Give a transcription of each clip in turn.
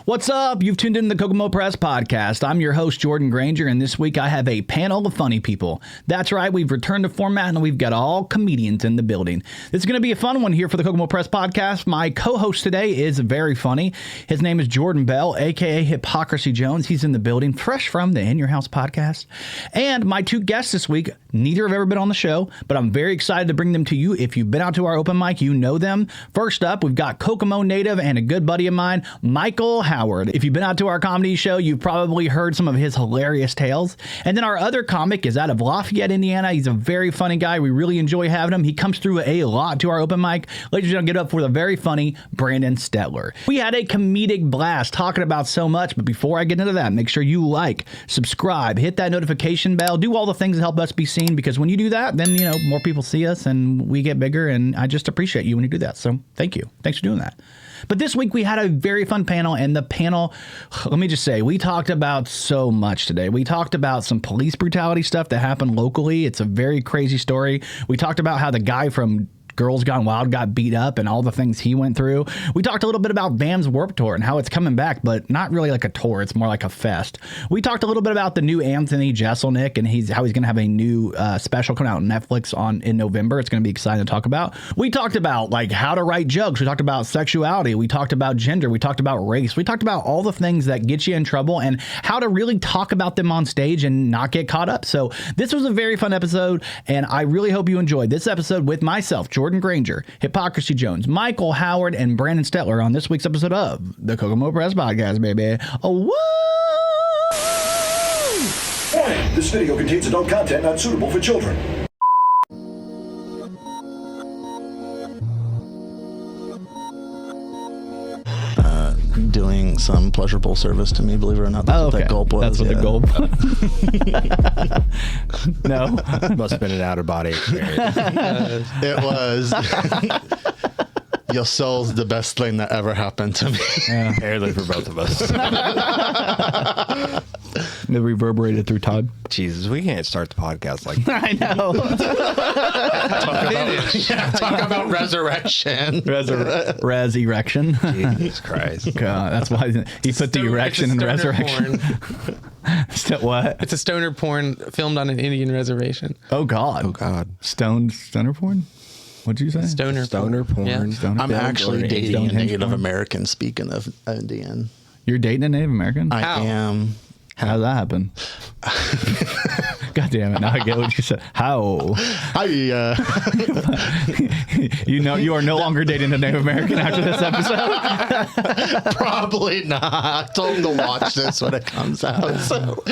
What's up? You've tuned in to the Kokomo Press Podcast. I'm your host, Jordan Grainger, and this week I have a panel of funny people. That's right, we've returned to format, and we've got all comedians in the building. This is going to be a fun one here for the Kokomo Press Podcast. My co-host today is very funny. His name is Jordan Bell, a.k.a. Hypocrisy Jones. He's in the building, fresh from the In Your House podcast. And my two guests this week, neither have ever been on the show, but I'm very excited to bring them to you. If you've been out to our open mic, you know them. First up, we've got Kokomo native and a good buddy of mine, Michael Howard. If you've been out to our comedy show, you've probably heard some of his hilarious tales. And then our other comic is out of Lafayette, Indiana. He's a very funny guy. We really enjoy having him. He comes through a lot to our open mic. Ladies and gentlemen, get up for the very funny Brandon Stetler. We had a comedic blast talking about so much, but before I get into that, make sure you like, subscribe, hit that notification bell, do all the things that help us be seen, because when you do that, then, more people see us and we get bigger, and I just appreciate you when you do that. So thank you. Thanks for doing that. But this week we had a very fun panel, and the panel, let me just say, we talked about so much today. We talked about some police brutality stuff that happened locally. It's a very crazy story. We talked about how the guy from Girls Gone Wild got beat up and all the things he went through. We talked a little bit about Bam's Warped Tour and how it's coming back, but not really like a tour. It's more like a fest. We talked a little bit about the new Anthony Jeselnik and how he's going to have a new special coming out on Netflix in November. It's going to be exciting to talk about. We talked about like how to write jokes. We talked about sexuality. We talked about gender. We talked about race. We talked about all the things that get you in trouble and how to really talk about them on stage and not get caught up. So this was a very fun episode, and I really hope you enjoyed this episode with myself, Jordan Grainger, Hypocrisy Jones, Michael Howard, and Brandon Stetler on this week's episode of the Kokomo Press Podcast, baby. Oh, woo! Warning, this video contains adult content not suitable for children. Doing some pleasurable service to me, believe it or not. That's what that gulp was. That's what the gulp. No. Must have been an out-of-body experience. It was. Your soul's the best thing that ever happened to me. Yeah. Apparently for both of us. It reverberated through time. Jesus, we can't start the podcast like that. I know. Talk about resurrection. Res-erection. Jesus Christ. God, that's why he put the erection in resurrection. What? It's a stoner porn filmed on an Indian reservation. Oh, God. Oh, God. Stoner porn? What'd you say? Stoner porn. Yeah. Stoner I'm actually dating a Stonehenge Native porn? American, speaking of Indian. You're dating a Native American? I am. How did that happen? God damn it. Now I get what you said. How? You are no longer dating a Native American after this episode? Probably not. I told him to watch this when it comes out. So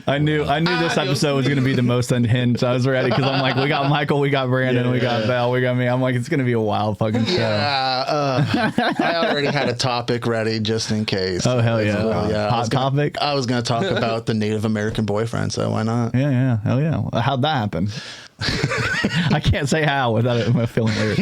I knew this episode was going to be the most unhinged. I was ready because I'm like, we got Michael, we got Brandon, we got Belle, we got me. I'm like, it's going to be a wild fucking show. yeah, I already had a topic ready just in case. Oh, hell yeah. So, Hot topic? I was going to talk about the Native American boyfriend, so why not? Yeah. Hell yeah. How'd that happen? I can't say how without it feeling weird.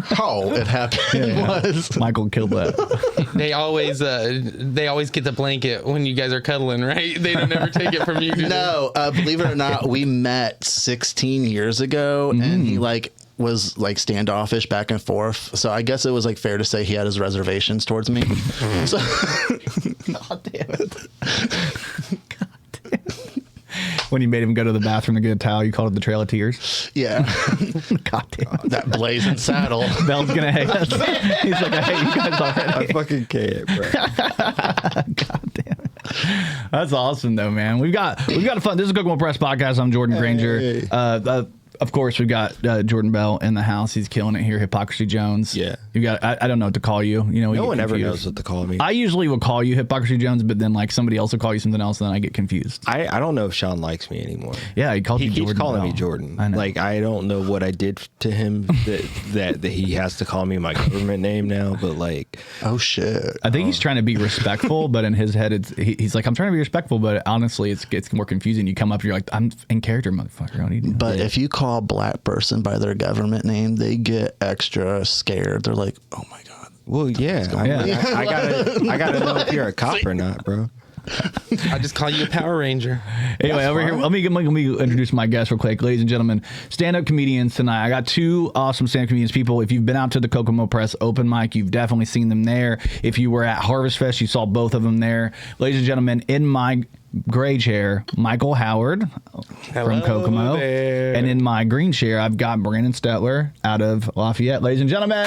How it happened was Michael killed that. They always get the blanket when you guys are cuddling, right? They don't ever take it from you. No, believe it or not, we met 16 years ago, and he was standoffish back and forth. So I guess it was fair to say he had his reservations towards me. So, God damn it. When you made him go to the bathroom to get a towel, you called it the Trail of Tears? Yeah. God damn it. That blazing saddle. Bell's going to hate us. He's like, I hate you guys already. I fucking can't, bro. God damn it. That's awesome, though, man. We've got a fun. This is Kokomo Press Podcast. I'm Jordan Grainger. Of course, we've got Jordan Bell in the house. He's killing it here. Hypocrisy Jones. Yeah. You got. I don't know what to call you. No one ever knows what to call me. I usually will call you Hypocrisy Jones, but then somebody else will call you something else, and then I get confused. I don't know if Sean likes me anymore. Yeah, he called you Jordan. He keeps calling Bell. me Jordan. I know. I don't know what I did to him that he has to call me my government name now. But oh shit. I think he's trying to be respectful, but in his head, he's like, I'm trying to be respectful, but honestly, it's more confusing. You come up, you're like, I'm in character, motherfucker. I don't need to know. But if you call a black person by their government name, they get extra scared. They're like, oh my God. Well, yeah. I gotta know if you're a cop or not, bro. I just call you a Power Ranger. Anyway, over here, let me introduce my guest real quick. Ladies and gentlemen, stand-up comedians tonight. I got two awesome stand-up comedians people. If you've been out to the Kokomo Press open mic, you've definitely seen them there. If you were at Harvest Fest, you saw both of them there. Ladies and gentlemen, in my gray chair, Michael Howard from Kokomo. There. And in my green chair, I've got Brandon Stetler out of Lafayette. Ladies and gentlemen.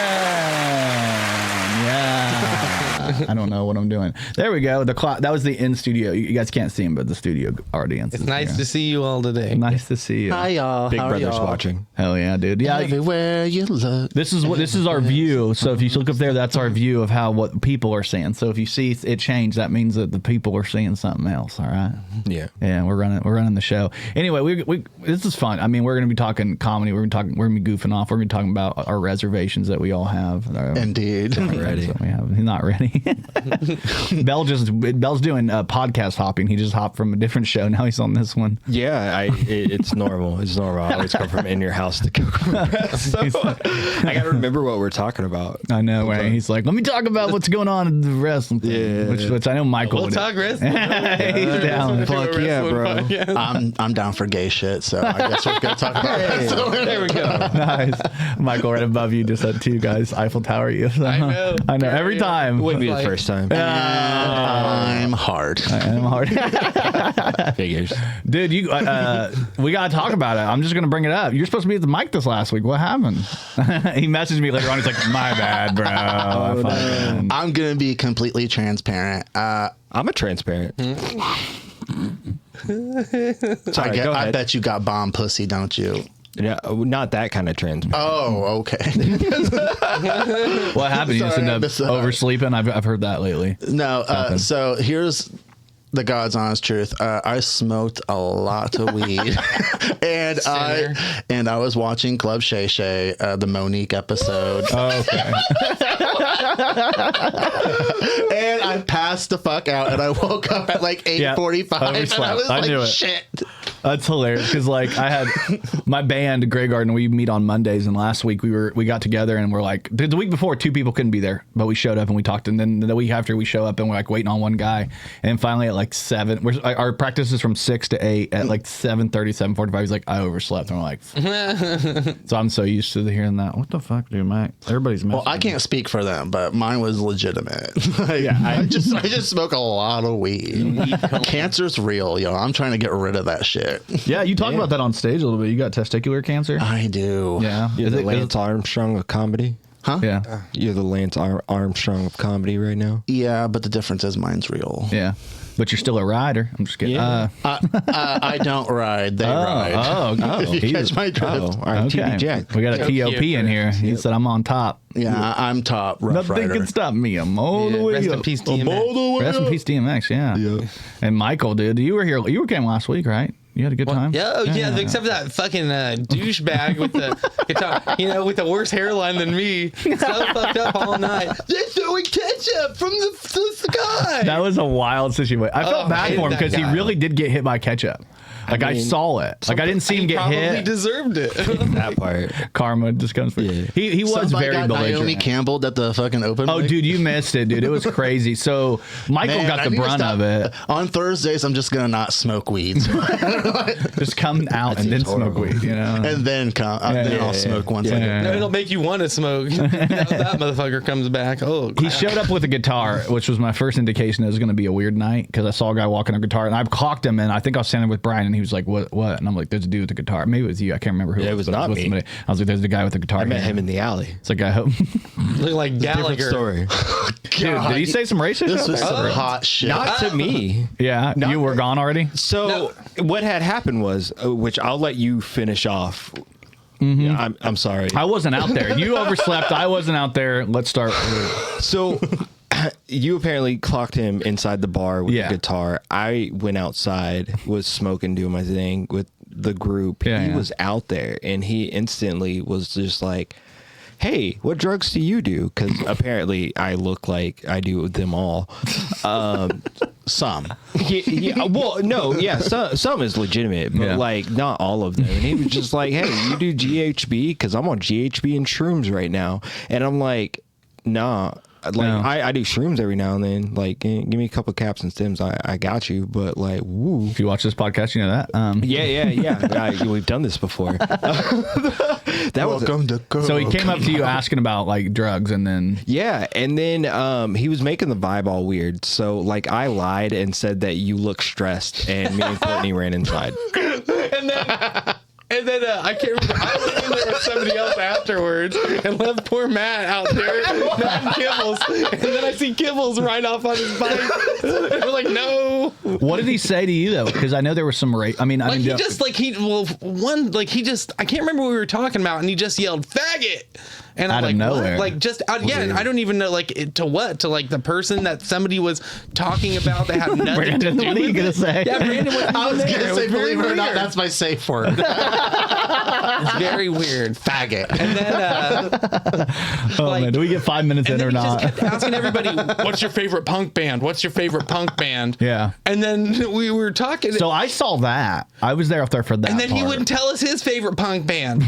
Yeah. I don't know what I'm doing. There we go. The clock. That was the in studio. You guys can't see him, but the studio audience. It's nice to see you all today. Nice to see you. Hi, y'all. Big How are Brother's y'all? watching. Hell yeah, dude. Yeah. Everywhere you look. This is our view. So if you look up there, that's our view of what people are seeing. So if you see it change, that means that the people are seeing something else. All right. Yeah. Yeah, we're running the show. Anyway, we this is fun. I mean, we're gonna be talking comedy. We're gonna be goofing off. We're gonna be talking about our reservations that we all have. Indeed. Ready. That we have. He's not ready. Bell's doing podcast hopping. He just hopped from a different show. Now he's on this one. Yeah, it's normal. It's normal. I always come from in your house to Kokomo Press. So I got to remember what we're talking about. I know, right? He's like, let me talk about what's going on in the wrestling thing. Yeah. Which I know Michael We'll would. talk wrestling. He's down. Fuck yeah, bro. I'm down for gay shit, so I guess we're gonna talk about it. There we go. Nice. Michael, right above you, just had two guys Eiffel Tower you. I know. I know. Every time. Wouldn't be the Like- first time. I'm hard. I'm hard. Figures. Dude, we gotta talk about it. I'm just gonna bring it up. You're supposed to be at the mic this last week. What happened? He messaged me later on. He's like, "My bad, bro." I'm gonna be completely transparent. I'm a transparent. Sorry, go I ahead. bet you got bomb pussy, don't you? Yeah, not that kind of transparent. Oh, okay. What happened? You just Sorry, I ended missed up that. oversleeping. I've heard that lately. No, so here's the God's honest truth. I smoked a lot of weed, and I was watching Club Shay Shay, the Monique episode, Okay. and I passed the fuck out, and I woke up at like 8:45, and I overslept. was I like, knew it. shit. That's hilarious because like I had my band Grey Garden. We meet on Mondays, and last week we got together and we're like the week before 2 people couldn't be there, but we showed up and we talked. And then the week after we show up and we're like waiting on one guy, and then finally at like 7, our practice is from 6 to 8. At like 7:30, 7:45, he's like, I overslept. And we're like, so I'm so used to hearing that. What the fuck, dude, Mike? Everybody's messing. Well, I can't speak for them, but mine was legitimate. Yeah, I just smoke a lot of weed. Cancer's real, yo. I'm trying to get rid of that shit. Yeah, you talked about that on stage a little bit. You got testicular cancer. I do. Yeah, You're the Lance Armstrong of comedy. Huh? Yeah, You're the Lance Armstrong of comedy right now. Yeah, but the difference is mine's real. yeah. But you're still a rider. I'm just kidding. Yeah. I don't ride. They ride. Oh, You catch my drift. Oh, all right, okay. TB Jack. We got a Tokyo TOP in here. He said I'm on top. Yeah, I'm top rough Nothing rider. can stop me. I'm all the way Rest up. in peace, I'm all the way DMX. Rest in peace, DMX. Yeah. Yeah. And Michael, dude, you were here. You came last week, right? You had a good time. Yeah, except for that fucking douchebag with the guitar, with the worse hairline than me. So fucked up all night. They're throwing ketchup from the sky. That was a wild situation. I felt Oh, I bad hated for him that because he guy. really did get hit by ketchup. Like I mean, saw it. Like I didn't see him get Probably hit. deserved it. That part. Karma just comes for Yeah. He was Somebody very got Naomi belligerent. Campbell at the fucking open Oh, mic. dude, you missed it, dude. It was crazy. So Michael Man, got I the need to brunt stop. of it. On Thursdays, I'm just gonna not smoke weed, Just come out and then seems smoke horrible. weed. and then I'll smoke once. Yeah. No, it'll make you want to smoke. that motherfucker comes back. Oh, He showed up with a guitar, which was my first indication it was going to be a weird night because I saw a guy walking a guitar and I clocked him and I think I was standing with Brian and he was like, what? And I'm like, there's a dude with the guitar. Maybe it was you. I can't remember who. Yeah, it was but I not with me. somebody. I was like, there's the guy with the guitar. I met him in the alley. It's like, I hope. look like Different Gallagher. story. Dude, did he say some racist This shit? was some hot shit. Not to me. Yeah, you were gone already? So what had happened was, which I'll let you finish off. Yeah, I'm sorry. I wasn't out there. You overslept. I wasn't out there. Let's start. So you apparently clocked him inside the bar with Yeah. the guitar. I went outside, was smoking, doing my thing with the group. Yeah, he yeah. was out there and he instantly was just like, hey, what drugs do you do? Because apparently I look like I do them all. Some. Some is legitimate, but Yeah. like not all of them. And he was just like, hey, you do GHB? Because I'm on GHB and shrooms right now. And I'm like, nah, Like No. I do shrooms every now and then. Like, give me a couple caps and stems, I got you. But like, woo. If you watch this podcast, you know that. Yeah. We've done this before. Welcome to Coke. So he came up to you asking about like drugs, and then Yeah, and then he was making the vibe all weird. So like I lied and said that you look stressed, and me and Courtney ran inside. And then I can't remember. I was in there with somebody else afterwards and left poor Matt out there, Matt and Kibbles. And then I see Kibbles ride off on his bike. And we're like, no. what did he say to you though? Because I know there was some I mean, I can't remember what we were talking about, and he just yelled, "Faggot!" And Out I'm of like, nowhere. what? Like, just out, yeah. I don't even know, like, to what? To like the person that somebody was talking about that had nothing Brandon, to do what are you with gonna it. say? Yeah, Brandon was I was there. gonna It say, was very believe it or not, weird. that's my safe word. It's very weird. Faggot. And then, Oh like- man, do we get 5 minutes and in then or he not? just kept asking everybody, "What's your favorite punk band? What's your favorite punk band?" Yeah. And then we were talking, So I saw that. I was there up there for that. and then he part. wouldn't tell us his favorite punk band.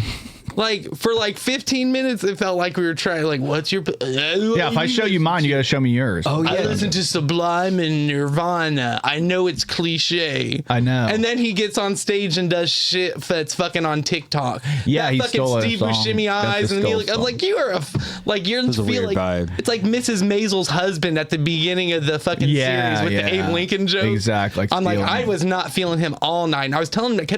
Like for like 15 minutes, it felt like we were trying. Like, what's your? Yeah, if I show you mine, you got to show me yours. Oh I listen to Sublime and Nirvana. I know it's cliche. I know. And then he gets on stage and does shit that's fucking on TikTok. Yeah, that he fucking stole a Steve song. Buscemi That's eyes a and me. stole Like, I'm song. like, you are like you're was a feel weird like vibe. it's like Mrs. Maisel's husband at the beginning of the fucking Yeah, series with yeah. the Abe Lincoln joke. Exactly, like I'm like, stealing I it. was not feeling him all night. And I kept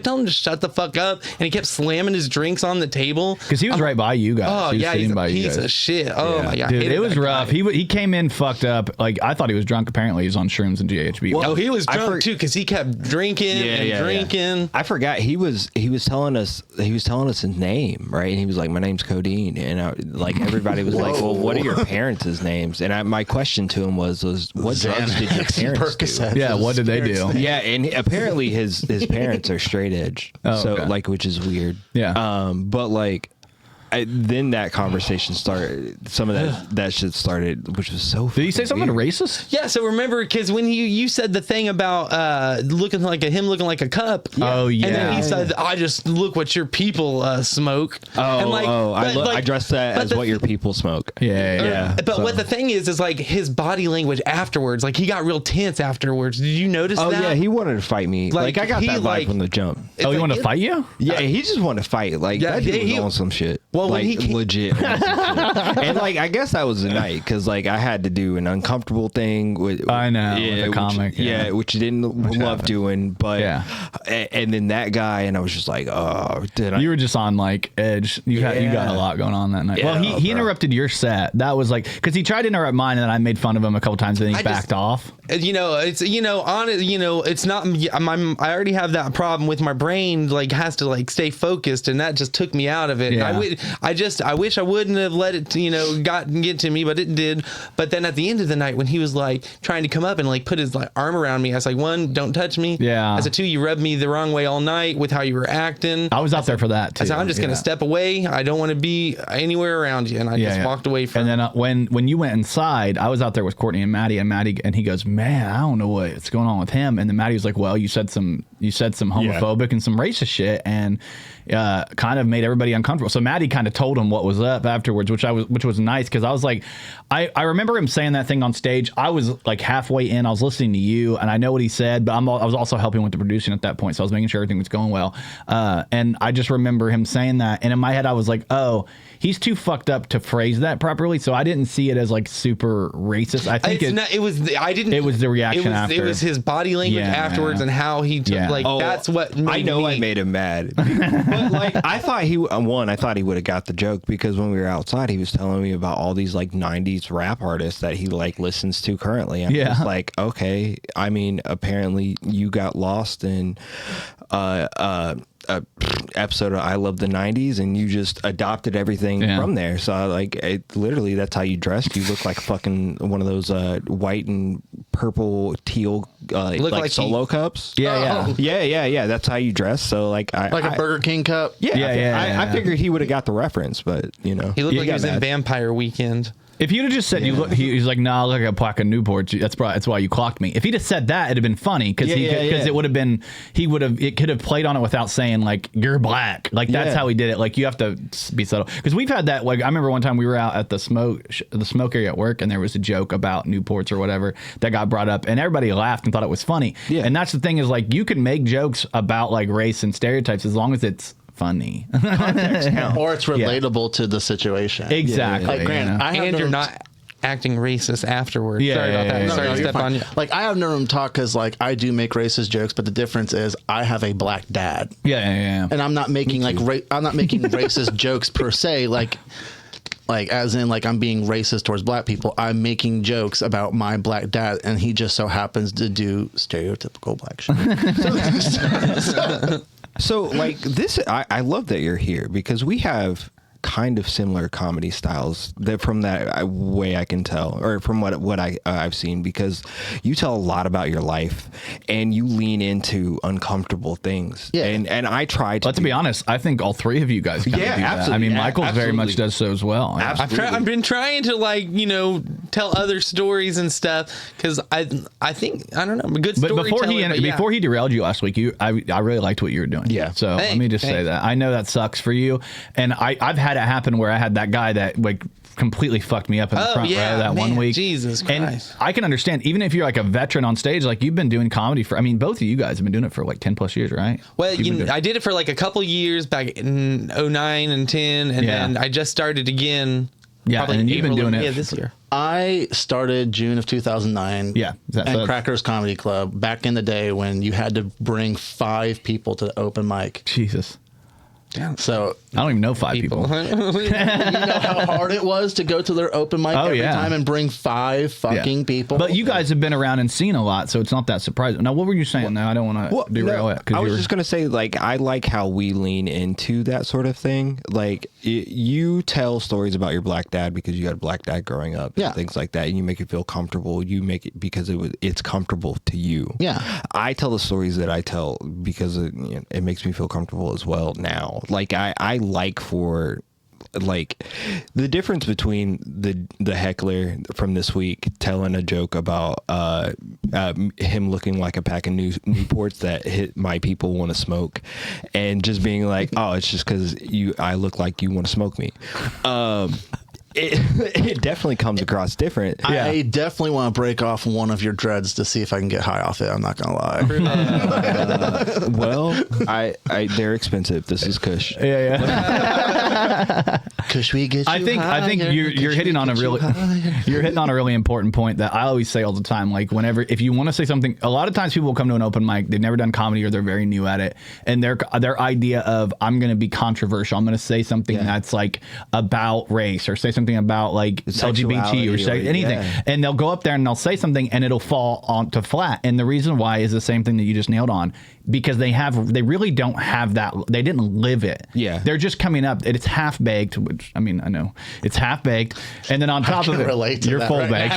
telling him to shut the fuck up, and he kept slamming his drinks on the table. Because he was right by you guys. Oh He was yeah, sitting he's by a you piece guys. of shit. Oh my god, I Dude, hated it was that rough. guy. He came in fucked up. Like I thought he was drunk. Apparently, he was on shrooms and GHB. Oh, he was I drunk too because he kept drinking and drinking. I forgot he was telling us his name, right? And he was like, "My name's Codeine," and like everybody was like, "Well, what are your parents' names?" And my question to him was what drugs did your parents do? Percocet. Yeah, what did they do? Yeah, and apparently his parents are straight edge, Oh, so okay. like, which is weird. Yeah. But like. Then that conversation started. Some of that shit started, which was so. Did he say something weird. racist? Yeah, so remember, because when you said the thing about looking like him looking like a cup. Oh, yeah. And then he said, "I just look what your people smoke." And I dressed that as what your people smoke. Yeah. But what the thing is like his body language afterwards, like he got real tense afterwards. Did you notice Oh that? yeah, he wanted to fight me. Like I got he, that vibe like- from the jump. Oh, he like wanted to fight you? Yeah, he just wanted to fight. Like Yeah, that dude he- was on some shit. Well, when like he came- legit. on some shit. And like I guess that was the night because like I had to do an uncomfortable thing with. I know, with a which- comic, yeah. which you didn't love happened. doing, but Yeah. And then that guy, and I was just like, oh, did I? You were just on like edge. You got a lot going on that night. Yeah, well, he bro. interrupted your set. That was like because he tried to interrupt mine, and then I made fun of him a couple times, and then he backed off. It's not. I already have that problem with my brain. Like has to like stay focused, and that just took me out of it. Yeah. And I wish I wouldn't have let it. Get to me, but it did. But then at the end of the night, when he was like trying to come up and like put his like arm around me, I was like, one, don't touch me. Yeah. As a two, you rubbed me the wrong way all night with how you were acting. I was out there for that too. I said, I'm just gonna step away. I don't want to be anywhere around you, and I just walked away from. And then when you went inside, I was out there with Courtney and Maddie, and he goes, "Man, I don't know what's going on with him." And then Maddie was like, "Well, you said some homophobic and some racist shit, and kind of made everybody uncomfortable." So Maddie kind of told him what was up afterwards, which was nice because I was like, I remember him saying that thing on stage. I was like halfway in, I was listening to you, and I know what he said, but I was also helping with the producing at that point, so I was making sure everything was going well. And I just remember him saying that, and in my head I was like, oh, he's too fucked up to phrase that properly, so I didn't see it as like super racist. I think it was the reaction after. It was his body language afterwards and how he took that's what made I know me. I made him mad. But like I thought he would have got the joke because when we were outside he was telling me about all these like 90s rap artists that he like listens to currently. I'm just like, okay, I mean apparently you got lost in episode of I Love the 90s and you just adopted everything from there. So like literally that's how you dressed. You look like fucking one of those white and purple teal like solo cups. Yeah. That's how you dress. So like a Burger King cup. I figured he would have got the reference, but he looked like he was in Vampire Weekend. If you'd have just said you look, he's like, nah, I look like a pack of Newports. That's why you clocked me. If he'd have said that, it'd have been funny because it would have been it could have played on it without saying like you're black. Like that's how he did it. Like you have to be subtle because we've had that. Like I remember one time we were out at the smoke area at work and there was a joke about Newports or whatever that got brought up and everybody laughed and thought it was funny. Yeah. And that's the thing is like you can make jokes about like race and stereotypes as long as it's funny or it's relatable to the situation. Exactly. Like, Grant, and you're not acting racist afterwards. Yeah, Sorry about that. Sorry to step on you. Like I have no room to talk because like I do make racist jokes, but the difference is I have a black dad. Yeah. And I'm not making like I'm not making racist jokes per se. Like as in like I'm being racist towards black people. I'm making jokes about my black dad, and he just so happens to do stereotypical black shit. So, like this, I love that you're here because we have kind of similar comedy styles that from that way I can tell, or from what I've seen, because you tell a lot about your life and you lean into uncomfortable things. Yeah. And I try to. Let's be honest. I think all three of you guys kind of do that. I mean, Michael very much does so as well. I've been trying to like tell other stories and stuff because I think I don't know, I'm a good storyteller. But before he derailed you last week, I really liked what you were doing. Yeah. So let me just say that I know that sucks for you, and I've had it happen where I had that guy that like completely fucked me up in the front row that 1 week. Jesus Christ. And I can understand, even if you're like a veteran on stage, like you've been doing comedy for, I mean, both of you guys have been doing it for like 10 plus years, right? Well, I did it for like a couple years back in 09 and 10, and then I just started again. Yeah, and you've been doing it this year. I started June of 2009. Yeah, at Crackers Comedy Club back in the day when you had to bring 5 people to the open mic. Jesus. Damn. So I don't even know 5 people. You know how hard it was to go to their open mic every time and bring 5 fucking people. But you guys have been around and seen a lot, so it's not that surprising. Now, what were you saying? Now I don't want to derail it. I was just gonna say, like, I like how we lean into that sort of thing. Like, you tell stories about your black dad because you had a black dad growing up, and things like that, and you make it feel comfortable. You make it because it's comfortable to you. Yeah, I tell the stories that I tell because it makes me feel comfortable as well now. Like I like for like the difference between the heckler from this week telling a joke about him looking like a pack of Newports that my people want to smoke, and just being like, oh, it's just because I look like you want to smoke me. It definitely comes across different. I definitely want to break off one of your dreads to see if I can get high off it. I'm not gonna lie. Well, they're expensive. This is Kush. Yeah. Kush, we get you. I think you're hitting on a really important point that I always say all the time. Like if you want to say something, a lot of times people will come to an open mic, they've never done comedy or they're very new at it, and their idea of I'm going to be controversial, I'm going to say something that's like about race or say something about like LGBT or anything, and they'll go up there and they'll say something and it'll fall onto flat. And the reason why is the same thing that you just nailed on, because they really don't have that. They didn't live it. Yeah, they're just coming up. It's half baked, which I mean I know it's half baked, and then on top of it, you're full baked.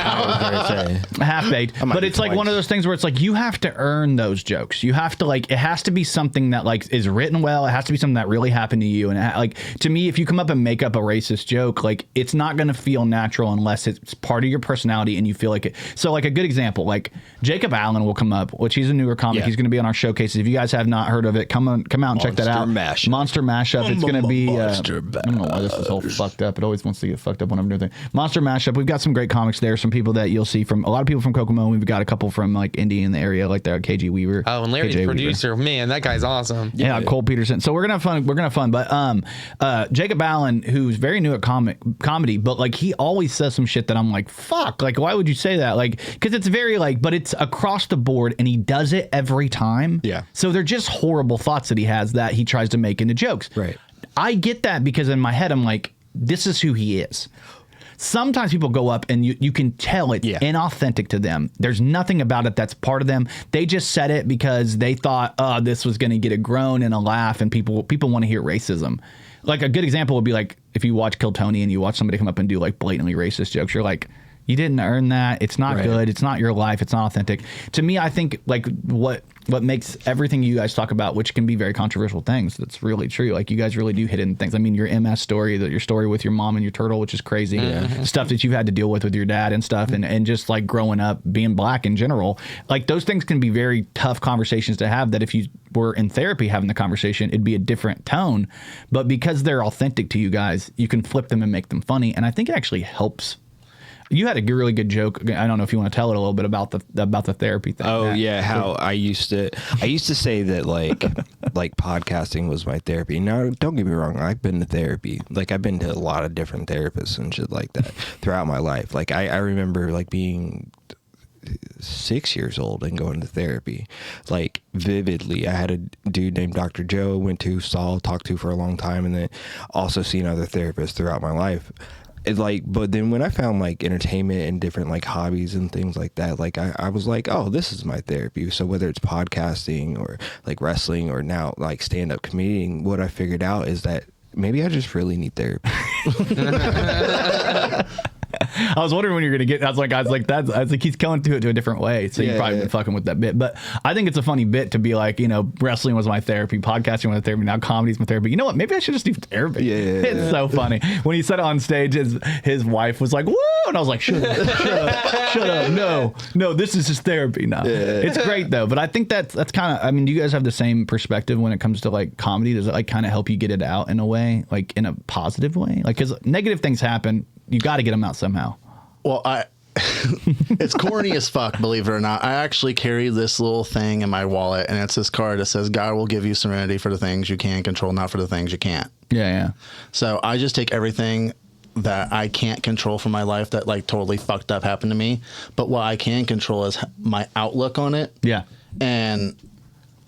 Half baked, but it's like one of those things where it's like you have to earn those jokes. You have to like it has to be something that like is written well. It has to be something that really happened to you. And like to me, if you come up and make up a racist joke, like it's not going to feel natural unless it's part of your personality and you feel like it. So like a good example, like Jacob Allen will come up, which he's a newer comic. He's going to be on our showcases. If you guys have not heard of it, come out and check that out. Monster Mashup. It's going to be. I don't know why this is all fucked up. It always wants to get fucked up when I'm doing things. Monster Mashup. We've got some great comics there. Some people that you'll see from a lot of people from Kokomo. We've got a couple from like Indy in the area, like there, KG Weaver. Oh, and Larry's the producer. Man, that guy's awesome. Yeah, Cole Peterson. So we're gonna have fun. But Jacob Allen, who's very new at comedy, but like he always says some shit that I'm like, fuck. Like, why would you say that? Like, because it's very like, but it's across the board, and he does it every time. Yeah. So they're just horrible thoughts that he has that he tries to make into jokes. Right. I get that because in my head I'm like, this is who he is. Sometimes people go up and you can tell it's inauthentic to them. There's nothing about it that's part of them. They just said it because they thought, oh, this was going to get a groan and a laugh, and people want to hear racism. Like a good example would be like if you watch Kill Tony and you watch somebody come up and do like blatantly racist jokes, you're like, You didn't earn that. It's not Right. good. It's not your life. It's not authentic. To me, I think like what makes everything you guys talk about, which can be very controversial things, that's really true. Like you guys really do hit in things. I mean, your MS story, your story with your mom and your turtle, which is crazy. Stuff that you've had to deal with your dad and stuff, and just like growing up, being black in general. Like those things can be very tough conversations to have, that if you were in therapy having the conversation, it'd be a different tone. But because they're authentic to you guys, you can flip them and make them funny. And I think it actually helps. You had a really good joke. I don't know if you want to tell it a little bit about the therapy thing. Oh yeah, how I used to say that like podcasting was my therapy. Now don't get me wrong, I've been to therapy. Like I've been to a lot of different therapists and shit like that throughout my life. Like I remember like being 6 years old and going to therapy, like vividly. I had a dude named Dr. Joe, talked to for a long time, and then also seen other therapists throughout my life. But then when I found like entertainment and different like hobbies and things like that, like I was like, oh, this is my therapy. So whether it's podcasting or like wrestling or now like stand-up comedian, what I figured out is that maybe I just really need therapy. I was wondering when you're gonna get. I was like, he's coming to it to a different way. So you probably been fucking with that bit. But I think it's a funny bit to be like, wrestling was my therapy, podcasting was my therapy, now comedy's my therapy. You know what? Maybe I should just do therapy. Yeah. It's so funny when he said it on stage. His wife was like, "Woo!" and I was like, "Shut up! No, this is his therapy now." Yeah. It's great though. But I think that's kind of. I mean, do you guys have the same perspective when it comes to like comedy? Does it like kind of help you get it out in a way, like in a positive way? Like, because negative things happen. You got to get them out somehow. Well, it's corny as fuck, believe it or not. I actually carry this little thing in my wallet, and it's this card that says, God will give you serenity for the things you can control, not for the things you can't. Yeah. So I just take everything that I can't control from my life that like totally fucked up happened to me. But what I can control is my outlook on it. Yeah. And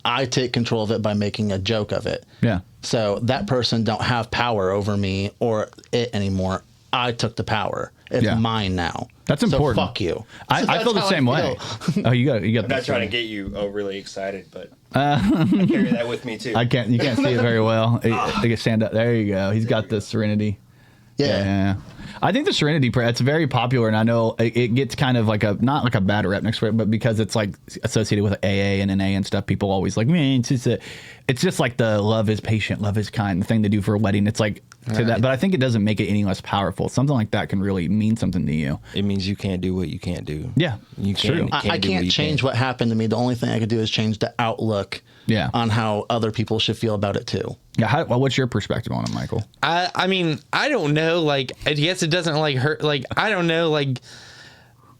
I take control of it by making a joke of it. Yeah. So that person don't have power over me or it anymore. I took the power. It's mine now. That's important. So fuck you. I feel the same way. Oh, you got. I'm not trying to get you really excited, but I carry that with me too. You can't see it very well. I can stand up. There you go. He's got the serenity. Yeah. I think the serenity prayer, it's very popular, and I know it gets kind of like not like a bad rep next to it, but because it's like associated with AA and NA and stuff, people always like, man, it's just like the love is patient, love is kind, the thing to do for a wedding. It's like to that, but I think it doesn't make it any less powerful. Something like that can really mean something to you. It means you can't do what you can't do. Yeah, you can't. I can't change what happened to me. The only thing I could do is change the outlook on how other people should feel about it too. Yeah, what's your perspective on it, Michael? I mean, I don't know. Like, I guess it doesn't like hurt. Like, I don't know. Like,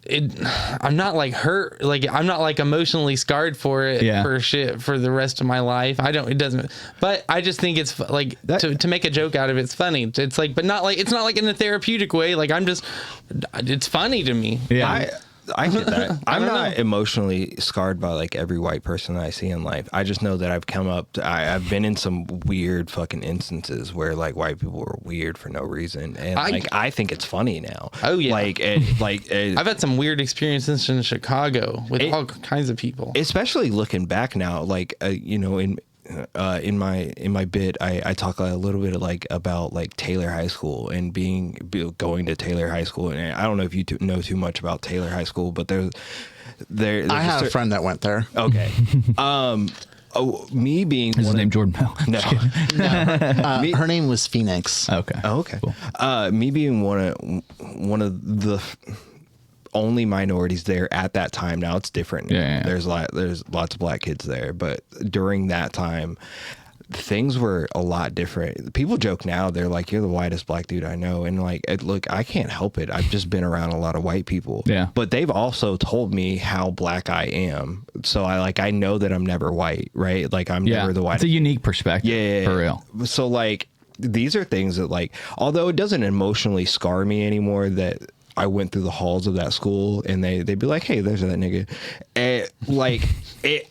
I'm not like hurt. Like, I'm not like emotionally scarred for it for the rest of my life. It doesn't. But I just think it's like to make a joke out of it's funny. It's like, but not like it's not like in a therapeutic way. Like it's funny to me. Yeah. I get that. I'm not emotionally scarred by like every white person that I see in life. I just know that I've been in some weird fucking instances where like white people were weird for no reason, and I think it's funny now. Oh yeah, I've had some weird experiences in Chicago with all kinds of people. Especially looking back now, like in my bit, I talk a little bit like about like Taylor High School and going to Taylor High School, and I don't know if you know too much about Taylor High School, but there's I had a friend that went there. Okay. Me being his name Jordan Bell. No. Her name was Phoenix. Okay. Oh, okay. Cool. Me being one of the only minorities there at that time. Now it's different. Yeah. There's lots of black kids there, but during that time, things were a lot different. People joke now, they're like, "You're the whitest black dude I know," and like, look, I can't help it. I've just been around a lot of white people. Yeah. But they've also told me how black I am, so I know that I'm never white, right? Like I'm never the white. It's a unique perspective. Yeah, for real. So like, these are things that like, although it doesn't emotionally scar me anymore, that I went through the halls of that school and they'd be like, "Hey, there's that nigga." And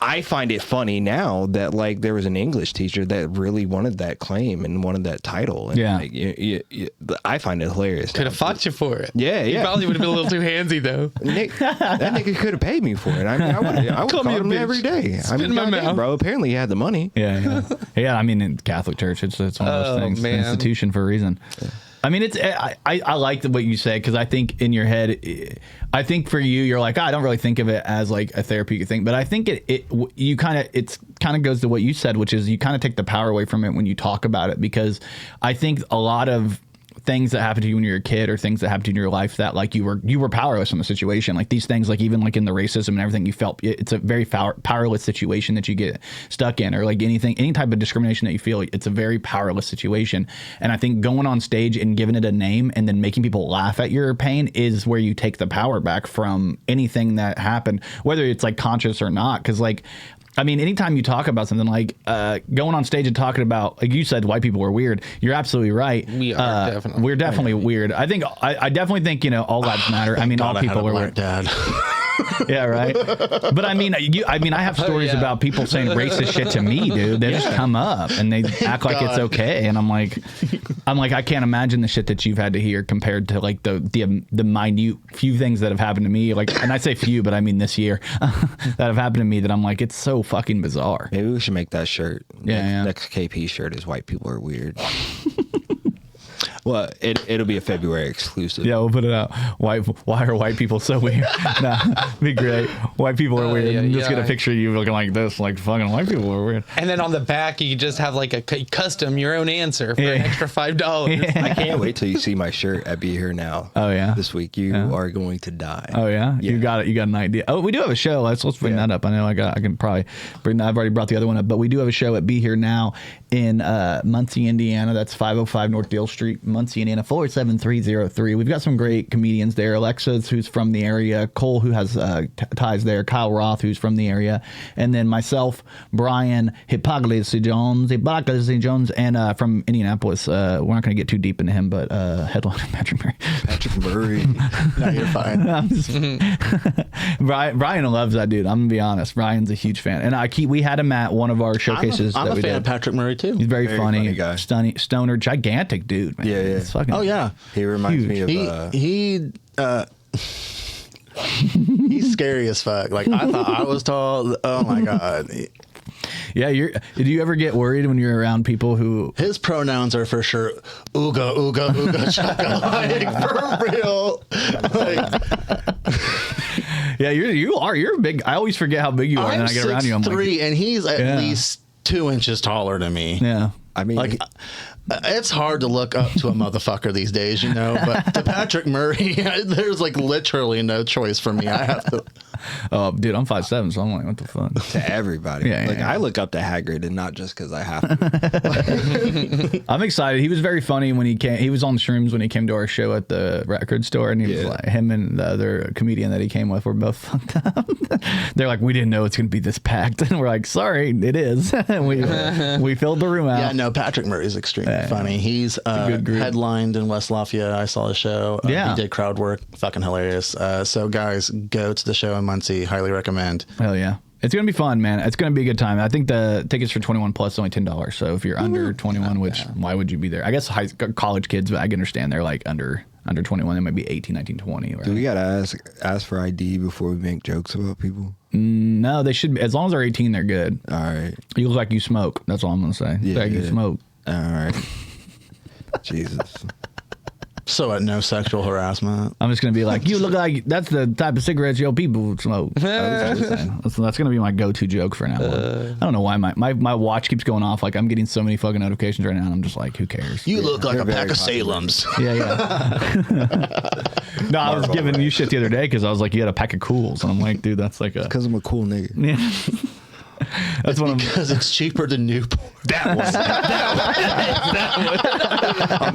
I find it funny now that like there was an English teacher that really wanted that claim and wanted that title. And like, I find it hilarious. Could have fought you for it. Yeah. He probably would have been a little too handsy though. That nigga could have paid me for it. I would call him every day. Bro, apparently he had the money. Yeah. I mean, in Catholic Church, it's one of those things. Man. It's an institution for a reason. I mean, I like what you say, because I think in your head, I think for you, you're like, I don't really think of it as like a therapeutic thing, but I think it kind of goes to what you said, which is you kind of take the power away from it when you talk about it, because I think a lot of things that happened to you when you were a kid, or things that happened to you in your life that like you were powerless in the situation, like these things, like even like in the racism and everything, you felt it's a very powerless situation that you get stuck in, or like any type of discrimination that you feel, it's a very powerless situation. And I think going on stage and giving it a name and then making people laugh at your pain is where you take the power back from anything that happened, whether it's like conscious or not. Because like, I mean, anytime you talk about something like going on stage and talking about, like you said, white people are weird. You're absolutely right. We are definitely. We're definitely weird. I think I definitely think, all lives matter. I mean, all people are weird. Dad. Yeah, right. But I mean, I have stories about people saying racist shit to me, dude. They just come up and they act like it's okay, and I'm like, I can't imagine the shit that you've had to hear compared to like the minute few things that have happened to me. Like, and I say few, but I mean this year that have happened to me. That I'm like, it's so fucking bizarre. Maybe we should make that shirt. Yeah. Next KP shirt is white people are weird. Well, it'll be a February exclusive. Yeah, we'll put it out. Why are white people so weird? Nah, be great. White people are weird. I'm just gonna picture you looking like this, like fucking white people are weird. And then on the back, you just have like a custom your own answer for an extra $5. Yeah. I can't wait till you see my shirt at Be Here Now. Oh yeah, this week you are going to die. Oh yeah, you got it. You got an idea. Oh, we do have a show. Let's bring that up. I know I can probably bring that. I've already brought the other one up, but we do have a show at Be Here Now in Muncie, Indiana. That's 505 North Dale Street, Muncie, Indiana, 47303. We've got some great comedians there. Alexis, who's from the area, Cole, who has ties there, Kyle Roth, who's from the area, and then myself, Brian, Hypocrisy Jones, and from Indianapolis. We're not going to get too deep into him, but headliner Patrick Murray. No, you're fine. Brian loves that dude. I'm gonna be honest. Brian's a huge fan, and we had him at one of our showcases. I'm a fan of Patrick Murray too. He's very funny guy. Stoner, gigantic dude, man. Yeah. It's fucking, oh yeah, he reminds me of he's scary as fuck. Like, I thought I was tall. Oh my god. Yeah, did you ever get worried when you're around people who... His pronouns are for sure ooga, ooga, ooga, chaka, like, for real. Like, yeah, you're big. I always forget how big you are, and then I get around you, I'm 6'3", and he's at least 2 inches taller than me. Yeah. I mean... Like, it's hard to look up to a motherfucker these days, but to Patrick Murray, there's like literally no choice for me. I have to... Oh, dude, I'm 5'7", so I'm like, what the fuck? To everybody. I look up to Hagrid, and not just because I have to. I'm excited. He was very funny when he came. He was on shrooms when he came to our show at the record store, and he was like, him and the other comedian that he came with were both fucked up. They're like, we didn't know it's going to be this packed. And we're like, sorry, it is. we filled the room out. Yeah, no, Patrick Murray's extremely funny. He's headlined in West Lafayette. I saw his show. He did crowd work. Fucking hilarious. So guys, go to the show in Muncie. Highly recommend. Hell yeah. It's going to be fun, man. It's going to be a good time. I think the tickets for 21 plus only $10. So if you're under 21, which why would you be there? I guess college kids, but I can understand they're like under 21. They might be 18, 19, 20. Right? Do we got to ask for ID before we make jokes about people? No, they should be. As long as they're 18, they're good. All right. You look like you smoke. That's all I'm going to say. Yeah, you smoke. All right. Jesus. So no sexual harassment. I'm just going to be like, you look like that's the type of cigarettes your people smoke. That's going to be my go-to joke for now. I don't know why my watch keeps going off. Like, I'm getting so many fucking notifications right now, and I'm just like, who cares? You look like a pack of Salem's. Yeah. No, I was giving you shit the other day because I was like, you had a pack of Cools. And I'm like, dude, that's like a... Because I'm a cool nigga. Yeah. That's because it's cheaper than Newport. That one.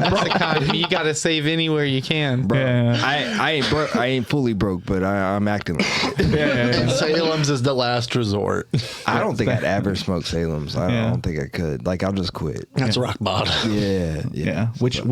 That's the kind you got to save anywhere you can, Bro, Yeah. I ain't fully broke, but I'm acting like it. And Salem's is the last resort. I don't think I'd ever smoke Salem's. I don't think I could. Like, I'll just quit. That's rock bottom. Yeah. Which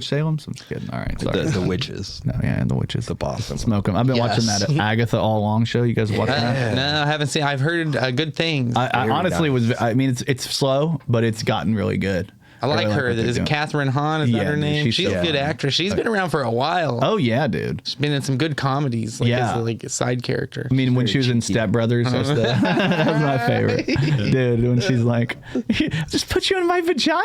Salem's? I'm just kidding. All right, sorry. The witches. No, the witches. The Boston. Smoke them. I've been watching that Agatha All Along show. You guys watching that? No, I haven't seen. I've heard good things. I honestly was. I mean, it's slow, but it's gotten really good. I like her. Is it Catherine Hahn? Is that her name? She's a good actress. She's been around for a while. Oh yeah, dude. She's been in some good comedies. Like a side character. I mean, when she was in Step Brothers, that was my favorite. Dude, when she's like, just put you in my vagina.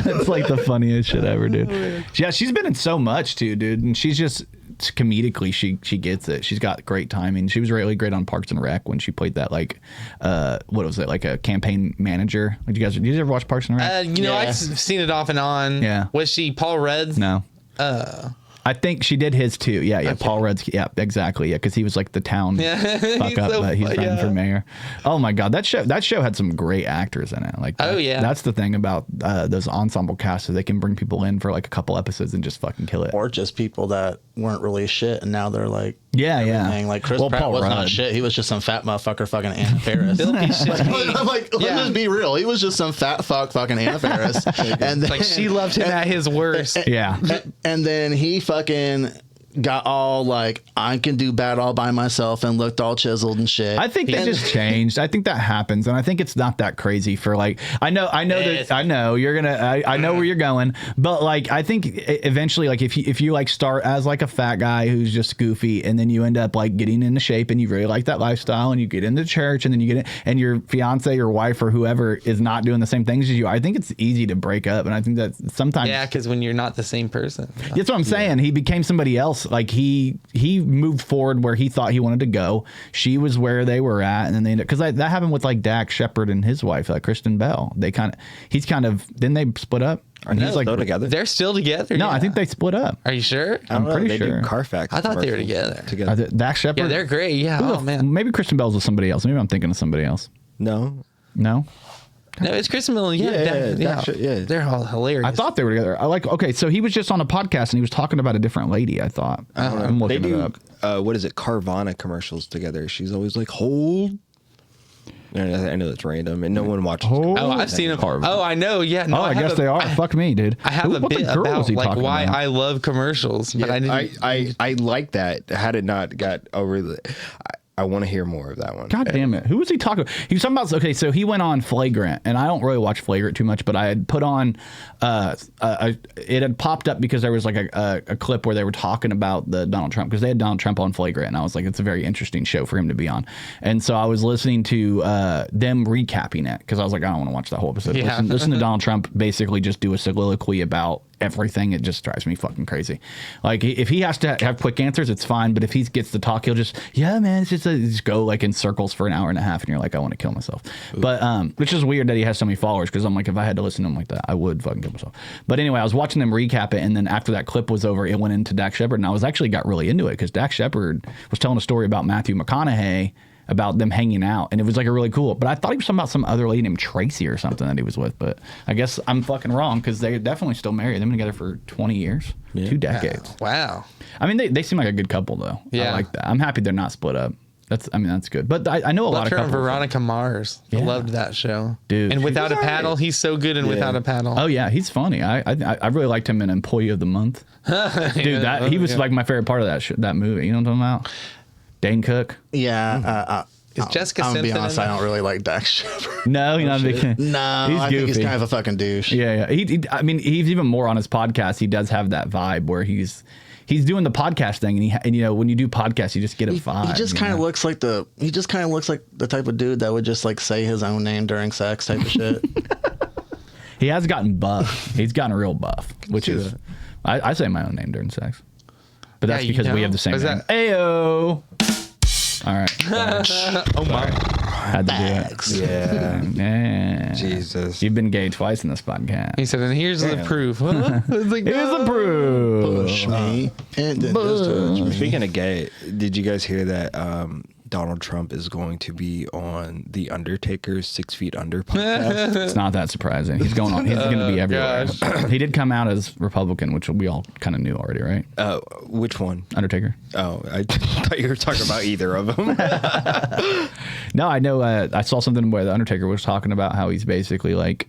It's like the funniest shit ever, dude. Yeah, she's been in so much too, dude. And she's just comedically, she gets it. She's got great timing. She was really great on Parks and Rec when she played that what was it, like a campaign manager. Did you ever watch Parks and Rec? I've seen it off and on. Yeah. Was she Paul Rudd's? No. I think she did his too. Yeah, okay. Paul Rudd's. Yeah, exactly. Yeah, because he was like the town fuck up, but he's running for mayor. Oh my god, that show had some great actors in it. Like, that's the thing about those ensemble casts, is they can bring people in for like a couple episodes and just fucking kill it, or just people that weren't really shit and now they're like everything. Like Chris Pratt was not shit. He was just some fat motherfucker fucking Anna Faris. I'm like, let's just be real. He was just some fat fuck fucking Anna Faris. And then, like, she loved him at his worst. And then he fucking got all like, I can do bad all by myself, and looked all chiseled and shit. I think they just changed. I think that happens, and I think it's not that crazy for like. I know you're gonna. I know where you're going, but like, I think eventually, like, if you like start as like a fat guy who's just goofy, and then you end up like getting into shape, and you really like that lifestyle, and you get into church, and then you get in, and your fiance or wife or whoever is not doing the same things as you. I think it's easy to break up, and I think that sometimes because when you're not the same person, that's what I'm saying. He became somebody else. Like he moved forward where he thought he wanted to go. She was where they were at, and then they ended up, because that happened with like Dax Shepard and his wife, Kristen Bell. Didn't they split up? Are they still together? They're still together. No, I think they split up. Are you sure? I'm pretty sure. Do Carfax. I thought they were together. Dax Shepard. Yeah, they're great. Yeah. Oh man. Maybe Kristen Bell's with somebody else. Maybe I'm thinking of somebody else. No. No, it's Kristen Bell. Yeah. They're all hilarious. I thought they were together. So he was just on a podcast and he was talking about a different lady, I thought. I'm looking it up. What is it? Carvana commercials together. She's always like, hold. I know that's random and no one watches. I've seen them. Oh, I know. Yeah. No, I guess they are. Fuck me, dude. I have a bit about like why I love commercials, but I like that. Had it not got over I want to hear more of that one. God damn it. Who was he talking about? He was talking about, okay, so he went on Flagrant, and I don't really watch Flagrant too much, but I had put on, it had popped up because there was like a clip where they were talking about the Donald Trump, because they had Donald Trump on Flagrant, and I was like, it's a very interesting show for him to be on. And so I was listening to them recapping it, because I was like, I don't want to watch that whole episode. Yeah. Listen to Donald Trump basically just do a soliloquy about everything. It just drives me fucking crazy. Like, if he has to have quick answers, it's fine, but if he gets to talk, he'll just, man, it's just go like in circles for an hour and a half, and you're like, I want to kill myself. Ooh. But which is weird that he has so many followers, because I'm like, if I had to listen to him like that, I would fucking kill myself. But anyway, I was watching them recap it, and then after that clip was over, it went into Dax Shepard, and I was actually got really into it, because Dax Shepard was telling a story about Matthew McConaughey, about them hanging out, and it was like a really cool, but I thought he was talking about some other lady named Tracy or something that he was with, but I guess I'm fucking wrong, because they're definitely still married. They've been together for 20 years, 2 decades. Wow. I mean, they seem like a good couple though. Yeah. I like that. I'm happy they're not split up. That's good. But I know a lot of couples. Veronica Mars. I loved that show. Dude. And Without a Paddle, he's so good in Without a Paddle. Oh yeah, he's funny. I really liked him in Employee of the Month. Dude, he was like my favorite part of that movie. You know what I'm talking about? Dane Cook. Yeah. Is Jessica Simpson? I'm gonna be honest, I don't really like Dax Shepard. No, you're not a big fan. No, I think he's kind of a fucking douche. Yeah. I mean, he's even more on his podcast. He does have that vibe where he's doing the podcast thing, and you know, when you do podcasts, you just get a vibe. He just kind of looks like the type of dude that would just like say his own name during sex type of shit. He has gotten buff. He's gotten real buff, which is I say my own name during sex, but that's because we have the same name. Ayo. All right. Oh my. Had to do it. Yeah. Jesus. You've been gay twice in this podcast. He said, and here's the proof. Here's the proof. Push me. And then just touch me. Speaking of gay, did you guys hear that Donald Trump is going to be on The Undertaker's 6 Feet Under podcast? It's not that surprising. He's going on. He's going to be everywhere. He did come out as Republican, which we all kind of knew already, right? Which one? Undertaker. Oh, I thought you were talking about either of them. No, I know. I saw something where the Undertaker was talking about how he's basically like,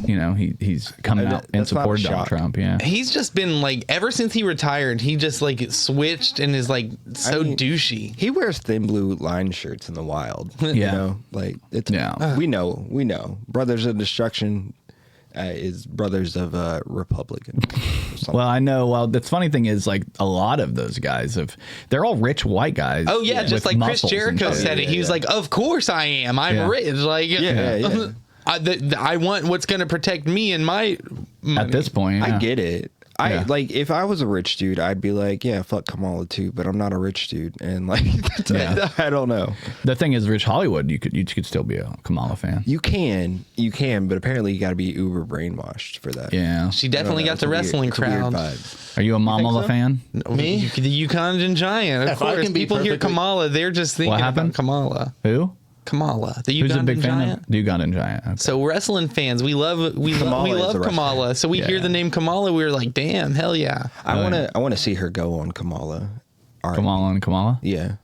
you know, he's coming out in support of Donald Trump. Yeah, he's just been like, ever since he retired, he just like switched and is like so douchey. He wears thin blue line shirts in the wild. Yeah, you know, like it's we know Brothers of Destruction. is Brothers of Republican. Well, I know. Well, the funny thing is, like, a lot of those guys they're all rich white guys. Oh yeah, just like Chris Jericho said it. He was like, "Of course I am. I'm rich. Like, I want what's going to protect me and my money." At this point, I get it. Like, if I was a rich dude, I'd be like, yeah, fuck Kamala too. But I'm not a rich dude, and like, I don't know. The thing is, Rich Hollywood, you could still be a Kamala fan. You can, but apparently you got to be uber brainwashed for that. Yeah, she definitely got the wrestling crowd. Are you a Kamala fan? Me, the Ugandan Giant. Of course, people hear Kamala, they're just thinking about Kamala. Who? Kamala, the Who's a Ugandan big fan Giant. of the Ugandan Giant? Okay. So wrestling fans, we love Kamala. So we hear the name Kamala, we were like, damn, hell yeah. I want to see her go on Kamala. Kamala and Kamala? Yeah.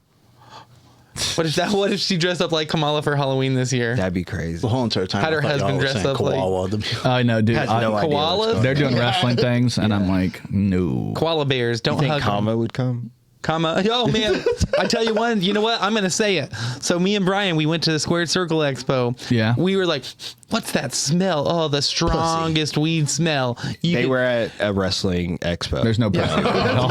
What if she dressed up like Kamala for Halloween this year? That'd be crazy. The whole entire time. Had her husband dressed up like I know, dude. Koalas? They're doing wrestling things, and I'm like, no. Koala bears, don't hug Kama would come? Oh man, I tell you one. You know what? I'm gonna say it. So me and Brian, we went to the Squared Circle Expo. Yeah. We were like, "What's that smell? Oh, the strongest weed smell." They were at a wrestling expo. There's no pussy at all.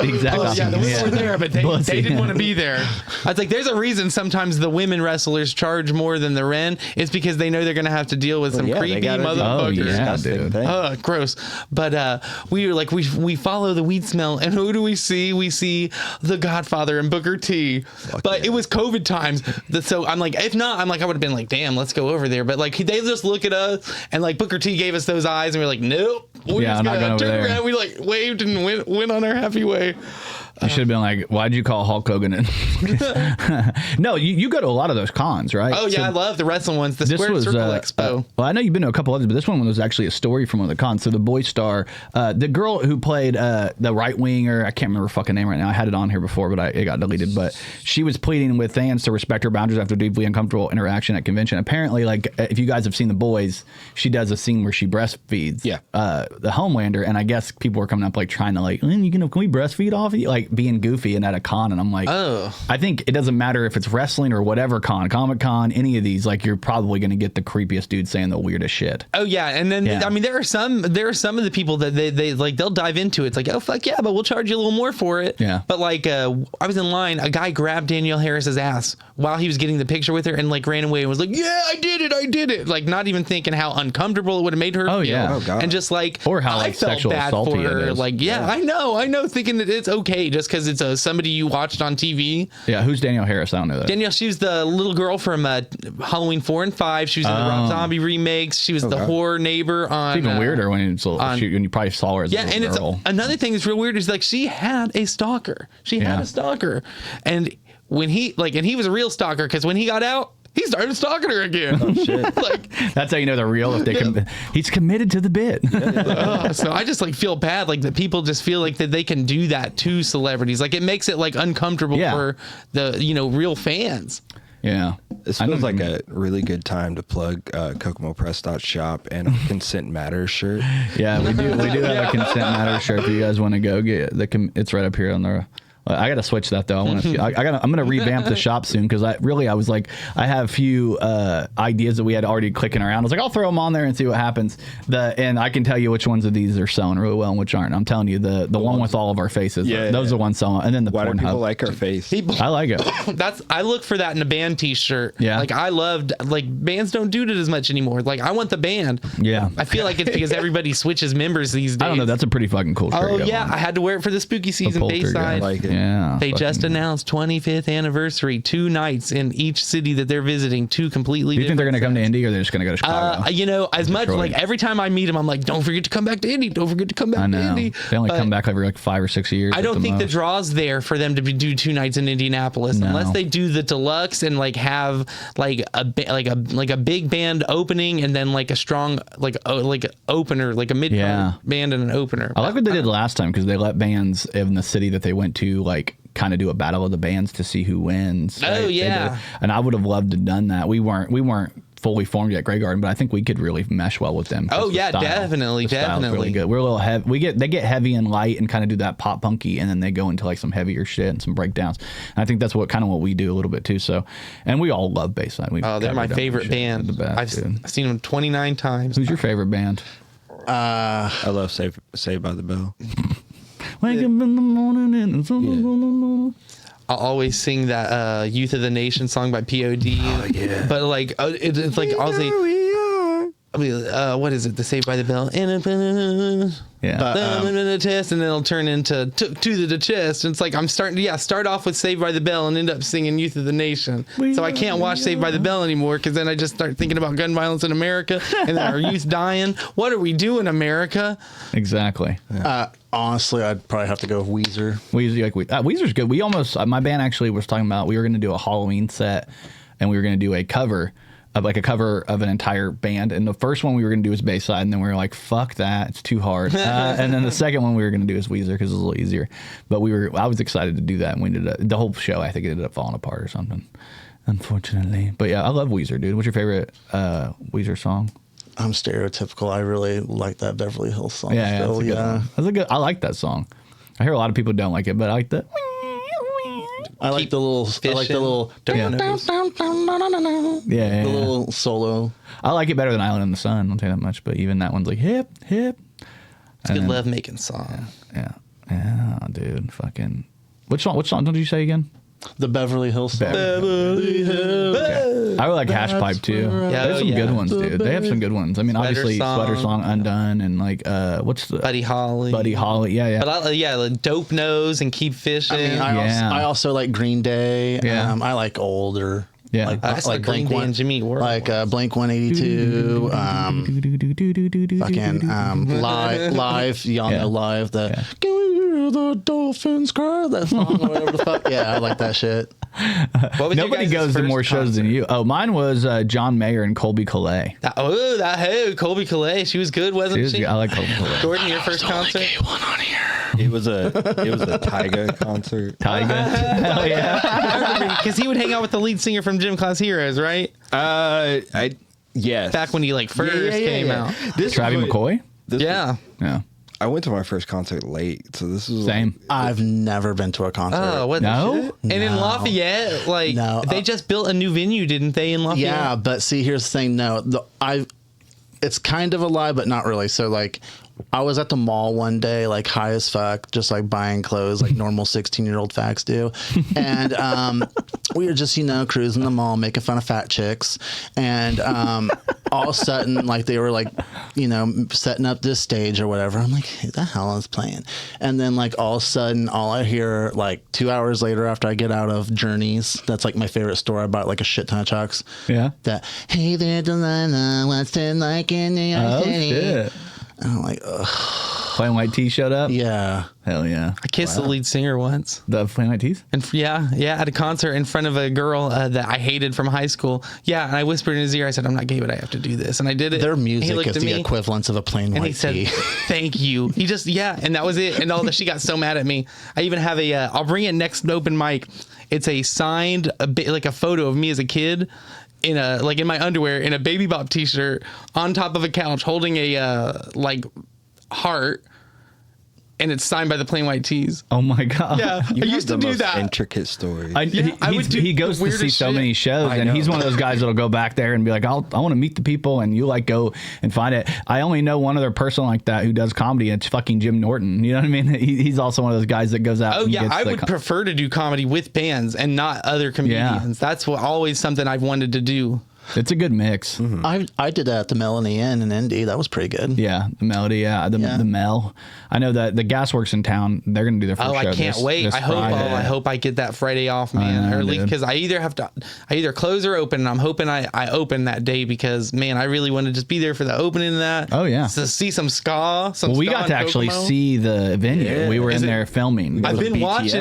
Exactly. The women were there, but they didn't want to be there. I was like, "There's a reason sometimes the women wrestlers charge more than the men. It's because they know they're gonna have to deal with some creepy motherfuckers." Oh yeah, dude. Gross. But we were like, we follow the weed smell, and who do we see? We see the Godfather and Booker T. But it was COVID times, so I'm like, if not, I would have been like, damn, let's go over there. But like, they just look at us, and like Booker T gave us those eyes, and we're like, nope, we're just gonna turn around. We like waved and went on our happy way. You should have been like, why'd you call Hulk Hogan in? No, you go to a lot of those cons, right? Oh, yeah, I love the wrestling ones. The Squared Circle Expo. Well, I know you've been to a couple others, but this one was actually a story from one of the cons. So the boy star, the girl who played the right winger, I can't remember her fucking name right now. I had it on here before, but it got deleted. But she was pleading with fans to respect her boundaries after deeply uncomfortable interaction at convention. Apparently, like, if you guys have seen The Boys, she does a scene where she breastfeeds the Homelander, and I guess people were coming up like trying to like, can we breastfeed off of you? Like, being goofy and at a con, and I'm like, I think it doesn't matter if it's wrestling or whatever con, Comic-Con, any of these, like, you're probably going to get the creepiest dude saying the weirdest shit. Oh yeah, and then I mean, there are some of the people that they like, they'll dive into it. It's like, oh fuck yeah, but we'll charge you a little more for it. Yeah. But like, I was in line, a guy grabbed Danielle Harris's ass while he was getting the picture with her, and like ran away and was like, yeah, I did it, like not even thinking how uncomfortable it would have made her feel. Yeah. Oh god. And just like, or how I like felt sexual bad assaulty for her. it is. Like, I know, thinking that it's okay just because it's somebody you watched on TV. Yeah, who's Danielle Harris? I don't know that. Danielle, she was the little girl from Halloween 4 and 5. She was in the Rob Zombie remakes. She was the horror neighbor on. It's even weirder when you probably saw her as a little girl. It's another thing that's real weird is like she had a stalker. And when he was a real stalker, because when he got out, he started stalking her again. Oh shit! Like, that's how you know they're real. If they he's committed to the bit. So I just like feel bad, like that people just feel like that they can do that to celebrities. Like it makes it like uncomfortable for the real fans. Yeah. This feels like a really good time to plug KokomoPress.shop and a Consent Matters shirt. Yeah, we do have a Consent Matters shirt. If you guys want to go get it, it's right up here on the. I got to switch that though. I'm going to revamp the shop soon, because I was like, I have a few ideas that we had already clicking around. I was like, I'll throw them on there and see what happens. And I can tell you which ones of these are selling really well and which aren't. I'm telling you, the one with all of our faces. Those are the ones selling. And then the Why do people Pornhub. like our face? I like it. I look for that in a band T-shirt. Yeah. Like I loved, like bands don't do it as much anymore. Like I want the band. Yeah. I feel like it's because everybody switches members these days. I don't know. That's a pretty fucking cool shirt. Oh yeah, I had to wear it for the spooky season Bayside. I like it. Yeah. They just announced 25th anniversary, 2 nights in each city that they're visiting, 2 completely Do you think they're different going to come to Indy, or they're just going to go to Chicago? as much Detroit. like every time I meet them, I'm like, don't forget to come back to Indy. Don't forget to come back I know. to Indy. They only But come back every like 5 or 6 years. I don't think the draw's there for them to do 2 nights in Indianapolis unless they do the deluxe and like have like a big band opening and then like a strong like opener, like a mid band and an opener. I like what they did last time, because they let bands in the city that they went to like kind of do a battle of the bands to see who wins. Oh yeah. And I would have loved to have done that. We weren't fully formed yet, Grey Garden, but I think we could really mesh well with them. Oh yeah, definitely. Really good. We're a little heavy. They get heavy and light and kind of do that pop punky, and then they go into like some heavier shit and some breakdowns. And I think that's what we do a little bit too. So, and we all love Baseline. They're my favorite band. I've seen them 29 times. Who's your favorite band? I love Saved by the Bell. Wake up in the morning and I'll always sing that Youth of the Nation song by POD. Oh, yeah. But like, it's like, I'll say, what is it? The Saved by the Bell. Yeah. Test, and then it'll turn into to the chest. And it's like, I'm starting to, start off with Saved by the Bell and end up singing Youth of the Nation. So I can't watch Saved by the Bell anymore because then I just start thinking about gun violence in America and then our youth dying. What are we doing, America? Exactly. Honestly, I'd probably have to go with Weezer. Weezer's good. We almost, my band actually was talking about, we were going to do a Halloween set and we were going to do a cover of an entire band. And the first one we were going to do was Bayside, and then we were like, fuck that, it's too hard. And then the second one we were going to do is Weezer because it was a little easier. But I was excited to do that, and we did the whole show. I think it ended up falling apart or something, unfortunately. But yeah, I love Weezer, dude. What's your favorite Weezer song? I'm stereotypical. I really like that Beverly Hills song. Yeah, that's a good. I like that song. I hear a lot of people don't like it, but I like that. I like the little the little solo. I like it better than Island in the Sun. I'll tell you that much. But even that one's like hip. It's a good love making song. Yeah, dude. Fucking. Which song did you say again? The Beverly Hills song. Beverly Hills. Okay. I like Hash Pipe too. There's some good ones, dude. They have some good ones. I mean, obviously Sweater Song, Undone, and like what's the Buddy Holly. Yeah. But like Dope Nose and Keep Fishing. I mean, I also like Green Day. Yeah. I like older. Yeah, I like Green Day and Jimmy World. Like Blink 182. Fucking live. Y'all know Live. The dolphins cry, that song or whatever the fuck. Yeah, I like that shit. Nobody goes to more shows than you. Oh, mine was John Mayer and Colby Calais. Colby Calais. She was good, wasn't she? I like Colby Calais. Gordon, your first concert? One on here. It was a Tyga concert. Tyga? Hell yeah. Because he would hang out with the lead singer from Gym Class Heroes, right? Yes. Back when he first came out. Travis McCoy? Yeah. I went to my first concert late, so this was same. I've never been to a concert. Oh, what? No? And in Lafayette, they just built a new venue, didn't they? In Lafayette. Yeah, but see, here's the thing. No, it's kind of a lie, but not really. So I was at the mall one day, high as fuck, just buying clothes like normal 16-year-old facts do. And we were just, cruising the mall, making fun of fat chicks. And all of a sudden, they were setting up this stage or whatever. I'm like, who the hell is playing? And then all of a sudden, all I hear 2 hours later after I get out of Journeys, that's my favorite store. I bought a shit ton of chucks. Yeah. That, hey there, Delilah, what's it like in New York City? Shit. And I'm like, ugh. Plain White T's showed up? Yeah. Hell yeah. I kissed the lead singer once. The Plain White T's? And at a concert in front of a girl that I hated from high school. Yeah, and I whispered in his ear, I said, I'm not gay, but I have to do this. And I did it. Their music is the equivalent of a Plain White Tee. And he said, thank you. He just, and that was it. And she got so mad at me. I even have I'll bring it next open mic. It's a signed, a photo of me as a kid. In my underwear, in a Baby Bop t-shirt, on top of a couch, holding a heart, and it's signed by the Plain White Tees. Oh my god! Yeah, I used to do that. Intricate story. He goes to see so many shows, and he's one of those guys that'll go back there and be like, I want to meet the people, and you go and find it. I only know one other person like that who does comedy, and it's fucking Jim Norton. You know what I mean? He's also one of those guys that goes out. Oh yeah, I would prefer to do comedy with bands and not other comedians. Yeah. That's always something I've wanted to do. It's a good mix. Mm-hmm. I did that at the Melanie Inn in Indy. That was pretty good. Yeah, the Melody. Yeah, the Mel. I know that the Gasworks in town. They're going to do their first show. I can't wait. I hope I get that Friday off, man. Or at least because I either close or open. And I'm hoping I open that day because man, I really want to just be there for the opening of that. Oh yeah, to see some ska. We got to actually see the venue. Yeah. We were in there filming. I've been watching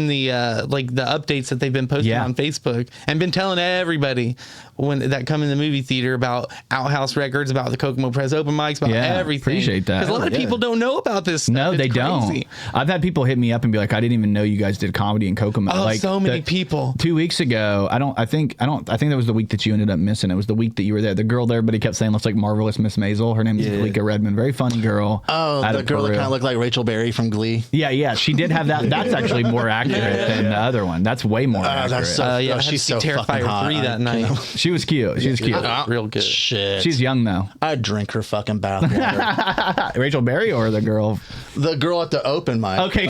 the the updates that they've been posting on Facebook and been telling everybody. that come in the movie theater about Outhouse Records, about the Kokomo Press open mics, about everything. Appreciate that. Because a lot of people don't know about this stuff. No, they don't. I've had people hit me up and be like, I didn't even know you guys did comedy in Kokomo. Oh, like, so many people. 2 weeks ago, I think that was the week that you ended up missing. It was the week that you were there. The girl there, but he kept saying looks like Marvelous Miss Maisel. Her name is Malika Redmond. Very funny girl. Oh, the girl that kind of looked like Rachel Berry from Glee. Yeah, she did have that. That's actually more accurate than the other one. That's way more accurate. That's so, she's so fucking hot. 3 that night. She was cute. She was cute. Real good. Shit. She's young though. I'd drink her fucking bathwater. Rachel Berry or the girl? The girl at the open mic. Okay,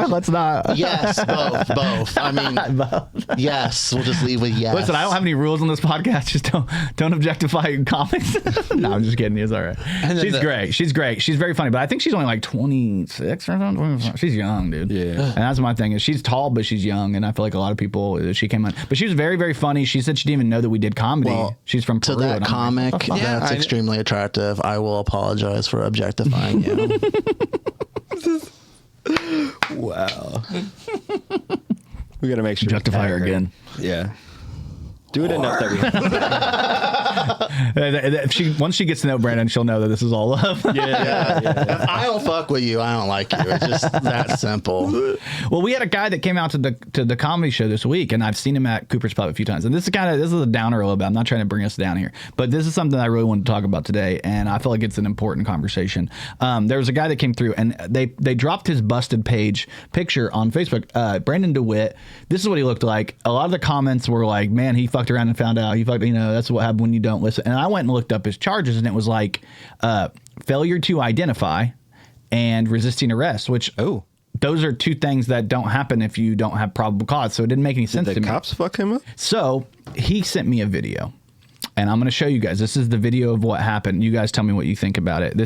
let's not. Yes, both. I mean, yes. We'll just leave with yes. Listen, I don't have any rules on this podcast. Just don't objectify comics. No, I'm just kidding. It's all right. She's great. She's great. She's very funny, but I think she's only like 26 or something. She's young, dude. Yeah. And that's my thing is she's tall, but she's young, and I feel like a lot of people. She came on, but she was very, very funny. She said she didn't even know that we did comedy. Well, she's from Peru. To that comic, like, that's extremely attractive. I will apologize for objectifying you. Wow. We got to make sure. Objectify her again. Yeah. Do it enough that once she gets to know Brandon, she'll know that this is all love. Yeah. If I don't fuck with you, I don't like you. It's just that simple. Well, we had a guy that came out to the comedy show this week, and I've seen him at Cooper's Pub a few times. And this is a downer a little bit. I'm not trying to bring us down here, but this is something I really want to talk about today, and I feel like it's an important conversation. There was a guy that came through, and they dropped his busted page picture on Facebook. Brandon DeWitt. This is what he looked like. A lot of the comments were like, "Man, he fucked around and found out. That's what happened when you don't listen." And I went and looked up his charges, and it was like failure to identify and resisting arrest, which those are two things that don't happen if you don't have probable cause. So it didn't make any sense to me. Did the cops fuck him up? So he sent me a video. And I'm going to show you guys. This is the video of what happened. You guys tell me what you think about it.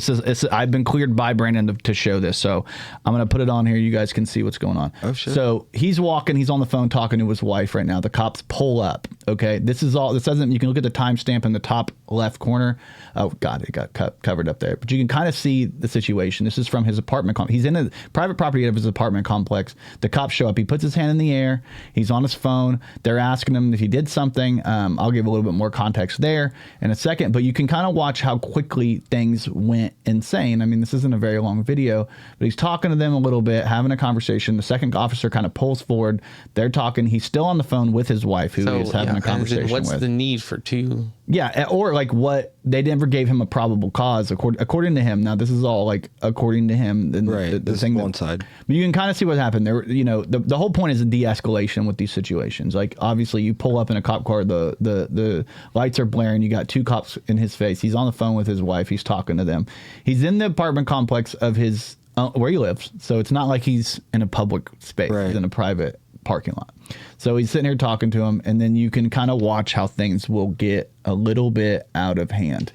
I've been cleared by Brandon to show this. So I'm going to put it on here. You guys can see what's going on. Oh, shit. So he's walking. He's on the phone talking to his wife right now. The cops pull up. Okay. This doesn't, you can look at the timestamp in the top left corner. Oh, God, it got covered up there. But you can kind of see the situation. This is from his apartment complex. He's in a private property of his apartment complex. The cops show up. He puts his hand in the air. He's on his phone. They're asking him if he did something. I'll give a little bit more context there in a second, but you can kind of watch how quickly things went insane. I mean, this isn't a very long video, but he's talking to them a little bit, having a conversation. The second officer kind of pulls forward. They're talking. He's still on the phone with his wife, who is having a conversation with. What's the need for two? Yeah, or like what they never gave him a probable cause according to him. Now this is all like according to him. Right, the thing one side. But you can kind of see what happened there. The whole point is a de-escalation with these situations. Like obviously you pull up in a cop car, the lights are blaring. You got two cops in his face. He's on the phone with his wife. He's talking to them. He's in the apartment complex of his where he lives. So it's not like he's in a public space. Right. He's in a private parking lot. So he's sitting here talking to him, and then you can kind of watch how things will get a little bit out of hand.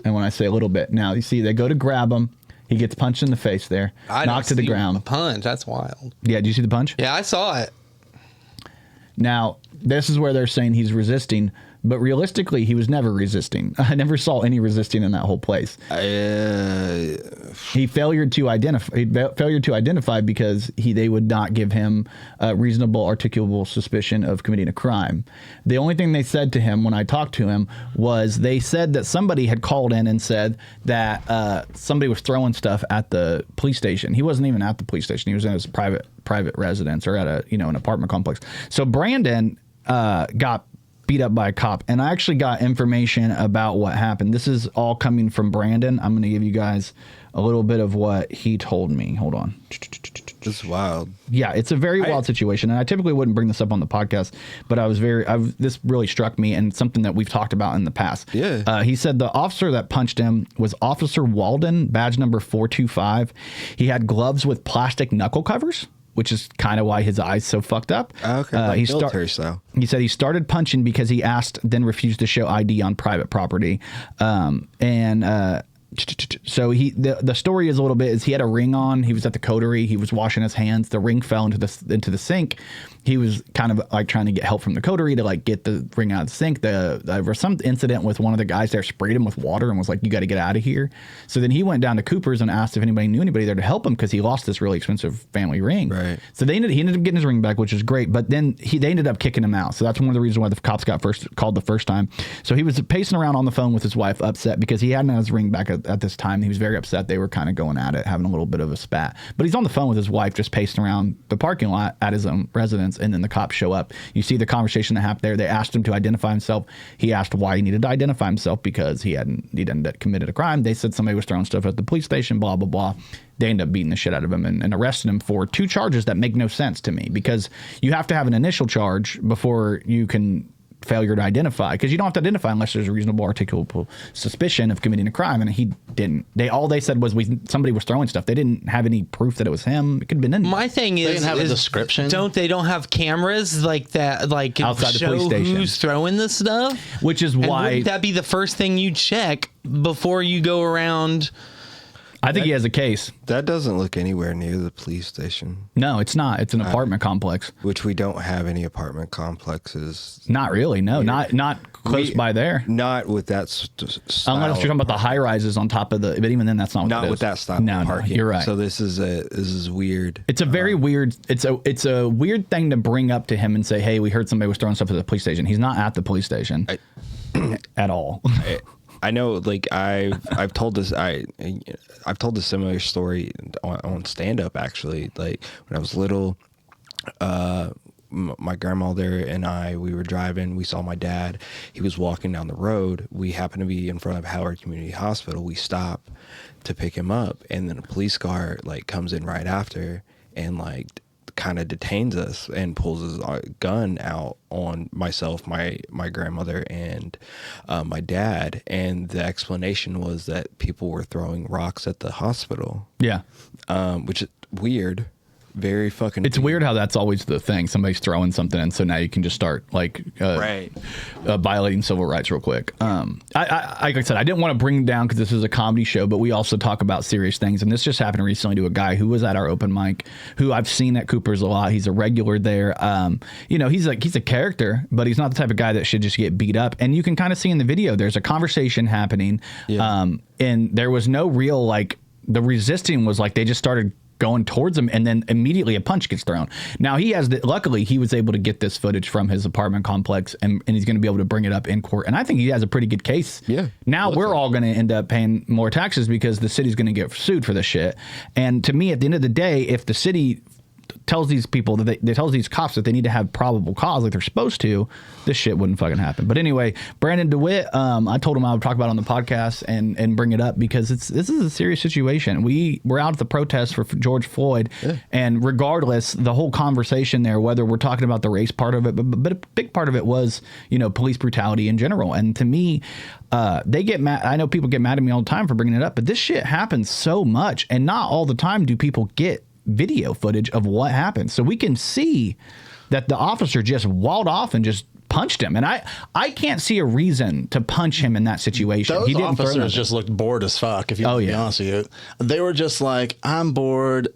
And when I say a little bit, now you see they go to grab him. He gets punched in the face there, knocked to the ground. A punch. That's wild. Yeah, did you see the punch? Yeah, I saw it. Now, this is where they're saying he's resisting, but realistically, he was never resisting. I never saw any resisting in that whole place. He failed to identify because they would not give him a reasonable, articulable suspicion of committing a crime. The only thing they said to him when I talked to him was they said that somebody had called in and said that somebody was throwing stuff at the police station. He wasn't even at the police station. He was in his private residence or at an apartment complex. So Brandon got beat up by a cop, and I actually got information about what happened. This is all coming from Brandon. I'm going to give you guys a little bit of what he told me. Hold on. This is wild. Yeah, it's a very wild situation, and I typically wouldn't bring this up on the podcast, but this really struck me, and something that we've talked about in the past. Yeah. He said the officer that punched him was Officer Walden, badge number 425. He had gloves with plastic knuckle covers, which is kind of why his eye's so fucked up. Okay, military style. He said he started punching because he asked, then refused to show ID on private property. So the story is a little bit is he had a ring on. He was at the coterie. He was washing his hands. The ring fell into the sink. He was kind of like trying to get help from the coterie to like get the ring out of the sink. There was some incident with one of the guys there sprayed him with water and was like, "You got to get out of here." So then he went down to Cooper's and asked if anybody knew anybody there to help him because he lost this really expensive family ring. Right. So he ended up getting his ring back, which is great. But then they ended up kicking him out. So that's one of the reasons why the cops got called the first time. So he was pacing around on the phone with his wife, upset because he hadn't had his ring back at this time. He was very upset. They were kind of going at it, having a little bit of a spat. But he's on the phone with his wife, just pacing around the parking lot at his own residence, and then the cops show up. You see the conversation that happened there. They asked him to identify himself. He asked why he needed to identify himself because he'd committed a crime. They said somebody was throwing stuff at the police station, blah, blah, blah. They ended up beating the shit out of him and arresting him for 2 charges that make no sense to me because you have to have an initial charge before you can failure to identify, because you don't have to identify unless there's a reasonable articulable suspicion of committing a crime, and he didn't. They said was somebody was throwing stuff. They didn't have any proof that it was him. It could have been anyone. My thing is, they didn't have a description. They don't have cameras like that, like outside show the police station who's throwing the stuff. Which is why wouldn't that be the first thing you check before you go around? I think he has a case. That doesn't look anywhere near the police station. No, it's not. It's an apartment complex. Which we don't have any apartment complexes. Not really. No, not close by there. Not with that style. Unless you're talking about the high rises on top of the. But even then, that's not. Not with that style. No, of parking. No, you're right. So this is weird. It's a very weird. It's a weird thing to bring up to him and say, "Hey, we heard somebody was throwing stuff at the police station." He's not at the police station at all. I know, like I've told this I've told a similar story on stand up actually. Like when I was little, my grandmother and we were driving. We saw my dad. He was walking down the road. We happened to be in front of Howard Community Hospital. We stop to pick him up, and then a police car like comes in right after and like kind of detains us and pulls his gun out on myself, my grandmother, and my dad. And the explanation was that people were throwing rocks at the hospital. Yeah. Which is weird. Very fucking It's weird how that's always the thing. Somebody's throwing something, and so now you can just start like violating civil rights real quick. Like I said, I didn't want to bring down because this is a comedy show, but we also talk about serious things. And this just happened recently to a guy who was at our open mic, who I've seen at Cooper's a lot. He's a regular there. He's a character, but he's not the type of guy that should just get beat up. And you can kind of see in the video, there's a conversation happening, and there was no real the resisting was like they just started going towards him, and then immediately a punch gets thrown. Now luckily he was able to get this footage from his apartment complex, and he's going to be able to bring it up in court. And I think he has a pretty good case. Yeah. Now we're all going to end up paying more taxes because the city's going to get sued for this shit. And to me, at the end of the day, if the city tells these people that they tells these cops that they need to have probable cause like they're supposed to, this shit wouldn't fucking happen. But anyway, Brandon DeWitt, I told him I would talk about it on the podcast and bring it up because this is a serious situation. We're out at the protest for George Floyd, and regardless, the whole conversation there, whether we're talking about the race part of it, but a big part of it was, police brutality in general. And to me, they get mad. I know people get mad at me all the time for bringing it up, but this shit happens so much, and not all the time do people get video footage of what happened. So we can see that the officer just walled off and just punched him. And I can't see a reason to punch him in that situation. Those officers just looked bored as fuck, if you want to be honest with you. They were just like, I'm bored.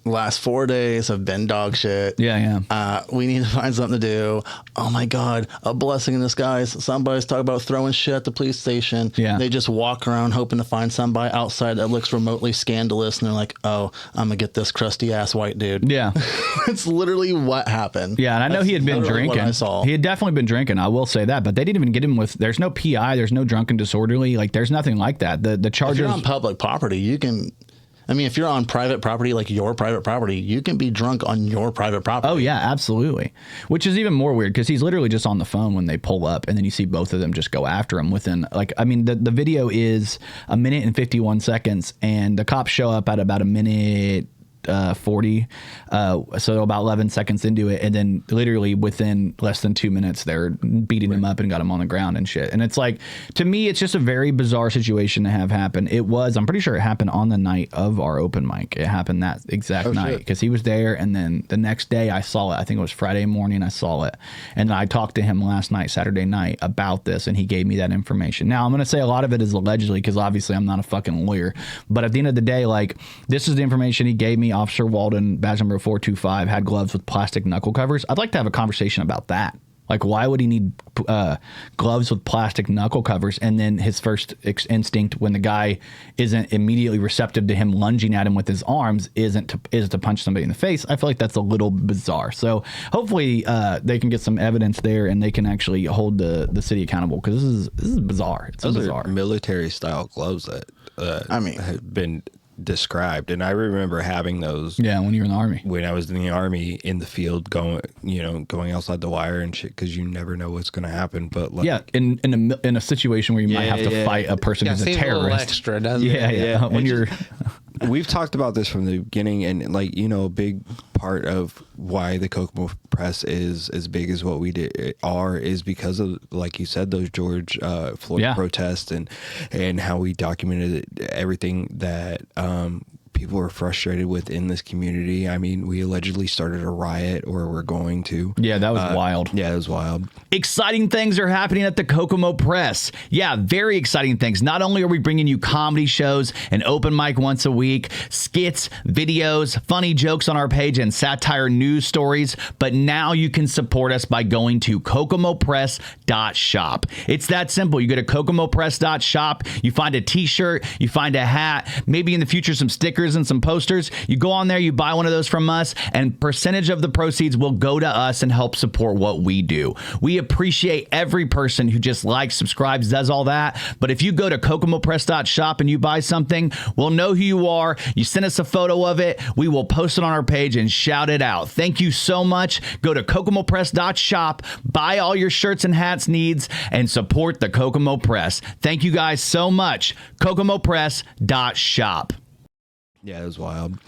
Last 4 days have been dog shit. Yeah. We need to find something to do. Oh my God, a blessing in disguise. Somebody's talking about throwing shit at the police station. Yeah. They just walk around hoping to find somebody outside that looks remotely scandalous, and they're like, oh, I'm gonna get this crusty ass white dude. Yeah. It's literally what happened. Yeah, and I know he had been drinking. He had definitely been drinking, I will say that, but they didn't even get him there's no PI, there's no drunken disorderly, there's nothing like that. The charges. If you're on public property, you can. I mean, if you're on private property, like your private property, you can be drunk on your private property. Oh, yeah, absolutely. Which is even more weird because he's literally just on the phone when they pull up, and then you see both of them just go after him within, the video is 1 minute and 51 seconds, and the cops show up at about 1 minute 40, so about 11 seconds into it, and then literally within less than 2 minutes they're beating him up and got him on the ground and shit. And it's like, to me, it's just a very bizarre situation to have happen. I'm pretty sure it happened on the night of our open mic. It happened that exact night, because he was there, and then the next day I saw it. I think it was Friday morning I saw it, and I talked to him last night, Saturday night, about this, and he gave me that information. Now I'm going to say a lot of it is allegedly, because obviously I'm not a fucking lawyer, but at the end of the day, like, this is the information he gave me. Officer Walden, badge number 425, had gloves with plastic knuckle covers. I'd like to have a conversation about that. Like, why would he need gloves with plastic knuckle covers? And then his first instinct, when the guy isn't immediately receptive to him lunging at him with his arms, is to punch somebody in the face. I feel like that's a little bizarre. So hopefully they can get some evidence there, and they can actually hold the city accountable, because this is bizarre. It's bizarre. Military style gloves that have been described, and I remember having those when you were in the Army. When I was in the Army, in the field, going outside the wire and shit, because you never know what's going to happen. But like, in a situation where you might have to fight a person who's a terrorist. A little extra, doesn't it? When you're we've talked about this from the beginning, and like, a big part of why the Kokomo Press is as big as what we are is because of, like you said, those George Floyd protests, and how we documented everything that people are frustrated with in this community. I mean, we allegedly started a riot, or we're going to. Yeah, that was wild. Yeah, it was wild. Exciting things are happening at the Kokomo Press. Yeah, very exciting things. Not only are we bringing you comedy shows, an open mic once a week, skits, videos, funny jokes on our page, and satire news stories, but now you can support us by going to kokomopress.shop. It's that simple. You go to kokomopress.shop, you find a t-shirt, you find a hat, maybe in the future some stickers and some posters. You go on there, you buy one of those from us, and percentage of the proceeds will go to us and help support what we do. We appreciate every person who just likes, subscribes, does all that. But if you go to kokomopress.shop and you buy something, we'll know who you are. You send us a photo of it, we will post it on our page and shout it out. Thank you so much. Go to kokomopress.shop, buy all your shirts and hats needs, and support the Kokomo Press. Thank you guys so much. kokomopress.shop. Yeah, it was wild.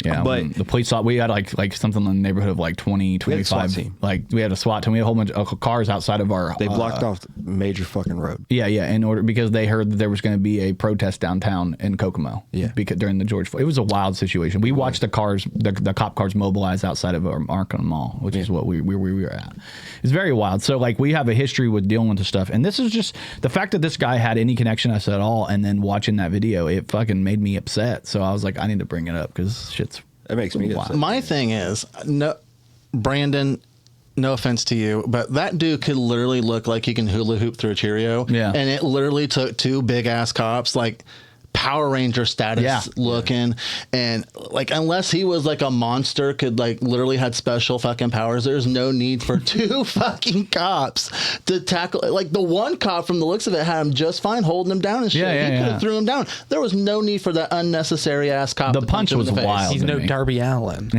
Yeah, but the police thought we had like something in the neighborhood of like 20, 25. Like, we had a SWAT team. We had a whole bunch of cars outside of our. They blocked off the major fucking road. Yeah, because they heard that there was going to be a protest downtown in Kokomo. Yeah, because during the George Floyd, it was a wild situation. We watched the cars, the cop cars mobilize outside of our Arkham Mall, which is what we were at. It's very wild. So like, we have a history with dealing with the stuff, and this is just the fact that this guy had any connection to us at all, and then watching that video, it fucking made me upset. So I was like, I need to bring it up, because shit's. It makes me upset. My thing is, Brandon, no offense to you, but that dude could literally look like he can hula hoop through a Cheerio. Yeah. And it literally took two big ass cops, like Power Ranger status looking, and like, unless he was like a monster, could like literally had special fucking powers, there's no need for two fucking cops to tackle. Like, the one cop, from the looks of it, had him just fine holding him down and shit. He could have threw him down. There was no need for that unnecessary ass cop. The punch was wild. He's no Darby Allin.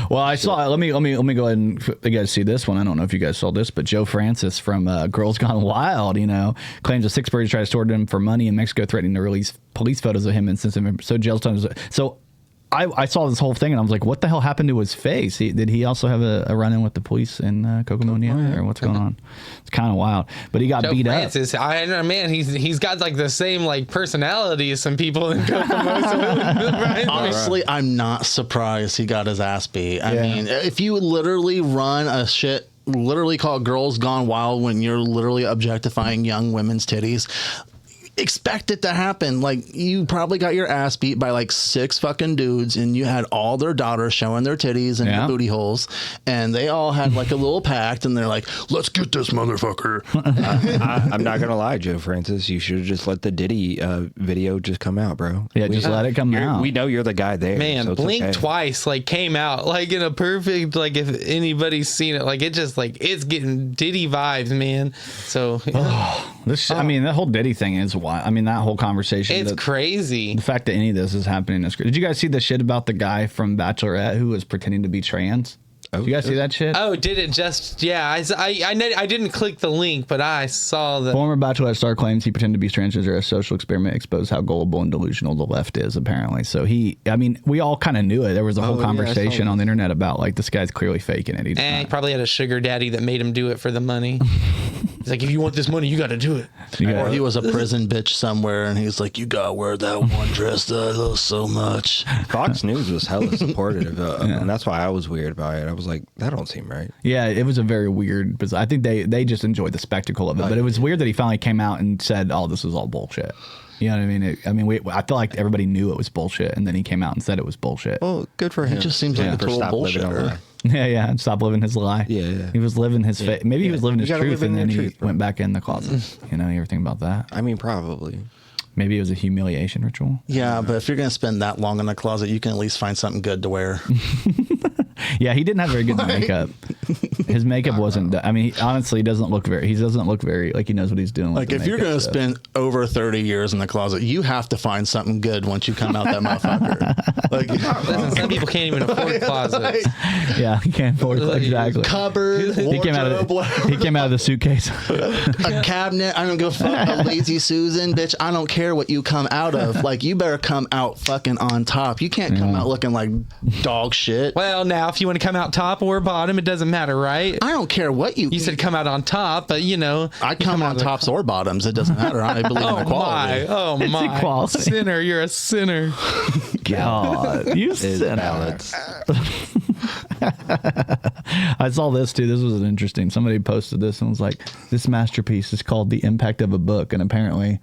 Well, I saw. Let me go ahead and you guys see this one. I don't know if you guys saw this, but Joe Francis from Girls Gone Wild, claims a sixth grader tried to extort him for money in Mexico, threatening to release police photos of him and since him so jail time. So I saw this whole thing and I was like, what the hell happened to his face? Did he also have a run-in with the police in Kokomo, Indiana, or what's going on? It's kind of wild. But he got beat Francis, up. I don't know, man. He's got like the same like personality as some people in Kokomo. Honestly, I'm not surprised he got his ass beat. I mean, if you literally run a shit literally called Girls Gone Wild when you're literally objectifying young women's titties, expect it to happen. Like, you probably got your ass beat by like 6 fucking dudes, and you had all their daughters showing their titties and their booty holes, and they all had like a little pact, and they're like, let's get this motherfucker. I'm not gonna lie, Joe Francis, you should have just let the Diddy video just come out, bro. Yeah, just let it come out. We know you're the guy there, man. So Blink Twice like came out like in a perfect, like, if anybody's seen it, like, it just like, it's getting Diddy vibes, man. So I mean, that whole Diddy thing is wild. I mean, that whole conversation. It's crazy. The fact that any of this is happening is crazy. Did you guys see the shit about the guy from Bachelorette who was pretending to be trans? Did you guys see that shit? Oh, did it just? Yeah, I didn't click the link, but I saw the Former Bachelorette star claims he pretended to be transgender as a social experiment exposed how gullible and delusional the left is, apparently. So we all kind of knew it. There was a whole conversation on the internet about like, this guy's clearly faking it. He probably had a sugar daddy that made him do it for the money. He's like, if you want this money, you got to do it. Or he was a prison bitch somewhere, and he's like, you got to wear that one dress that I love so much. Fox News was hella supportive, and that's why I was weird about it. I was like, that don't seem right. Yeah, it was a very weird, because I think they just enjoyed the spectacle of it. But it was weird that he finally came out and said, "Oh, this was all bullshit." You know what I mean? I feel like everybody knew it was bullshit, and then he came out and said it was bullshit. Well, good for him. He just seems like a total bullshitter. Yeah, and stop living his lie. Yeah. He was living his maybe he was living his truth, and then he went back in the closet. You know, you ever think about that? I mean, probably. Maybe it was a humiliation ritual. Yeah, but if you're going to spend that long in the closet, you can at least find something good to wear. Yeah, he didn't have very good makeup. His makeup wasn't. I mean, he honestly doesn't look very. He doesn't look very like he knows what he's doing. Like if you're going to spend over 30 years in the closet, you have to find something good once you come out that motherfucker. Like, listen, some people can't even afford closets. Yeah, he can't afford exactly. Cupboard, He came out of the suitcase. A cabinet. I don't give a fuck. A lazy Susan, bitch. I don't care what you come out of. Like you better come out fucking on top. You can't come out looking like dog shit. Well, now if you want to come out top or bottom, it doesn't matter, right? I don't care what you. You said come out on top, but you know. I come on tops or bottoms. It doesn't matter. I believe in equality. It's my. equality. Sinner, you're a sinner. God, you sinner. I saw this too. This was interesting. Somebody posted this and was like, "This masterpiece is called The Impact of a Book," and apparently.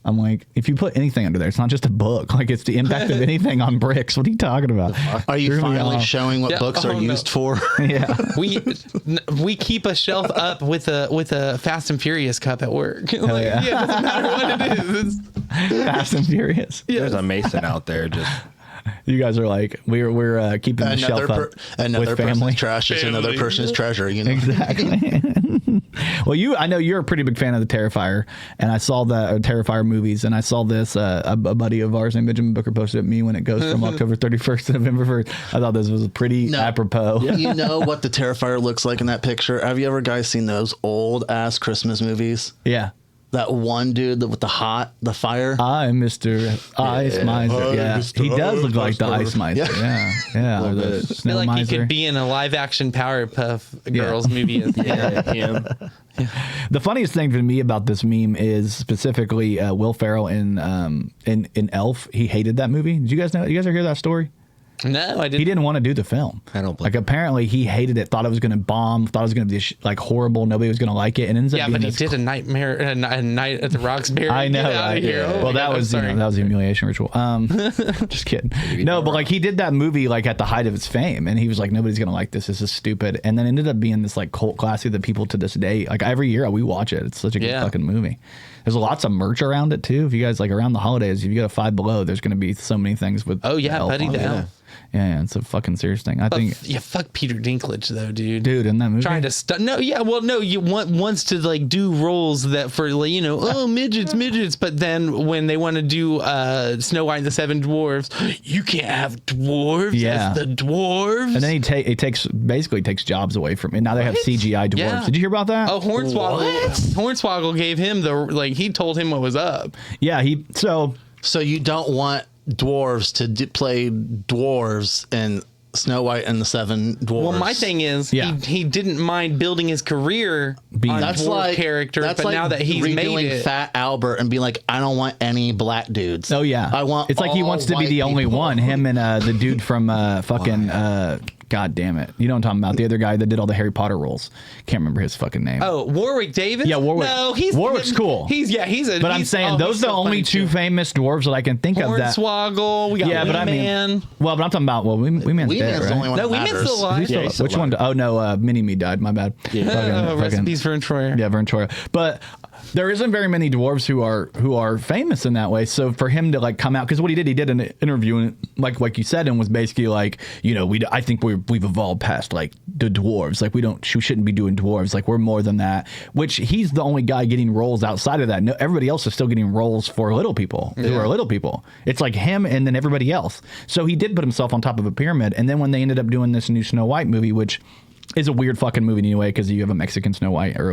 I'm like, if you put anything under there, it's not just a book. Like, it's the impact of anything on bricks. What are you talking about? Are you finally showing what books are used for? Yeah. We keep a shelf up with a Fast and Furious cup at work. Like, yeah. It doesn't matter what it is. Fast and Furious. There's a Mason out there just. You guys are like, we're keeping the shelf up another with family. Person's trash is another person's treasure. You know exactly. Well, I know you're a pretty big fan of the Terrifier, and I saw the Terrifier movies, and I saw this. A buddy of ours named Benjamin Booker posted at me when it goes from October 31st to November 1st. I thought this was pretty apropos. You know what the Terrifier looks like in that picture? Have you ever guys seen those old ass Christmas movies? Yeah. That one dude with the fire. I'm Mr. Ice Miser. Yeah, he does look like the Ice Miser. Yeah. Or the I Snow feel like Miser. he could be in a live action Powerpuff Girls movie. Him. The funniest thing for me about this meme is specifically Will Ferrell in Elf. He hated that movie. Did you guys know? You guys ever hear that story? No, I didn't. He didn't want to do the film. I don't believe like apparently he hated it, thought it was going to bomb, thought it was going to be like horrible, nobody was going to like it, and ends up being but he did a night at the Roxbury. I know. Get out of here. Well, that was that was a humiliation ritual. Just kidding. No, but like he did that movie like at the height of its fame, and he was like, nobody's going to like this. This is stupid, and then ended up being this like cult classic that people to this day like every year we watch it. It's such a good fucking movie. There's lots of merch around it too. If you guys like around the holidays, if you go to Five Below, there's going to be so many things with. Oh yeah, Buddy the Elf. Yeah, it's a fucking serious thing. I think. Yeah, fuck Peter Dinklage though, dude. Dude, in that movie, trying to you wants to like do roles that for like, midgets, but then when they want to do Snow White and the Seven Dwarfs, you can't have dwarves as the dwarves. And then he takes jobs away from it. Now they have CGI dwarves. Yeah. Did you hear about that? Oh, Hornswoggle gave him he told him what was up. Yeah, so you don't want dwarves to play dwarves in Snow White and the Seven Dwarfs. Well, my thing is, he didn't mind building his career on dwarf characters, but like now that he's made it, Fat Albert and being like, I don't want any black dudes. Oh yeah, I want. It's like he wants to be the only one. Him and the dude from God damn it. You know what I'm talking about. The other guy that did all the Harry Potter roles. Can't remember his fucking name. Oh, Warwick Davis? Yeah, Warwick. No, Warwick's cool. But I'm saying those are the only two famous dwarves that I can think of. Hornswoggle. We got Wee-Man. But I'm talking about, Wee-Man's dead, right? The only one that Wee-Man's still alive. Which one? Oh, no, Mini-Me died. My bad. Recipes for Vern Troyer. Yeah, Vern Troyer. But there isn't very many dwarves who are famous in that way. So for him to like come out, because what he did an interview, and like you said, and was basically like, I think we've evolved past like the dwarves. Like we shouldn't be doing dwarves. Like we're more than that. Which he's the only guy getting roles outside of that. No, everybody else is still getting roles for little people who are little people. It's like him and then everybody else. So he did put himself on top of a pyramid. And then when they ended up doing this new Snow White movie, which is a weird fucking movie anyway, because you have a Mexican Snow White or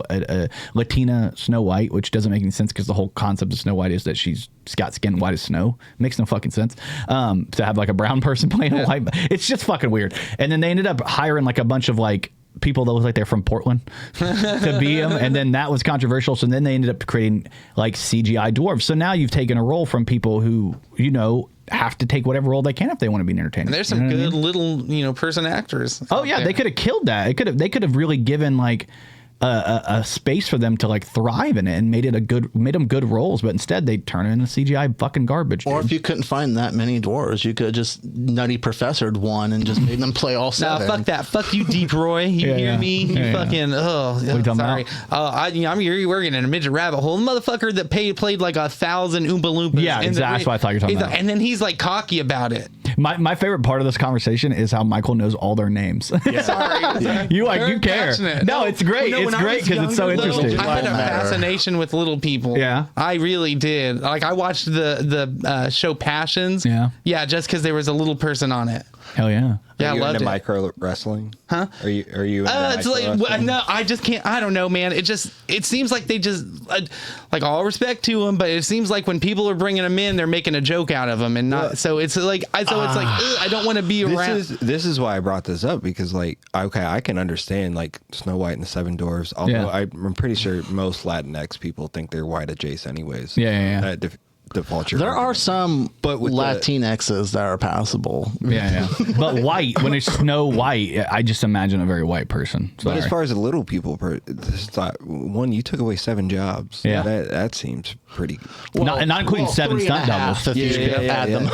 a Latina Snow White, which doesn't make any sense because the whole concept of Snow White is that she's got skin white as snow. Makes no fucking sense. To have like a brown person playing a white, it's just fucking weird. And then they ended up hiring like a bunch of like people that look like they're from Portland to be him, and then that was controversial. So then they ended up creating like CGI dwarves. So now you've taken a role from people who have to take whatever role they can if they want to be an entertainer. And there's some good little person actors. Oh yeah, they could have killed that. They could have really given like a space for them to like thrive in it and made them good roles, but instead they turn it into CGI fucking garbage. Or if you couldn't find that many dwarves, you could have just Nutty Professored one and just made them play all seven. No, fuck that. Fuck you, Deep Roy. You hear me? You fucking sorry. I'm working in a midget rabbit hole. The motherfucker that played like 1,000 Oompa Loompas. Yeah, exactly. That's what I thought you were talking about. And then he's like cocky about it. My favorite part of this conversation is how Michael knows all their names. Yeah. Sorry. You care. Passionate. No, it's great. It's great because it's so interesting. I had a fascination with little people. Yeah. I really did. Like I watched the show Passions. Yeah. Yeah, just because there was a little person on it. Hell yeah. Yeah, I loved it. Micro wrestling? Huh? Are you it's like no, I just can't. I don't know, man. It seems like they just like all respect to them, but it seems like when people are bringing them in, they're making a joke out of them and not. Well, so it's like I don't want to be around. This is why I brought this up, because like I can understand like Snow White and the Seven Dwarfs. Although I'm pretty sure most Latinx people think they're white adjacent anyways. Yeah. There are some Latinxes that are passable. Yeah. But white, when it's Snow White, I just imagine a very white person. Sorry. But as far as the little people, you took away 7 jobs. Yeah. That seems pretty. Well, not including 7 stunt doubles. If you add them.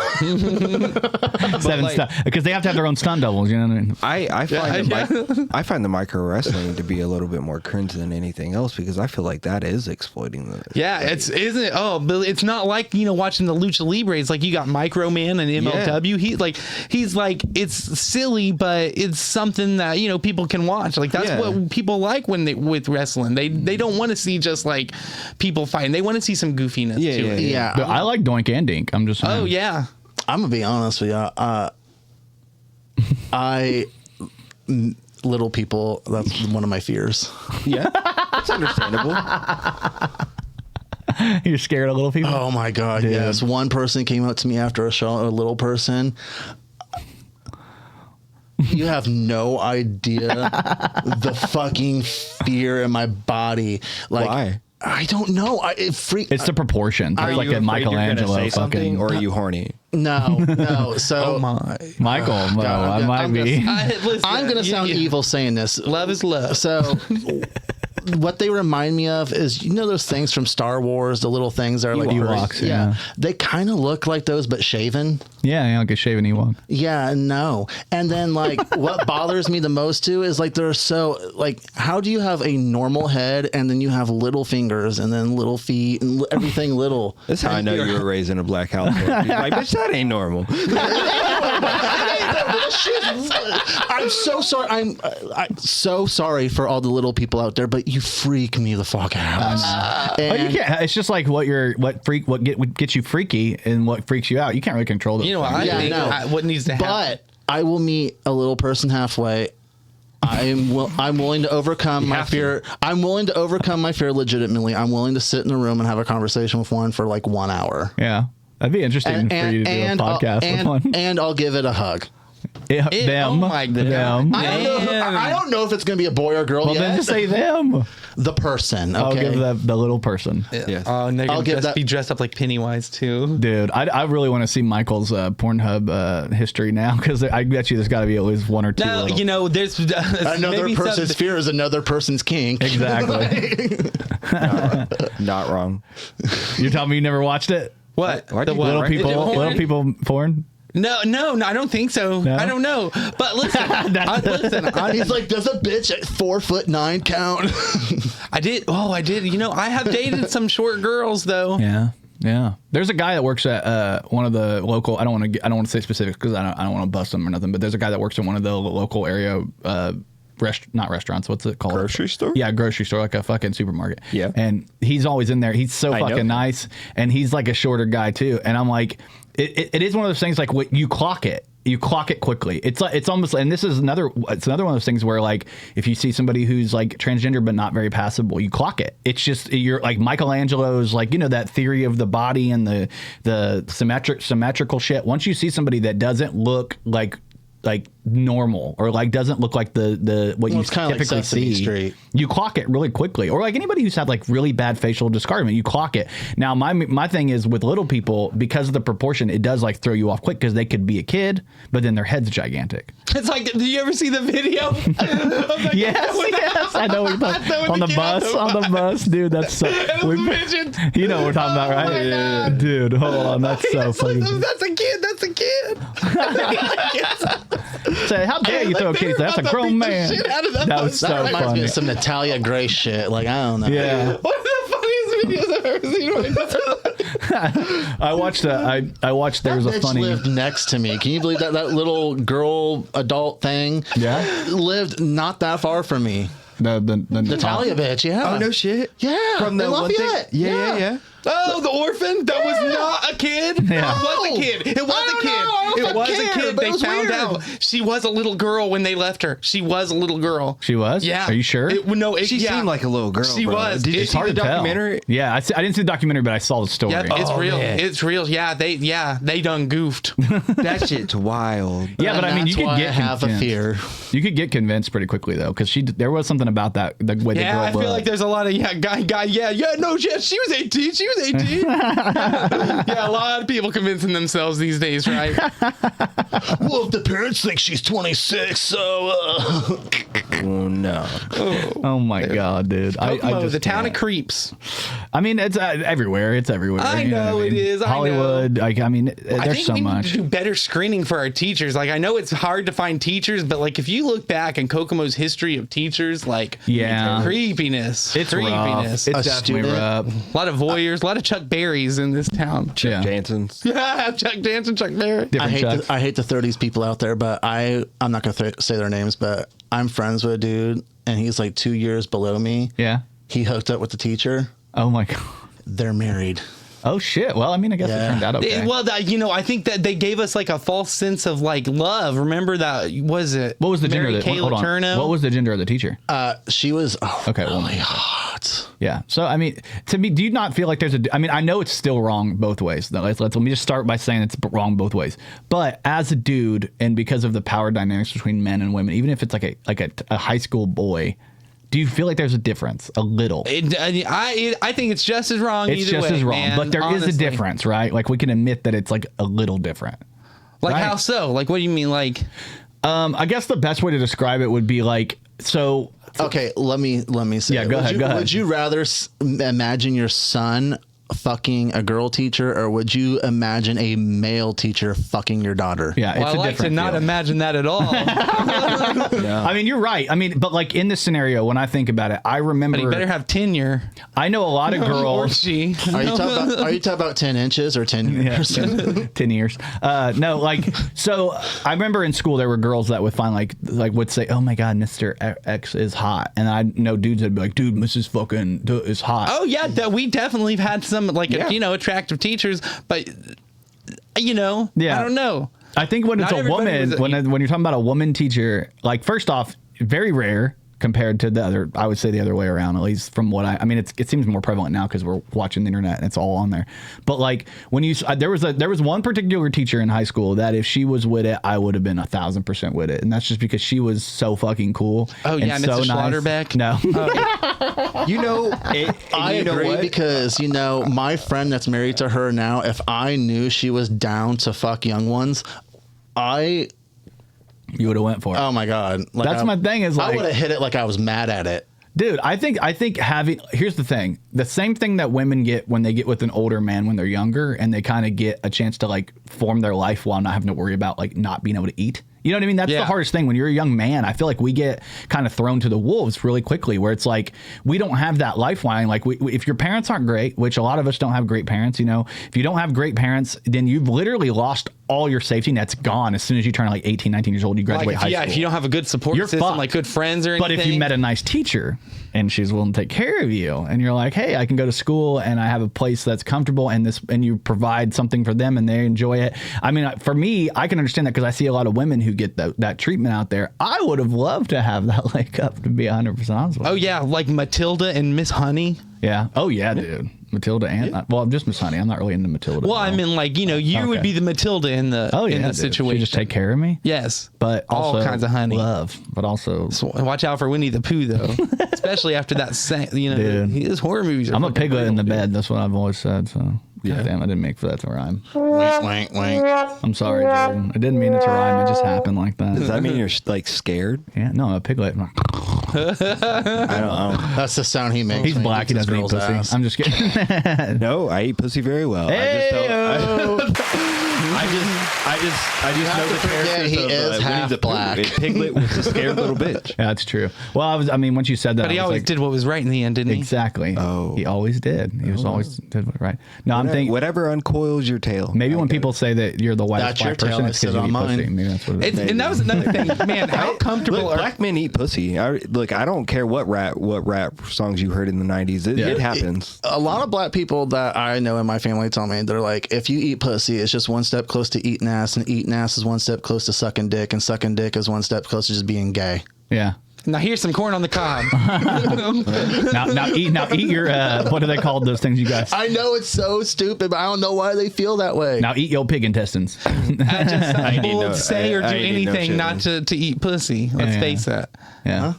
7 stunt, because they have to have their own stunt doubles. You know what I mean? I find the micro wrestling to be a little bit more cringe than anything else, because I feel like that is exploiting the. Yeah, isn't it? Oh, but it's not like watching the Lucha Libre. It's like you got Micro Man and MLW. He's like it's silly, but it's something that people can watch. Like that's what people like with wrestling. They don't want to see just like people fighting. They want to see some goofiness. Yeah. But I like Doink and Dink. I'm just saying. Oh yeah. I'm gonna be honest with you. Little people. That's one of my fears. Yeah, that's understandable. You're scared of little people? Oh my God, Dude. yes. One person came up to me after a show, a little person. You have no idea the fucking fear in my body. Like, why? I don't know. It's the proportions. It's like a Michelangelo say something, fucking. or are you horny? No. So, oh my, Michael, I might be. I'm gonna sound evil saying this. Love is love. So. What they remind me of is, those things from Star Wars, the little things that are like Ewoks, yeah. They kind of look like those, but shaven. Yeah, like a shaven Ewok. Yeah, no. And then like what bothers me the most too is like they're so like, how do you have a normal head and then you have little fingers and then little feet and everything little? That's how I know you were raised in a black household. You're like, bitch, that ain't normal. I'm so sorry. I'm so sorry for all the little people out there, but you freak me the fuck out. You can't. It's just like what gets you freaky and what freaks you out. You can't really control it. What needs to happen. But I will meet a little person halfway. I'm willing to overcome my fear. I'm willing to overcome my fear legitimately. I'm willing to sit in a room and have a conversation with one for like 1 hour. Yeah, that'd be interesting for you to do a podcast with one. And I'll give it a hug. Oh my God. Them. I don't know if it's going to be a boy or girl yet. Then just say them. The person. Okay? I'll give the little person. Yeah. Yes. Oh, and they're going to be dressed up like Pennywise too. Dude, I really want to see Michael's Pornhub history now, because I bet you there's got to be at least 1 or 2. No, there's another person's fear is another person's kink. Exactly. Not wrong. You're telling me you never watched it? What? Little people porn? No, I don't think so. No? I don't know. But listen, He's like, does a bitch at 4'9" count? I did. You know, I have dated some short girls though. Yeah. There's a guy that works at one of the local. I don't want to say specifics because I don't want to bust him or nothing. But there's a guy that works in one of the local area. Not restaurants. What's it called? Grocery store? Yeah, grocery store, like a fucking supermarket. Yeah. And he's always in there. He's so fucking nice, and he's like a shorter guy too. And I'm like, it is one of those things like what you clock it. You clock it quickly. It's almost, and this is another one of those things where like if you see somebody who's like transgender but not very passable, you clock it. It's just you're like Michelangelo's like, you know, that theory of the body and the symmetrical shit. Once you see somebody that doesn't look like normal or like doesn't look like the what you typically like see, Street. You clock it really quickly. Or like anybody who's had like really bad facial discardment, you clock it. Now my thing is with little people, because of the proportion, it does like throw you off quick because they could be a kid, but then their head's gigantic. It's like, do you ever see the video? Yes, I know what you're talking on the bus, dude. That's so. You know what we're talking about, right? Yeah. Dude, hold on, that's so funny. That's a kid. Say, how dare you throw a kid? That's a grown man. That was so That reminds funny. me of some Natalia Gray shit. Like, I don't know. Yeah. One of the funniest videos I've ever seen. I watched. There was a Bitch funny. lived next to me. Can you believe that little girl adult thing? Yeah. Lived not that far from me. The Natalia bitch. Yeah. Oh no shit. Yeah. From the in one thing. Lafayette. Yeah. Oh, the orphan? That was not a kid? Yeah. It was a kid. It was a kid. It was a kid. They found out she was a little girl when they left her. She was a little girl. She was? Yeah. Are you sure? She seemed like a little girl. She bro. was. Did you It's see hard the to tell. documentary? Yeah, I didn't see the documentary, but I saw the story. Yeah, it's real. man. It's real. Yeah, they done goofed. That shit's wild. Yeah, but I mean, you could get have a convinced. fear. You could get convinced pretty quickly though, because there was something about that the way the girl Yeah, I feel like there's a lot of guy. She was 18. She was 18. Yeah, a lot of people convincing themselves these days, right? Well, if the parents think she's 26, so Oh no. Oh my god, dude! Kokomo, I just the town can't. of creeps. I mean, it's everywhere. It's everywhere. I you know what it is, I Hollywood. know. Like, I mean, I there's think so we much. need to do better screening for our teachers. Like, I know it's hard to find teachers, but like if you look back in Kokomo's history of teachers, like creepiness. It's creepiness. rough. It's A definitely student. rough. A lot of voyeurs, a lot of Chuck Berrys in this town. Yeah. Jansons. Yeah, Chuck Jansen, Chuck Berry. Different Chucks. I hate to throw these people out there, but I'm not gonna say their names, but I'm friends with a dude, and he's like 2 years below me. Yeah. He hooked up with the teacher. Oh my god. They're married. Oh shit. Well, I mean, I guess it Yeah. turned out okay. Well, I think that they gave us like a false sense of like love. Remember that? Was it? What was the gender? Mary Of the, Kay hold on. Letourneau? What was the gender of the teacher? She was Okay, well, really hot. Yeah. So, I mean, to me, do you not feel like there's I mean, I know it's still wrong both ways. Though. Let me just start by saying it's wrong both ways. But as a dude, and because of the power dynamics between men and women, even if it's like a high school boy, do you feel like there's a difference? A little. I think it's just as wrong. It's either just way, as wrong. man, But there is a honestly. difference, right? Like, we can admit that it's like a little different. Like Right. how so? Like what do you mean? Like I guess the best way to describe it would be like, so Okay, let me say. Yeah, it. go Would ahead, you- go ahead. Would you rather imagine your son fucking a girl teacher, or would you imagine a male teacher fucking your daughter? yeah, well, it's I a like to different not deal. imagine that at all. I mean, you're right. I mean, but like in this scenario, when I think about it, I remember. But he better have tenure. I know a lot of Or girls. she. Are you talking about 10 inches or 10 years? 10 years. No, like, so I remember in school there were girls that would find like would say, "Oh my God, Mr. X is hot," and I know dudes that'd be like, "Dude, Mrs. fucking is hot." Oh yeah, we definitely have had some like attractive teachers, but Yeah. I don't know. I think when it's Not a everybody woman, was when you're talking about a woman teacher, like first off, very rare compared to the other. I would say the other way around, at least from what I mean, it seems more prevalent now because we're watching the internet and it's all on there. But like when there was one particular teacher in high school that if she was with it, I would have been 1,000% with it, and that's just because she was so fucking cool. Oh and yeah, so Mrs. nice. Schlotterbeck. No. You know, I you know agree what? because, my friend that's married to her now, if I knew she was down to fuck young ones, You would have went for it. oh my God. Like That's my thing is like, I would have hit it like I was mad at it. Dude, I think here's the thing. The same thing that women get when they get with an older man when they're younger and they kind of get a chance to like form their life while not having to worry about like not being able to eat. You know what I mean? That's the hardest thing. When you're a young man, I feel like we get kind of thrown to the wolves really quickly where it's like we don't have that lifeline. Like if your parents aren't great, which a lot of us don't have great parents, you know, if you don't have great parents, then you've literally lost all your safety net's gone as soon as you turn like 18, 19 years old, you graduate high school. Yeah, if you don't have a good support system, fucked. Like good friends or anything. But if you met a nice teacher and she's willing to take care of you and you're like, hey, I can go to school and I have a place that's comfortable and you provide something for them and they enjoy it. I mean, for me, I can understand that because I see a lot of women who get that treatment out there. I would have loved to have that leg up, to be 100% honest with you. Oh, yeah, like Matilda and Miss Honey. Yeah. Oh, yeah, dude. Matilda and well, just Miss Honey. I'm not really into Matilda. Well, I mean, like, you know, you would be the Matilda in the situation. She just take care of me. Yes, but all also kinds of honey, love, but also so watch out for Winnie the Pooh though, especially after that. You know, dude, his horror movies. I'm a piglet in the bed. That's what I've always said. So. Yeah. God damn, I didn't make for that to rhyme. Wink, wink. I'm sorry, Jordan. I didn't mean it to rhyme. It just happened like that. Does that mean you're like scared? Yeah, no, I'm a piglet. I don't. That's the sound he makes. He's black. He doesn't eat pussy. Ass. I'm just kidding. No, I eat pussy very well. I just know the characters he of is half Winnie the black. Pooh. Piglet was a scared little bitch. Yeah, that's true. Well, I mean, once you said that, but he always did what was right in the end, didn't he? Exactly. Oh, he always did. He was always did what was right. No, I'm thinking whatever uncoils your tail. Maybe when people say that you're the whitest black person, it's because you eat pussy. Maybe that's what it is. And that was another thing, man. How comfortable are black men eat pussy? I don't care what rap songs you heard in the 90s. It happens. A lot of black people that I know in my family tell me they're like, if you eat pussy, it's just one step close to eating ass, and eating ass is one step close to sucking dick, and sucking dick is one step close to just being gay. Yeah. Now here's some corn on the cob. now eat your what are they called, those things you guys? I know it's so stupid, but I don't know why they feel that way. Now eat your pig intestines. I will say or do anything not to eat pussy. Let's face that. Yeah. Huh?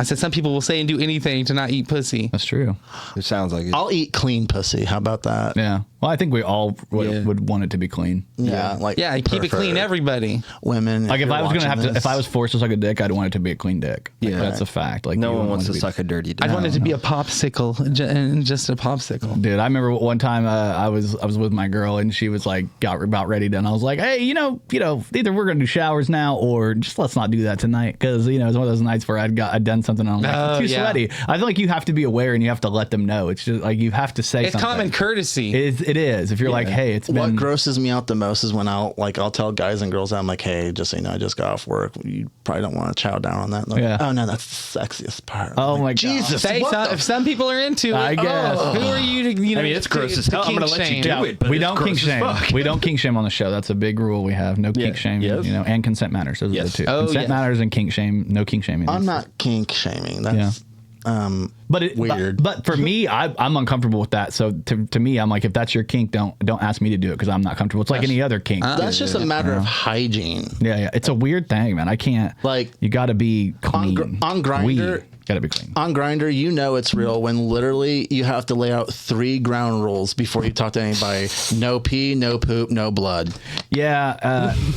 I said some people will say and do anything to not eat pussy. That's true. It sounds like it. I'll eat clean pussy. How about that? Yeah. Well, I think we all would want it to be clean. Yeah. Keep it clean, everybody. Women. Like if I was gonna have to, if I was forced to suck a dick, I'd want it to be a clean dick. Like, that's a fact. Like no one wants to suck a dirty dick. I'd want it to be a popsicle, and just a popsicle. Dude, I remember one time I was with my girl and she was like got about ready to, and I was like, hey, you know, either we're gonna do showers now or just let's not do that tonight because it's one of those nights where I'd done something and I'm like I'm too sweaty. I feel like you have to be aware and you have to let them know. It's just like you have to say. It's something. Common courtesy. It is. If you're like, hey, it's been. What grosses me out the most is when I'll tell guys and girls, I'm like, hey, just so you know, I just got off work. You probably don't want to chow down on that. Like, oh no, that's the sexiest part. Oh my God. Jesus! If some people are into it, I guess. Who are you to? I mean, it's gross as hell. I'm gonna let you do it. But we don't kink shame. We don't kink shame on the show. That's a big rule we have. No kink shame. Yes. And consent matters. Those are the two. Consent matters and kink shame. No kink shaming. I'm not kink shaming. That's weird. But for me, I'm uncomfortable with that. So to me, I'm like, if that's your kink, don't ask me to do it because I'm not comfortable. It's like any other kink. That's just a matter of hygiene. Yeah. It's a weird thing, man. I can't. Like, you got to be clean. On Grainger. Gotta be clean. On Grainger, you know it's real when literally you have to lay out 3 ground rules before you talk to anybody. No pee, no poop, no blood. Yeah,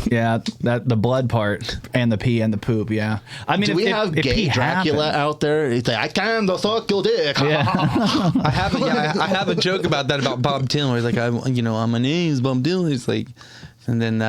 that the blood part and the pee and the poop. Yeah, I mean, do we have gay Dracula out there? He's like, I can't suck your dick. Yeah. I have a joke about that about Bob Dylan. Where he's like, my name's Bob Dylan. He's like, and then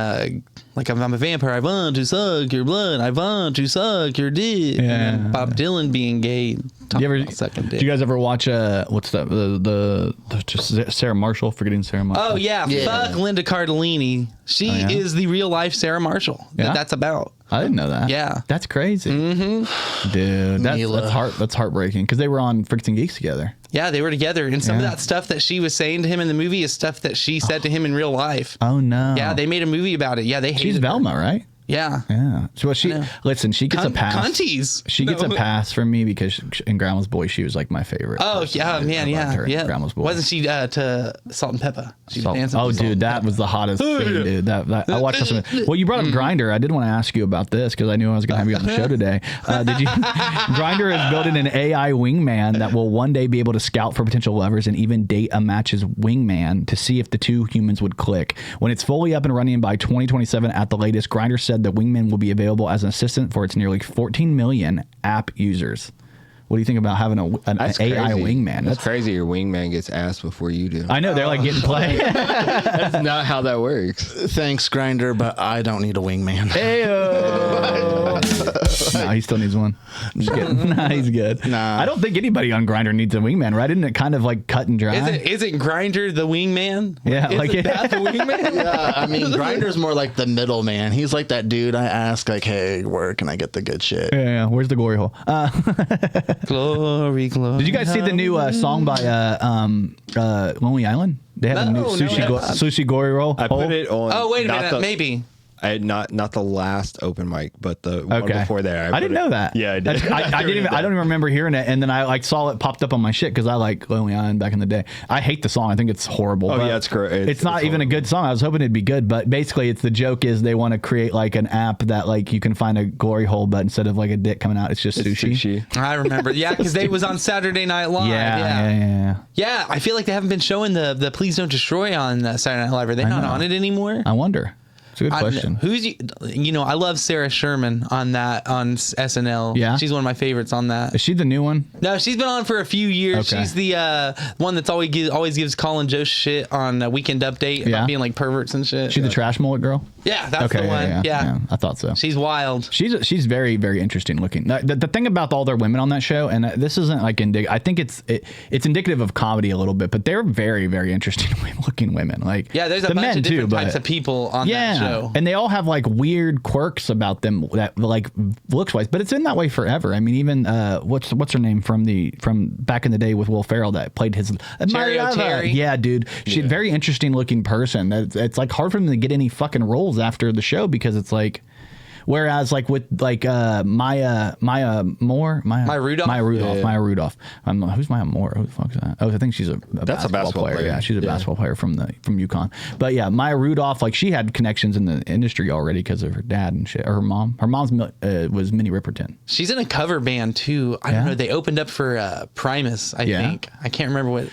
like if I'm a vampire, I want to suck your blood. I want to suck your dick. Yeah. Bob Dylan being gay. Sucking dick. Do you guys ever watch what's that? The Sarah Marshall? Forgetting Sarah Marshall. Oh yeah. Fuck Linda Cardellini. She is the real life Sarah Marshall. Yeah? That's about. I didn't know that. Yeah. That's crazy. Mm-hmm. Dude, that's heartbreaking because they were on Freaks and Geeks together. Yeah, they were together. And some of that stuff that she was saying to him in the movie is stuff that she said to him in real life. Oh, no. Yeah, they made a movie about it. Yeah, they hated She's Velma, right? Yeah. Yeah. So she gets a pass. Cunties. She gets a pass from me because in Grandma's Boy, she was like my favorite. Oh, yeah, man. Yeah. Grandma's Boy. Wasn't she to Salt and Pepper? She was dancing. Oh, dude, that was the hottest thing, dude. That I watched something. Well, you brought up Grainger. I did want to ask you about this because I knew I was going to have you on the show today. Grainger is building an AI wingman that will one day be able to scout for potential lovers and even date a match's wingman to see if the two humans would click. When it's fully up and running by 2027 at the latest, Grainger said the wingman will be available as an assistant for its nearly 14 million app users. What do you think about having an AI wingman? That's crazy. Your wingman gets asked before you do. I know, they're like getting play. That's not how that works. Thanks, Grainger, but I don't need a wingman. No, he still needs one. Just kidding. Nah, he's good. Nah. I don't think anybody on Grainger needs a wingman, right? Isn't it kind of like cut and dry? Isn't Grainger the wingman? Yeah, Isn't that the wingman? Yeah, I mean, Grainger's more like the middleman. He's like that dude I ask, like, hey, where can I get the good shit? Yeah. Where's the glory hole? Glory. Did you guys see the new song by Lonely Island? They have a new sushi gory roll. I put it on. Oh, wait a minute. Maybe. Not the last open mic, but the one before there. I didn't know that. Yeah, I did. I don't even remember hearing it, and then I saw it popped up on my shit because I like Lonely Island back in the day. I hate the song. I think it's horrible. Oh yeah, it's great. It's not even a good song. I was hoping it'd be good, but basically, it's the joke is they want to create like an app that like you can find a glory hole, but instead of like a dick coming out, it's just sushi. I remember. Yeah, because they was on Saturday Night Live. Yeah. I feel like they haven't been showing the Please Don't Destroy on Saturday Night Live. Are they not on it anymore? I wonder. It's a good question. I love Sarah Sherman on SNL. Yeah. She's one of my favorites on that. Is she the new one? No, she's been on for a few years. Okay. She's the one that's always gives Colin Jost shit on Weekend Update about being like perverts and shit. She the trash mullet girl? Yeah, that's the one. Yeah. I thought so. She's wild. She's very, very interesting looking. The thing about all their women on that show, and this isn't like I think it's indicative of comedy a little bit, but they're very, very interesting looking women. Like there's a bunch of different types of people on that show. And they all have like weird quirks about them that like looks wise, but it's in that way forever. I mean, even what's her name from back in the day with Will Ferrell that played his Terry. Yeah, dude. She's a very interesting looking person. It's like hard for them to get any fucking roles after the show because it's like. Whereas, like with Maya Rudolph. Maya Rudolph. Who's Maya Moore? Who the fuck is that? Oh, I think she's a basketball player. Yeah, she's a basketball player from UConn. But yeah, Maya Rudolph, like she had connections in the industry already because of her dad and shit. Or her mom. Her mom's was Minnie Riperton. She's in a cover band too. I don't know. They opened up for Primus. I think. I can't remember what.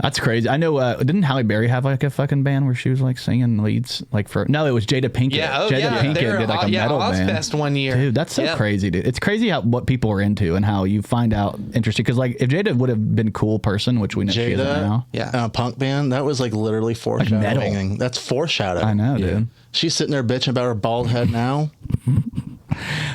That's crazy. I know. Didn't Halle Berry have like a fucking band where she was like singing leads like for? No, it was Jada Pinkett. Yeah, Jada Pinkett did like a metal band. Ozfest one year. Dude, that's so crazy, dude. It's crazy what people are into and how you find out interesting. Because like if Jada would have been a cool person, which we know she isn't now. Yeah, punk band that was like literally foreshadowing. Like that's foreshadowing. I know, dude. She's sitting there bitching about her bald head now.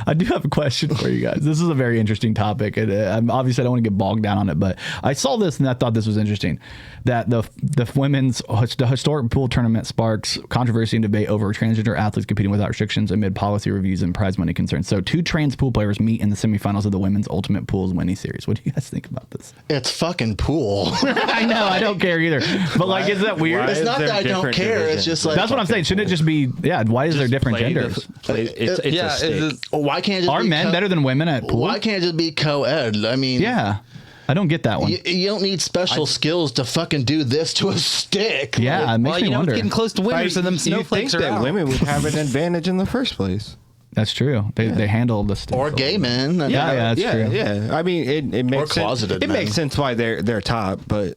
I do have a question for you guys. This is a very interesting topic. And obviously, I don't want to get bogged down on it, but I saw this and I thought this was interesting. That the historic pool tournament sparks controversy and debate over transgender athletes competing without restrictions amid policy reviews and prize money concerns. So 2 trans pool players meet in the semifinals of the Women's Ultimate Pools Winnie Series. What do you guys think about this? It's fucking pool. I know. I don't care either. But like, is that weird? It's not that I don't care. It's just like that's what I'm saying. Shouldn't it just be? Yeah. Why is there different genders? It's a stake. Why can't it just are men better than women at pool? Why can't it just be co-ed? I mean, yeah. I don't get that one. You don't need special skills to fucking do this to a stick. Yeah, it makes me wonder. It's getting close to winter, so them snowflakes are out. Women would have an advantage in the first place. That's true. They handle the stick. Or gay men. That's true. Yeah, I mean, it makes sense. It makes sense why they're top, but.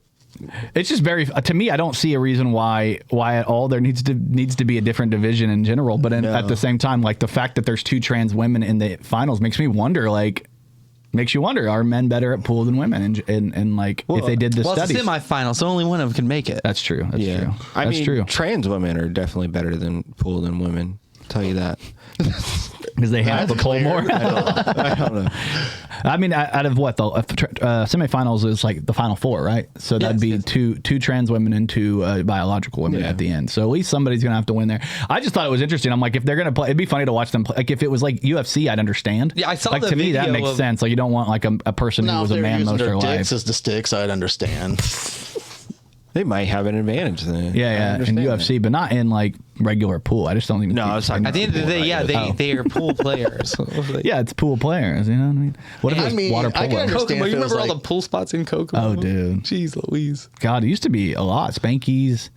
It's just very to me. I don't see a reason why at all there needs to be a different division in general. But at the same time, like the fact that there's 2 trans women in the finals makes me wonder. Like, makes you wonder: are men better at pool than women? And like if they did the studies, it's a semifinal, so only one of them can make it. That's true. That's true. I mean, trans women are definitely better than pool than women. I'll tell you that. Because they handle the pole more. I don't know. I mean, out of what the semifinals is like the final 4, right? So that'd be two trans women and 2 biological women at the end. So at least somebody's gonna have to win there. I just thought it was interesting. I'm like, if they're gonna play, it'd be funny to watch them play. Like if it was like UFC, I'd understand. Yeah, I saw like the to me that makes sense. Like you don't want like a person who was a man most of their life. Dicks as the sticks, I'd understand. They might have an advantage then. Yeah, in UFC, but not in like regular pool. I just don't think. No, I was talking at the end of the day, they are pool players. Yeah, it's pool players. You know what I mean? What if it's water polo? Kokomo, you remember all the pool spots in Kokomo? Oh, dude. Jeez Louise. God, it used to be a lot. Spankies.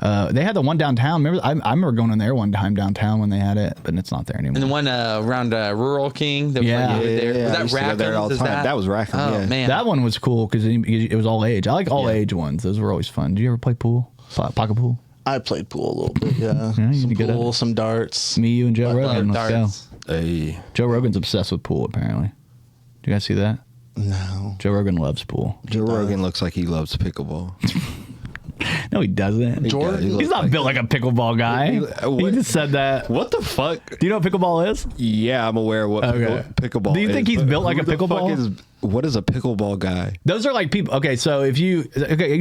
They had the one downtown. Remember, I remember going in there one time downtown when they had it, but it's not there anymore. And the one around Rural King. That was that Rackham? That was Rackham. Oh man, that one was cool because it was all age. I like all age ones. Those were always fun. Did you ever play pool? Pocket pool? I played pool a little bit. Yeah, some pool, some darts. Me, you, and Joe Rogan. Let's darts. go. Hey, Joe Rogan's obsessed with pool. Apparently, do you guys see that? No. Joe Rogan loves pool. Joe Rogan looks like he loves pickleball. No, he doesn't. Jordan? He's not built like a pickleball guy. He just said that. What the fuck? Do you know what pickleball is? Yeah, I'm aware of what pickleball is. Do you think he's built like a pickleball? What is a pickleball guy? Those are like people. Okay, so you've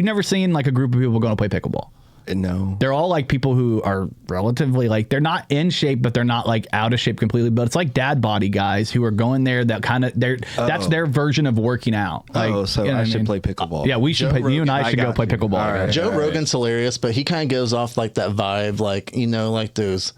never seen like a group of people going to play pickleball. No. They're all like people who are relatively like, they're not in shape, but they're not like out of shape completely. But it's like dad body guys who are going there that kind of, that's their version of working out. Like, so I should play pickleball. Yeah, we should play. You and I should go play pickleball. All right. Joe Rogan's hilarious, but he kind of gives off like that vibe, like, you know, like those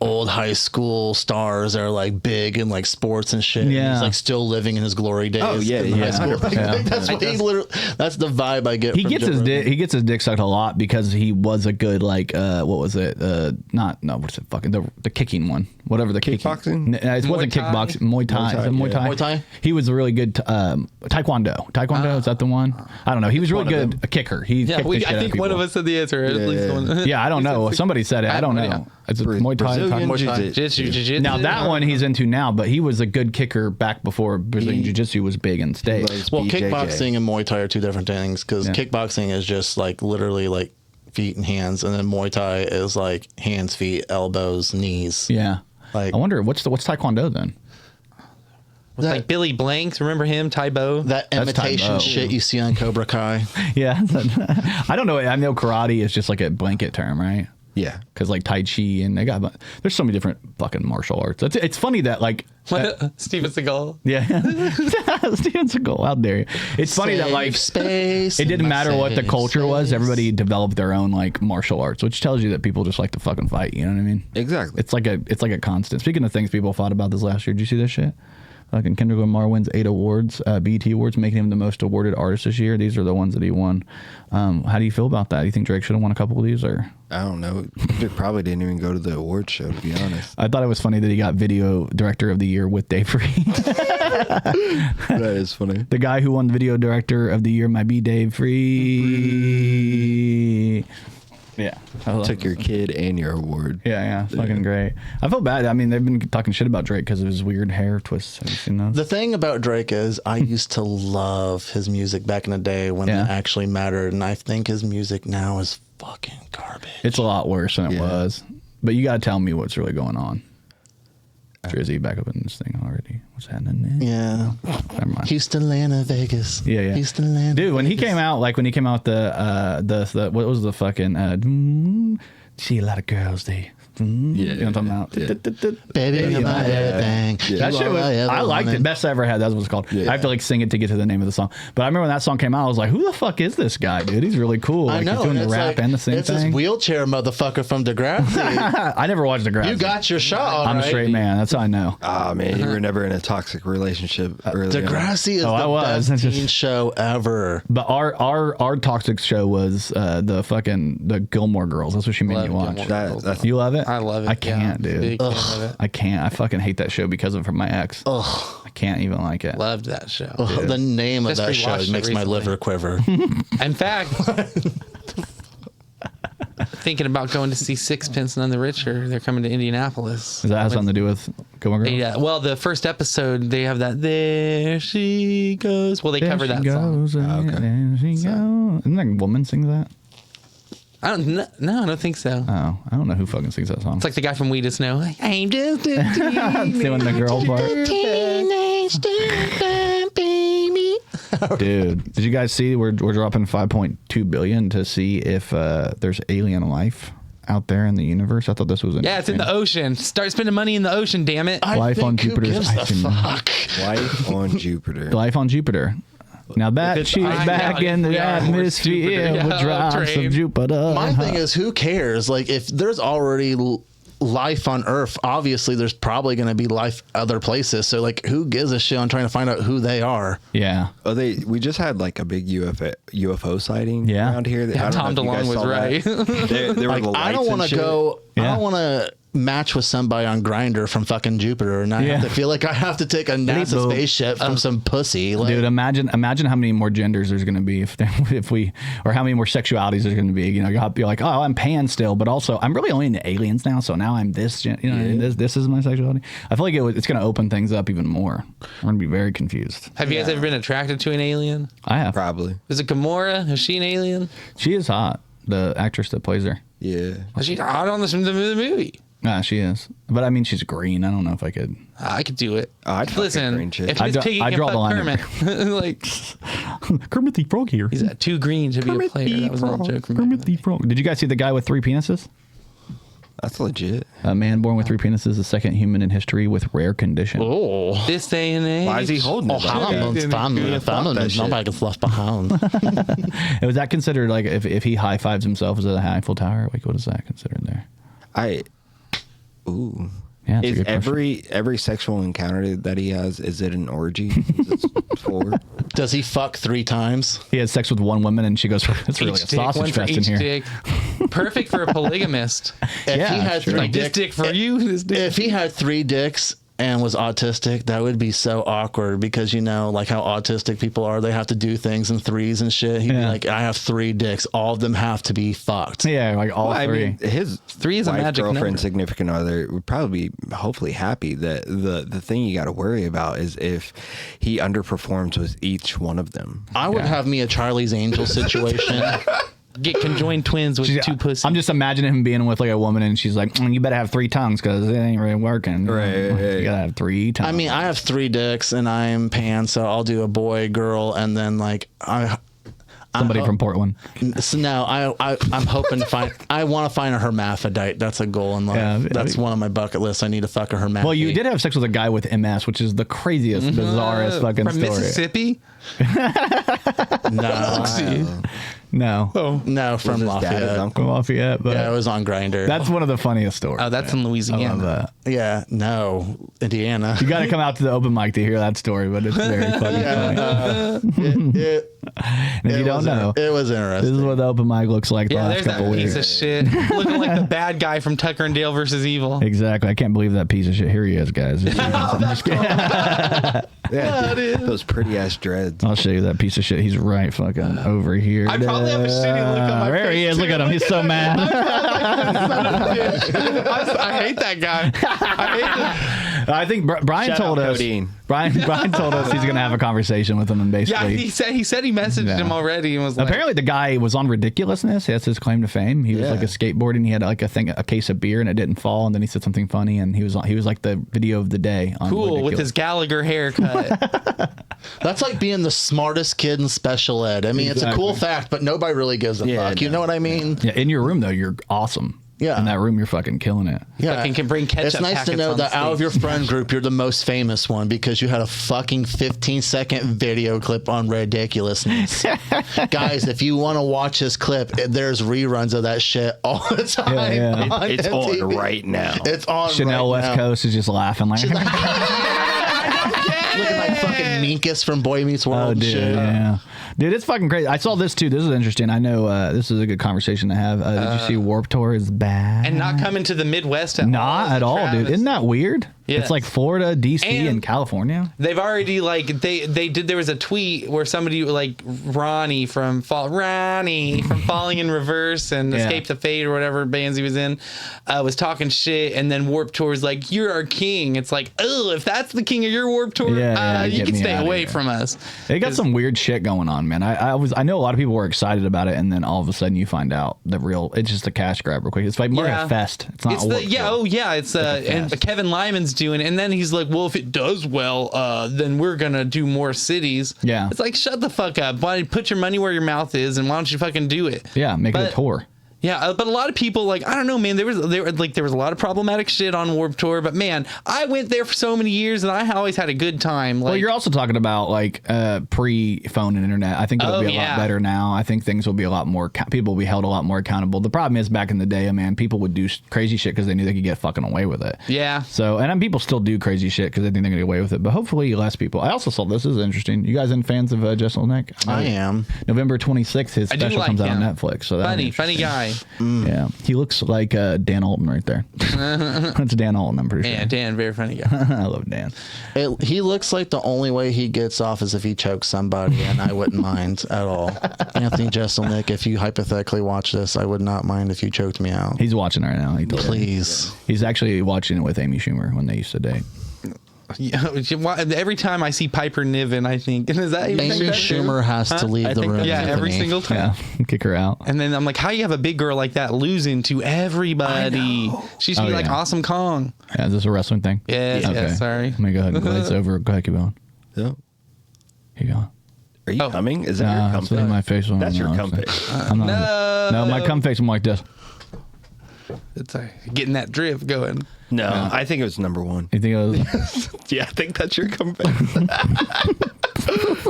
old high school stars that are like big in like sports and shit. Yeah. He's like still living in his glory days. Oh, yeah, in high school. 100%. That's what he literally, that's the vibe I get. He from gets Joe his Rogan. he gets his dick sucked a lot because he was a good like what was it? What's it fucking the kicking one? Whatever the Kickboxing? It wasn't kickboxing. Muay Thai. Is it Muay Thai? Muay Thai? He was really good. Taekwondo. Taekwondo is that the one? I don't know. He was really good. A kicker. He kicked the shit I out think of one of people. us said the answer. At least one. Yeah, I don't know. Somebody said it. I don't know. Yeah. It's a Muay Thai. Brazilian Muay Thai. Jiu-Jitsu. Now that one he's into now, but he was a good kicker back before Brazilian Jiu-Jitsu was big and stayed. Well, BJJ. kickboxing and Muay Thai are two different things because kickboxing is just like literally like feet and hands, and then Muay Thai is like hands, feet, elbows, knees. Yeah. Like, I wonder what's Taekwondo then? Like Billy Blanks, remember him? Tybo. that imitation Taekwondo. shit you see on Cobra Kai. Yeah. I don't know. I know karate is just like a blanket term, right? Yeah. Because like Tai Chi and there's so many different fucking martial arts. It's funny that like Steven Seagal. yeah, Steven Seagal, how dare you? It's funny that like space. it didn't matter what the safe culture was. space. Everybody developed their own like martial arts, which tells you that people just like to fucking fight. You know what I mean? Exactly. It's like a constant. Speaking of things people fought about this last year, did you see this shit? Fucking Kendrick Lamar wins 8 awards, BET awards, making him the most awarded artist this year. These are the ones that he won. How do you feel about that? Do you think Drake should have won a couple of these, or? I don't know. Drake probably didn't even go to the award show, to be honest. I thought it was funny that he got Video Director of the Year with Dave Free. That is funny. The guy who won Video Director of the Year might be Dave Free. Yeah. Took your kid and your award. Yeah, fucking great. I felt bad. I mean, they've been talking shit about Drake because of his weird hair twists. Have you seen those? The thing about Drake is I used to love his music back in the day when it actually mattered, and I think his music now is fucking garbage. It's a lot worse than it was. But you got to tell me what's really going on. Drizzy back up in this thing already. What's happening there? Yeah. Never mind. Houston, Atlanta, Vegas. Yeah. Houston, Atlanta, Dude, when he Vegas. came out, like when he came out the what was the fucking see a lot of girls they you know what I'm talking about? Baby, you're my everything. That shit was, I liked it. Best I ever had. That's what it's called. I have to like sing it to get to the name of the song. But I remember when that song came out, I was like, who the fuck is this guy, dude? He's really cool. Like, I know. He's doing the it's rap like, and the sing it's thing. this wheelchair motherfucker from Degrassi. I never watched the Grass. You got your shot, all I'm right. a straight man. That's how I know. Ah, man, you were never in a toxic relationship early on. Degrassi is I the was. best It's teen just- show ever. But our toxic show was the Gilmore Girls. That's what she made me Love watch. Gilmore That's You love it? I love it. I can't, yeah. dude. Big fan of it. I can't. I fucking hate that show because of my ex. I can't even like it. Loved that show. Ugh, the name of Just that show rewatched it makes my recently. liver quiver. In fact, thinking about going to see Sixpence None the Richer. They're coming to Indianapolis. Does that have something to do with Gilmore Girls? Yeah. Well, the first episode they have that. There she goes. Well, they There cover she that goes, song. there she goes. Isn't that a woman sings that? I don't. No, I don't think so. Oh, I don't know who fucking sings that song. It's like the guy from We Just Know. I'm just a doing the girl part. teenage baby. Dude, did you guys see we're dropping 5.2 billion to see if there's alien life out there in the universe? I thought this was Yeah, it's in the ocean. Start spending money in the ocean, damn it. Life on who Jupiter is gives a icing. fuck? Life on Jupiter. Life on Jupiter. Now that it's she's ice back out, in the we are on atmosphere Jupiter. with Yeah, drops of train. Jupiter. My thing is, who cares? Like, if there's already life on Earth, obviously there's probably going to be life other places. So, like, who gives a shit on trying to find out who they are? Yeah. Oh, we just had like a big UFO sighting around here. Yeah, Tom DeLonge was right. There were Like, the I don't lights want and to shit. go. I Yeah. don't want to match with somebody on Grainger from fucking Jupiter, and I have to feel like I have to take a NASA spaceship from some pussy. Like, dude, imagine how many more genders there's going to be if we, or how many more sexualities there's going to be. You know, you'll be like, oh, I'm pan still, but also I'm really only into aliens now, so now I'm this. You know, this is my sexuality. I feel like it's going to open things up even more. We're going to be very confused. Have you guys ever been attracted to an alien? I have. Probably. Is it Gamora? Is she an alien? She is hot. The actress that plays her. Yeah. Was she hot on the movie? Nah, she is. But I mean, she's green. I don't know if I could. I could do it. Oh, I'd fuck a Listen, green chick. if Miss Piggy can draw the fuck line. Kermit, like Kermit the Frog here. he's too green to be a player. That was an old joke from back in Kermit the the day. Frog. Did you guys see the guy with 3 penises? That's legit. A man born with 3 penises, the second human in history with rare condition. oh, This day and age. Why is he holding it? Hamilton's family, nobody gets left behind. Was that considered like if he high fives himself, is it a Eiffel Tower? Like, what is that considered there? Ooh. Yeah, that's a Is good question. every sexual encounter that he has, is it an orgy? Is it 4? Does he fuck 3 times? He has sex with one woman and she goes, it's really a Each dick, one sausage for fest in each here. dick. Perfect for a polygamist. If Yeah, he had sure. 3 Like this dick for you, this dick. If he had 3 dicks and was autistic, that would be so awkward because, you know, like how autistic people are, they have to do things in 3s and shit. He'd be like, I have 3 dicks. All of them have to be fucked. Yeah, like all 3. I mean, his 3 is a wife, magic girlfriend, number. significant other would probably be hopefully happy. That the thing you got to worry about is if he underperforms with each one of them. I would have me a Charlie's Angel situation. Get conjoined twins with 2 pussies. I'm just imagining him being with like a woman and she's like, you better have 3 tongues because it ain't really working. Right. You gotta have 3 tongues. I mean, I have 3 dicks and I'm pan, so I'll do a boy, girl, and then like somebody from Portland. So now I'm hoping to find. I want to find a hermaphrodite. That's a goal in life. Yeah, That's one on my bucket list. I need to fuck a hermaphrodite. Well, you did have sex with a guy with MS, which is the craziest, bizarrest fucking from story. Mississippi. No, no, from His dad, his Lafayette. uncle. Lafayette, but Yeah, it was on Grainger. that's one of the funniest stories. Oh, that's in I Louisiana. love that. Yeah, no, Indiana. You got to come out to the open mic to hear that story, but it's very fucking funny. And if you don't know, it was this interesting. is what the open mic looks like the Yeah, last there's that couple piece weeks. of shit looking like the bad guy from Tucker and Dale versus Evil. Exactly. I can't believe that piece of shit. Here he is, guys. I'm just kidding. Yeah, those pretty ass dreads. I'll show you that piece of shit. He's right fucking over here. I probably have a shitty look on my There he face, is. Look too. at him. He's so mad. I hate that guy. I hate him. I think Brian Shout told out us. Codeine. Brian told us he's gonna have a conversation with him, and Yeah, basically, he said he messaged Yeah. him already and was like, apparently the guy was on Ridiculousness. That's his claim to fame. He was Yeah. like a skateboarding. He had like a case of beer and it didn't fall, and then he said something funny, and he was like the video of the day. On cool with Ridiculous. his Gallagher haircut. That's like being the smartest kid in special ed. I mean, it's a cool fact, but nobody really gives a Yeah, fuck. You no. know what I mean? Yeah, in your room though, you're awesome. Yeah. In that room, you're fucking killing it. Yeah. Fucking can bring ketchup It's nice to packets know on that out of stage. your friend group, you're the most famous one because you had a fucking 15-second video clip on Ridiculousness. Guys, if you want to watch this clip, there's reruns of that shit all the time. Yeah. It's on MTV. right now. It's on Chanel right West now. Coast is just laughing like. Looking like fucking Minkus from Boy Meets World Oh, and dude, shit. yeah. Dude, it's fucking crazy. I saw this too. This is interesting. I know this is a good conversation to have. Did you see Warped Tour is bad? and not coming to the Midwest at all. Not at all, dude. Travis. Isn't that weird? Yes. It's like Florida, DC, and And- California. They've already like they did. There was a tweet where somebody like Ronnie from Falling in Reverse and Yeah. Escape the Fate or whatever bands he was in was talking shit, and then Warped Tour's like, "You're our king." It's like, oh, if that's the king of your Warped Tour, Yeah, you get can me stay outta away here. from us. They got some weird shit going on, man. I know a lot of people were excited about it, and then all of a sudden you find out it's just a cash grab real quick. It's like more like a fest. It's not. It's a the Warped yeah, Tour. oh yeah, it's and fest. Kevin Lyman's doing it, and then he's like, well, if it does well, then we're gonna do more cities. Yeah. It's like, shut the fuck up. Why don't you put your money where your mouth is, and why don't you fucking do it? Yeah, make it But- a tour. Yeah, but a lot of people, like, I don't know, man. There was a lot of problematic shit on Warped Tour, but man, I went there for so many years, and I always had a good time. Like, Well, you're also talking about like pre-phone and internet. I think it'll be a lot better now. I think things will be a lot more. People will be held a lot more accountable. The problem is back in the day, man, people would do crazy shit because they knew they could get fucking away with it. yeah. So, and people still do crazy shit because they think they can get away with it. But hopefully, less people. I also saw this is interesting. You guys in fans of Jess Olnick? I am. November 26th, his I do special like comes out on him. Netflix. So that's Funny guy. Yeah, he looks like Dan Alton right there. That's Dan Alton, I'm pretty sure. Yeah, Dan, very funny guy. I love Dan. He looks like the only way he gets off is if he chokes somebody, and I wouldn't mind at all. Anthony Jeselnik, if you hypothetically watch this, I would not mind if you choked me out. He's watching right now. Please. He's actually watching it with Amy Schumer when they used to date. Every time I see Piper Niven, I think, is that Amy Schumer has to leave the room. Yeah, every Anthony. single time. Yeah, kick her out. And then I'm like, how you have a big girl like that losing to everybody? She should be like Awesome Kong. Yeah, is this a wrestling thing? Yes, yes, sorry. Let me go ahead and glaze over. Go ahead, keep going. Yeah. Keep going. Are you coming? Is that your cum that's what my face on. That's your No, cum face. I'm not. No, my cum face. I'm like this. It's getting that drift going. No, I think it was number one. You think it was? Yeah, I think that's your cum face.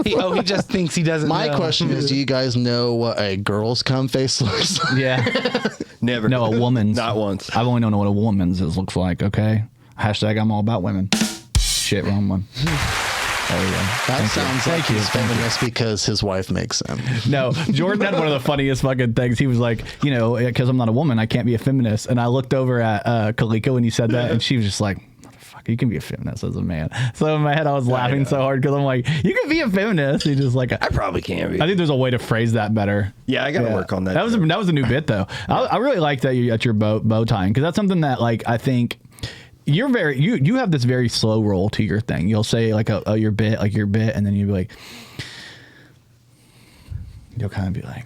He just thinks he doesn't My know. question is, do you guys know what a girl's cum face looks like? Yeah. Never. No, a woman's. Not once. I've only known what a woman's looks like. Okay. Hashtag I'm all about women. Shit, wrong one. Oh yeah. That sounds like he's feminist because his wife makes him. No, Jordan had one of the funniest fucking things. He was like, because I'm not a woman, I can't be a feminist. And I looked over at Kaliko when he said that, and she was just like, motherfucker, you can be a feminist as a man. So in my head, I was laughing so hard because I'm like, you can be a feminist. He just like, I probably can be. I think there's a way to phrase that better. Yeah, I got to work on that. That was a new bit though. I really like that you at your bow tying, because that's something that like I think. You're you have this very slow roll to your thing. You'll say like your bit, and then you'll be like, you'll kind of be like,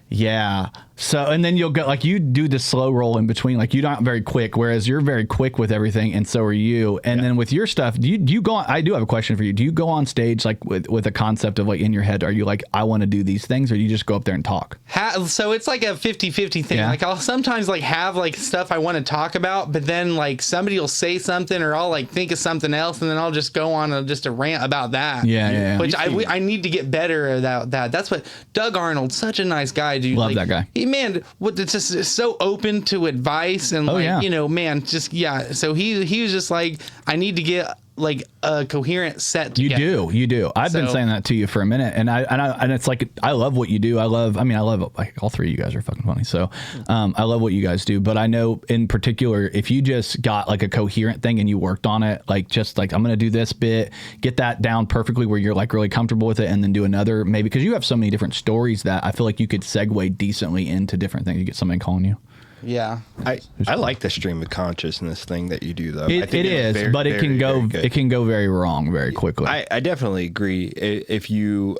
yeah. So, and then you'll go like you do the slow roll in between, like you're not very quick, whereas you're very quick with everything, and so are you. And then with your stuff, do you go on? I do have a question for you. Do you go on stage like with a concept of like in your head? Are you like, I want to do these things, or do you just go up there and talk? So it's like a 50-50 thing. Yeah. Like I'll sometimes like have like stuff I want to talk about, but then like somebody will say something, or I'll like think of something else, and then I'll just go on just a rant about that. Yeah. Which I need to get better about that. That's what Doug Arnold, such a nice guy, dude. Love like, that guy. It's just so open to advice and So he was just like, I need to get like a coherent set together. You do. I've been saying that to you for a minute, and it's like I love what you do. I love like all three of you guys are fucking funny. So I love what you guys do. But I know in particular, if you just got like a coherent thing and you worked on it, like just like I'm gonna do this bit, get that down perfectly where you're like really comfortable with it, and then do another maybe, because you have so many different stories that I feel like you could segue decently into different things. You get somebody calling you. Yeah. I like the stream of consciousness thing that you do though. It is, but it can go very wrong very quickly. I definitely agree. If you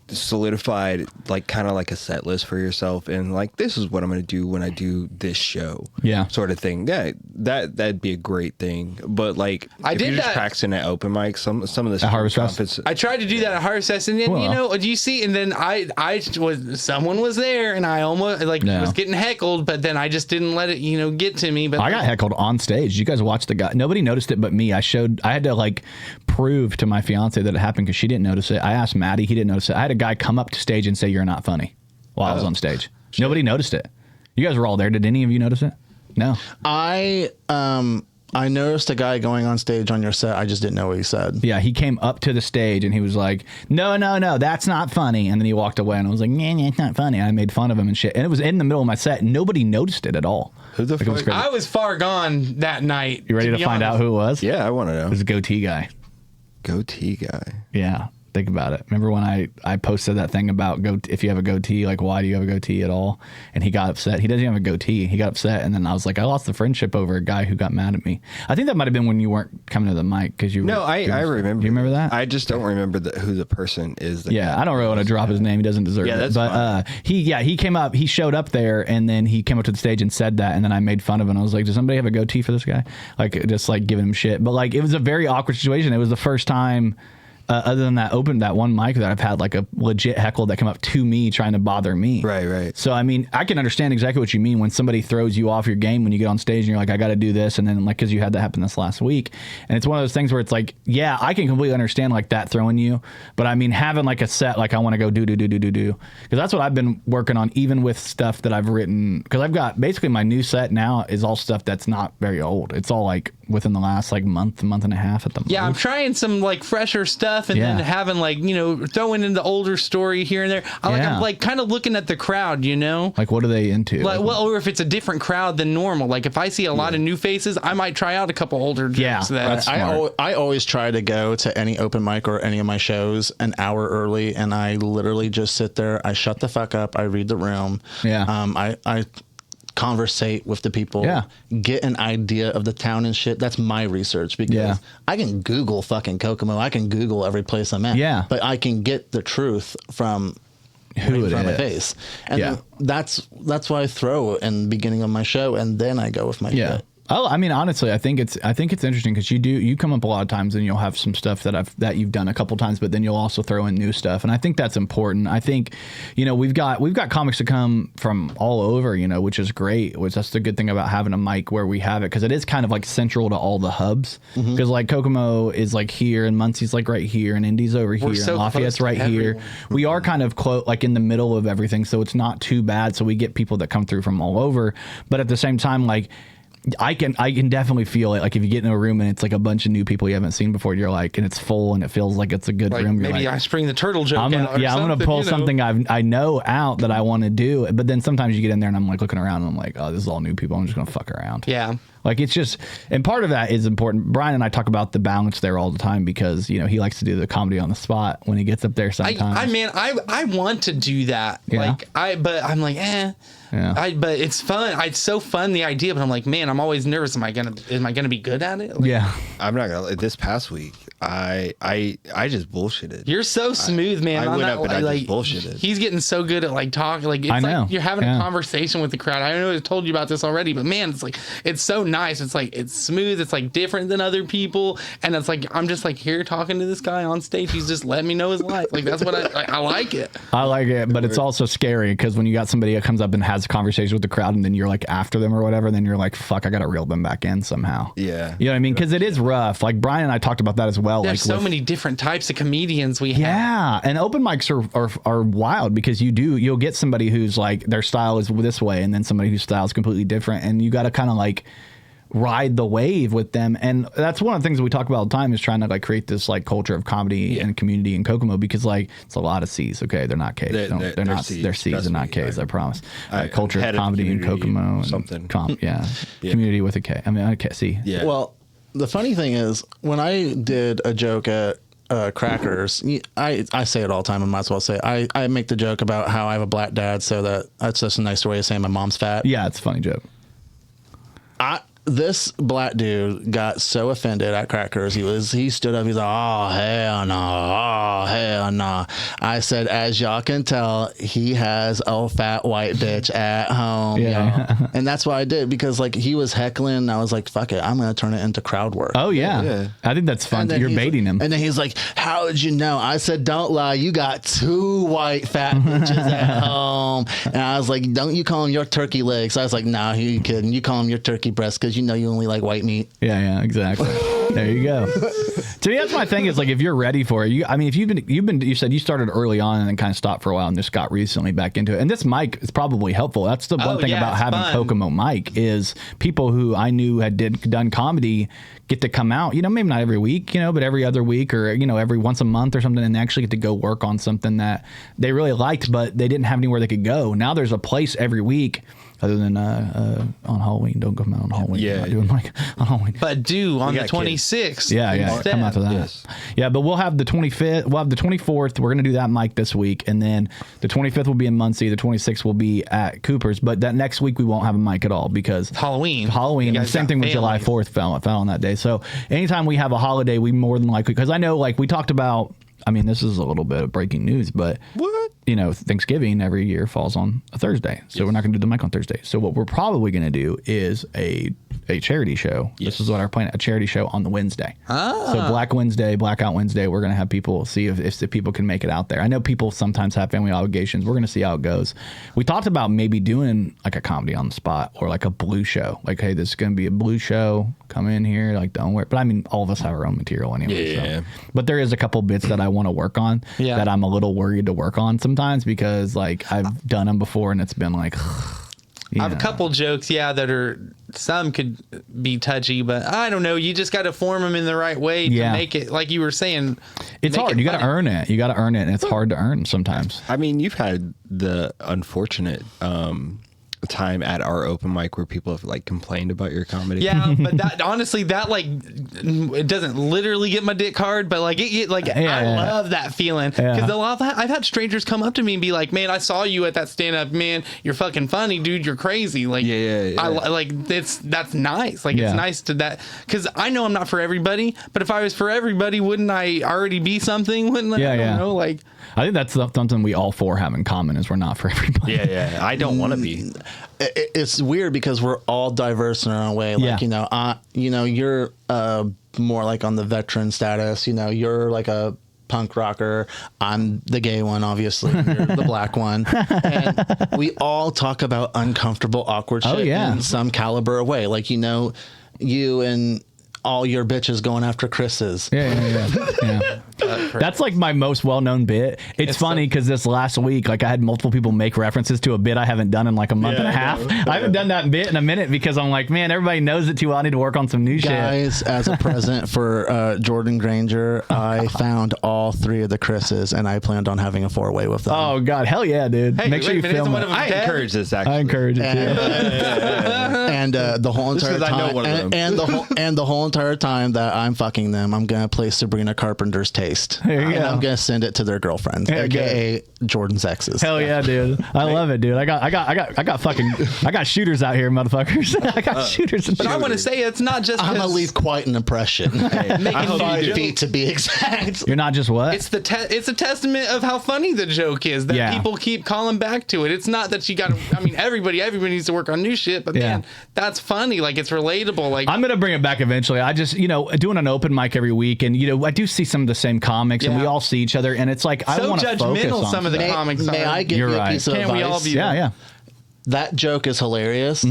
solidified like kind of like a set list for yourself and like, this is what I'm going to do when I do this show, sort of thing, that'd be a great thing. But like if you're just practicing at open mic, some of this at Harvest Fest, I tried to do that at Harvest Fest, and then do you see, and then someone was there, and I almost was getting heckled, but then I just didn't let it get to me. But I got heckled on stage. You guys watched the guy. Nobody noticed it but me. I had to like prove to my fiance that it happened because she didn't notice it. I asked Maddie, he didn't notice it. I had a guy come up to stage and say, "You're not funny," while I was on stage. Shit. Nobody noticed it. You guys were all there. Did any of you notice it? No. I noticed a guy going on stage on your set. I just didn't know what he said. Yeah, he came up to the stage and he was like, no, that's not funny. And then he walked away and I was like, nah, it's not funny. I made fun of him and shit. And it was in the middle of my set. Nobody noticed it at all. Who the fuck? I was far gone that night. You ready to find out who it was? Yeah, I want to know. It was a goatee guy. Goatee guy. Yeah. Think about it. Remember when I posted that thing about if you have a goatee, like why do you have a goatee at all? And he got upset. He doesn't even have a goatee. He got upset, and then I was like, I lost the friendship over a guy who got mad at me. I think that might have been when you weren't coming to the mic because you. No, I remember. You remember that? I just don't remember who the person is. I don't really want to drop his name. He doesn't deserve it. That's fine. He came up. He showed up there, and then he came up to the stage and said that, and then I made fun of him. I was like, does somebody have a goatee for this guy? Like just like giving him shit. But like it was a very awkward situation. It was the first time. Other than that one mic that I've had like a legit heckle that came up to me trying to bother me. Right. So, I mean, I can understand exactly what you mean when somebody throws you off your game when you get on stage and you're like, I got to do this. And then like, cause you had that happen this last week. And it's one of those things where it's like, yeah, I can completely understand like that throwing you. But I mean, having like a set, like I want to go do. Cause that's what I've been working on, even with stuff that I've written. Cause I've got basically my new set now is all stuff that's not very old. It's all like within the last like month and a half at the most. Yeah, I'm trying some like fresher stuff. stuff and then having like, throwing in the older story here and there. I'm like kind of looking at the crowd, Like, what are they into? Like, or if it's a different crowd than normal. Like if I see a lot of new faces, I might try out a couple older jokes. I always try to go to any open mic or any of my shows an hour early, and I literally just sit there. I shut the fuck up. I read the room. I conversate with the people, get an idea of the town and shit. That's my research, because I can Google fucking Kokomo. I can Google every place I'm at. But I can get the truth from who it is. My face. And that's why I throw in the beginning of my show, and then I go with my shit. Oh, I mean, honestly, I think it's interesting because you come up a lot of times and you'll have some stuff that you've done a couple times, but then you'll also throw in new stuff, and I think that's important. I think, we've got comics that come from all over, which is great. That's the good thing about having a mic where we have it, because it is kind of like central to all the hubs. Because like Kokomo is like here, and Muncie's like right here, and Indy's over here, and Lafayette's right here. We are kind of like in the middle of everything, so it's not too bad. So we get people that come through from all over, but at the same time, like, I can definitely feel it. Like if you get in a room and it's like a bunch of new people you haven't seen before, you're like, and it's full and it feels like it's a good room. You're maybe like, I spring the turtle joke out. I'm gonna pull something I know out that I want to do. But then sometimes you get in there and I'm like looking around and I'm like, oh, this is all new people. I'm just gonna fuck around. Yeah. Like it's just, and part of that is important. Brian and I talk about the balance there all the time because, he likes to do the comedy on the spot when he gets up there sometimes. I want to do that. Yeah. But I'm like, Yeah. But it's fun. It's so fun, the idea, but I'm like, man, I'm always nervous. Am I gonna be good at it? Like, I'm not gonna. This past week, I just bullshitted. You're so smooth, man. I went up and I just bullshitted. He's getting so good at like talking. Like it's like you're having a conversation with the crowd. I know I told you about this already, but man, it's like it's so nice. It's like it's smooth. It's like different than other people, and it's like I'm just like here talking to this guy on stage. He's just letting me know his life. Like that's what I like it. I like it, but it's also scary because when you got somebody that comes up and has a conversation with the crowd, and then you're like after them or whatever, then you're like, fuck, I gotta reel them back in somehow. Yeah, you know what I mean? Because it is rough. Like Brian and I talked about that as well. There's so many different types of comedians we have. Yeah, and open mics are wild because you'll get somebody who's like their style is this way, and then somebody whose style is completely different, and you got to kind of like ride the wave with them. And that's one of the things that we talk about all the time is trying to like create this like culture of comedy and community in Kokomo, because like it's a lot of C's. Okay, they're not K's. They're not C's. They're C's and not K's. I promise. Culture of comedy in Kokomo. Something. Community with a K. I mean, okay, C. Yeah. Well, the funny thing is when I did a joke at Crackers, I say it all the time. I might as well say it. I make the joke about how I have a black dad, so that's just a nicer way of saying my mom's fat. Yeah, it's a funny joke. This black dude got so offended at Crackers. He stood up. He's like, oh, hell no. Oh, hell no. I said, as y'all can tell, he has a fat white bitch at home. Yeah. And that's what I did, because like he was heckling. And I was like, fuck it. I'm going to turn it into crowd work. Oh, yeah. I think that's fun. You're baiting him. And then he's like, how did you know? I said, don't lie. You got 2 white fat bitches at home. And I was like, don't you call them your turkey legs? I was like, nah, who you kidding? You call them your turkey breasts, because you know you only like white meat. Yeah, exactly. There you go. To me, that's my thing is like if you're ready for it. If you said you started early on and then kind of stopped for a while and just got recently back into it. And this mic is probably helpful. That's the one thing about having Kokomo mic is people who I knew had done comedy get to come out. Maybe not every week, but every other week or every once a month or something, and they actually get to go work on something that they really liked, but they didn't have anywhere they could go. Now there's a place every week. Other than on Halloween, don't come out on Halloween. Yeah, not doing like on Halloween. But on the 26th. Yeah, come out to that. Yes. Yeah, but we'll have the 25th. We'll have the 24th. We're gonna do that mic this week, and then the 25th will be in Muncie. The 26th will be at Cooper's. But that next week we won't have a mic at all because Halloween. And the same thing with July 4th fell on that day. So anytime we have a holiday, we more than likely, because I know like we talked about. I mean, this is a little bit of breaking news, but Thanksgiving every year falls on a Thursday. So we're not going to do the mic on Thursday. So what we're probably going to do is a charity show. Yes. This is what our plan, a charity show on the Wednesday. So Black Wednesday, Blackout Wednesday, we're going to have people see if people can make it out there. I know people sometimes have family obligations. We're going to see how it goes. We talked about maybe doing like a comedy on the spot or like a blue show. Like, hey, this is going to be a blue show. Come in here. Like, don't worry. But I mean, all of us have our own material anyway. Yeah. So. But there is a couple bits that I want to work on that I'm a little worried to work on sometimes because like I've done them before and it's been like I have a couple jokes, that are, some could be touchy, but I don't know. You just got to form them in the right way to make it, like you were saying. It's hard. You got to earn it. And it's hard to earn sometimes. I mean, you've had the unfortunate time at our open mic where people have like complained about your comedy. Yeah, but that honestly, that like, it doesn't literally get my dick hard, but like I love that feeling because I've had strangers come up to me and be like, "Man, I saw you at that stand up. Man, you're fucking funny, dude. You're crazy." Like, I like that's nice. Like, it's nice to that because I know I'm not for everybody, but if I was for everybody, wouldn't I already be something? Wouldn't I? I don't know. Like, I think that's something we all four have in common is we're not for everybody. Yeah. I don't want to be. It's weird because we're all diverse in our own way. Like, you're more like on the veteran status. You're like a punk rocker. I'm the gay one, obviously. You're the black one. And we all talk about uncomfortable, awkward shit in some caliber of way. Like, you and all your bitches going after Chris's. Yeah. That's like my most well-known bit. It's funny because this last week, like I had multiple people make references to a bit I haven't done in like a month and a half. I haven't done that bit in a minute because I'm like, man, everybody knows it too well. I need to work on some new shit. Guys, as a present for Jordan Grainger, I found all 3 of the Chris's and I planned on having a 4-way with them. Oh God, hell yeah, dude! Hey, make sure you film it. I encourage this. Actually, I encourage it too. And the whole entire time, and the whole entire time that I'm fucking them, I'm gonna play Sabrina Carpenter's Taste. And I'm gonna send it to their girlfriends, aka Jordan's exes. Hell yeah, dude! I love it, dude. I got shooters out here, motherfuckers. I got shooters. But I want to say it's not just. I'm gonna leave quite an impression. I'm 5 feet to be exact. You're not just what? It's it's a testament of how funny the joke is that people keep calling back to it. It's not that you got to. I mean, everybody needs to work on new shit, but man, that's funny. Like, it's relatable. Like, I'm gonna bring it back eventually. I just doing an open mic every week, and I do see some of the same comics, and we all see each other, and it's like I want to focus on some of the comics. May I give you a piece of advice? We all be yeah. That joke is hilarious.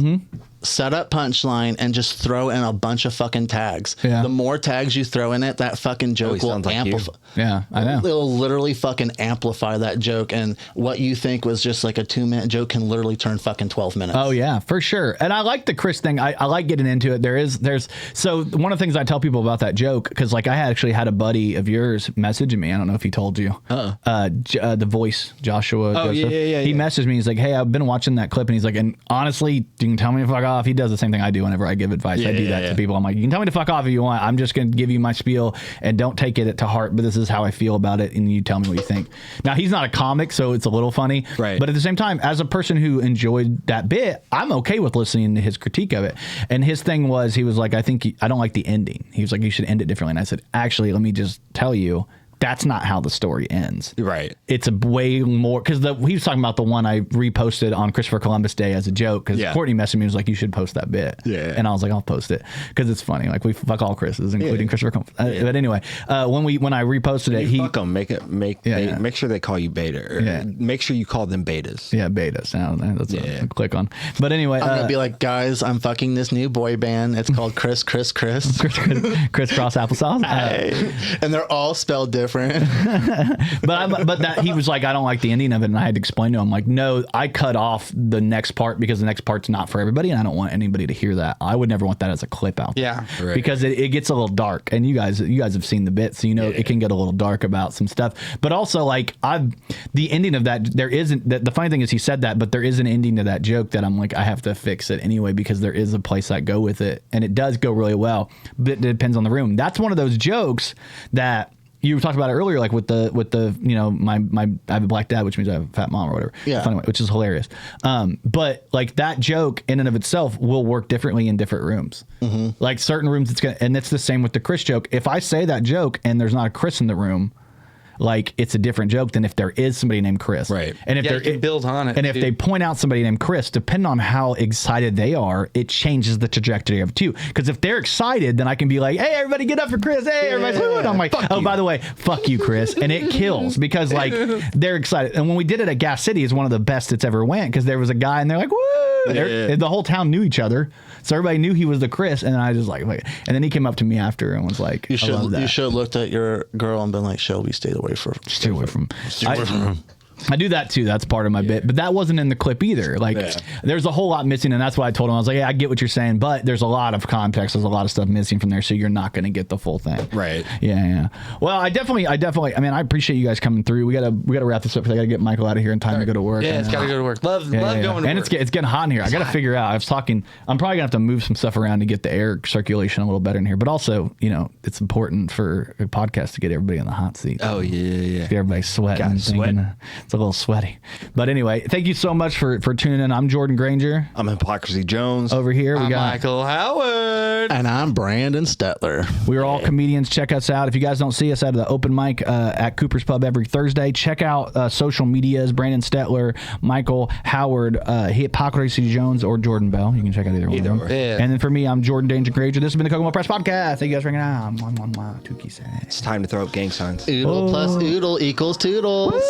Set up punchline and just throw in a bunch of fucking tags. The more tags you throw in it, that fucking joke will amplify. Yeah, I know. It'll literally fucking amplify that joke, and what you think was just like a 2-minute joke can literally turn fucking 12 minutes. Oh yeah, for sure. And I like the Chris thing. I like getting into it. So one of the things I tell people about that joke, because like I actually had a buddy of yours messaging me. I don't know if he told you. The voice, Joshua. Joseph. He messaged me. He's like, hey, I've been watching that clip, and he's like, and honestly, you can tell me to fuck off. He does the same thing I do whenever I give advice. I do that to people. I'm like, you can tell me to fuck off if you want. I'm just going to give you my spiel and don't take it to heart, but this is how I feel about it, and you tell me what you think. Now, he's not a comic, so it's a little funny. Right. But at the same time, as a person who enjoyed that bit, I'm okay with listening to his critique of it. And his thing was, he was like, I don't like the ending. He was like, you should end it differently. And I said, actually, let me just tell you, that's not how the story ends. Right. It's a way more, because he was talking about the one I reposted on Christopher Columbus Day as a joke, because Courtney messaged me and was like, you should post that bit. Yeah. And I was like, I'll post it because it's funny. Like, we fuck all Chris's, including Christopher Columbus. But anyway, when I reposted it, fuck them. Make sure they call you beta. Make sure you call them betas. Yeah, betas. That's what I'll click on. But anyway, I'm gonna be like, guys, I'm fucking this new boy band. It's called Crisscross Applesauce. And they're all spelled different. but that he was like, I don't like the ending of it, and I had to explain to him, like, no, I cut off the next part because the next part's not for everybody, and I don't want anybody to hear that. I would never want that as a clip out there. Right. Because it gets a little dark, and you guys have seen the bit, so it can get a little dark about some stuff. But also, like, the ending of that, there isn't. The funny thing is, he said that, but there is an ending to that joke that I'm like, I have to fix it anyway, because there is a place I go with it, and it does go really well. But it depends on the room. That's one of those jokes that you talked about it earlier, like with the I have a black dad, which means I have a fat mom or whatever. Yeah. Funny way, which is hilarious. But like that joke in and of itself will work differently in different rooms. Like certain rooms, and it's the same with the Chris joke. If I say that joke and there's not a Chris in the room, like, it's a different joke than if there is somebody named Chris. Right. And if you can build on it. And if they point out somebody named Chris, depending on how excited they are, it changes the trajectory of it too. Because if they're excited, then I can be like, hey, everybody get up for Chris. Hey, everybody's woo. And I'm like, by the way, fuck you, Chris. And it kills because, like, they're excited. And when we did it at Gas City, is one of the best it's ever went, because there was a guy and they're like, woo. And the whole town knew each other. So everybody knew he was the Chris. And I just like, wait. And then he came up to me after and was like, you should have looked at your girl and been like, Shelby, stay away from him. I do that too. That's part of my bit, but that wasn't in the clip either. Like, there's a whole lot missing, and that's why I told him, I was like, "Yeah, I get what you're saying, but there's a lot of context. There's a lot of stuff missing from there, so you're not going to get the full thing." Right. Yeah. Well, I definitely. I mean, I appreciate you guys coming through. We gotta wrap this up because I gotta get Michael out of here in time to go to work. Yeah, it's gotta go to work. Love going to work. And it's getting hot in here. I gotta figure out. I was talking. I'm probably gonna have to move some stuff around to get the air circulation a little better in here. But also, it's important for a podcast to get everybody in the hot seat. Oh yeah. Get everybody sweating. It's a little sweaty. But anyway, thank you so much for tuning in. I'm Jordan Grainger. I'm Hypocrisy Jones. Over here, we got Michael Howard. And I'm Brandon Stetler. We are all comedians. Check us out. If you guys don't see us at the open mic at Cooper's Pub every Thursday, check out social medias. Brandon Stetler, Michael Howard, Hypocrisy Jones, or Jordan Bell. You can check out either one of them. Yeah. And then for me, I'm Jordan Danger Grainger. This has been the Kokomo Press Podcast. Thank you guys for hanging out. It's time to throw up gang signs. Oodle plus oodle equals toodles.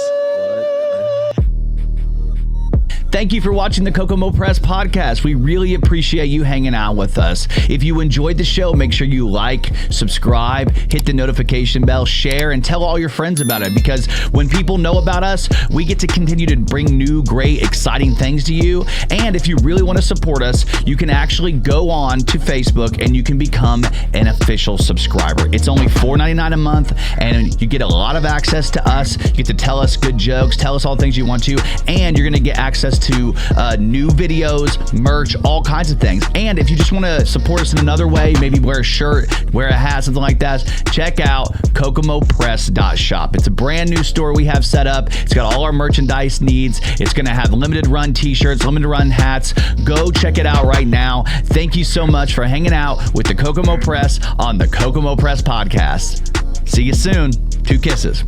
Thank you for watching the Kokomo Press Podcast. We really appreciate you hanging out with us. If you enjoyed the show, make sure you like, subscribe, hit the notification bell, share, and tell all your friends about it, because when people know about us, we get to continue to bring new, great, exciting things to you. And if you really want to support us, you can actually go on to Facebook and you can become an official subscriber. It's only $4.99 a month, and you get a lot of access to us. You get to tell us good jokes, tell us all the things you want to, and you're going to get access to new videos, merch, all kinds of things. And if you just want to support us in another way, maybe wear a shirt, wear a hat, something like that, check out kokomopress.shop. It's a brand new store we have set up. It's got all our merchandise needs. It's going to have limited run t-shirts, limited run hats. Go check it out right now. Thank you so much for hanging out with the Kokomo Press on the Kokomo Press Podcast. See you soon. 2 kisses.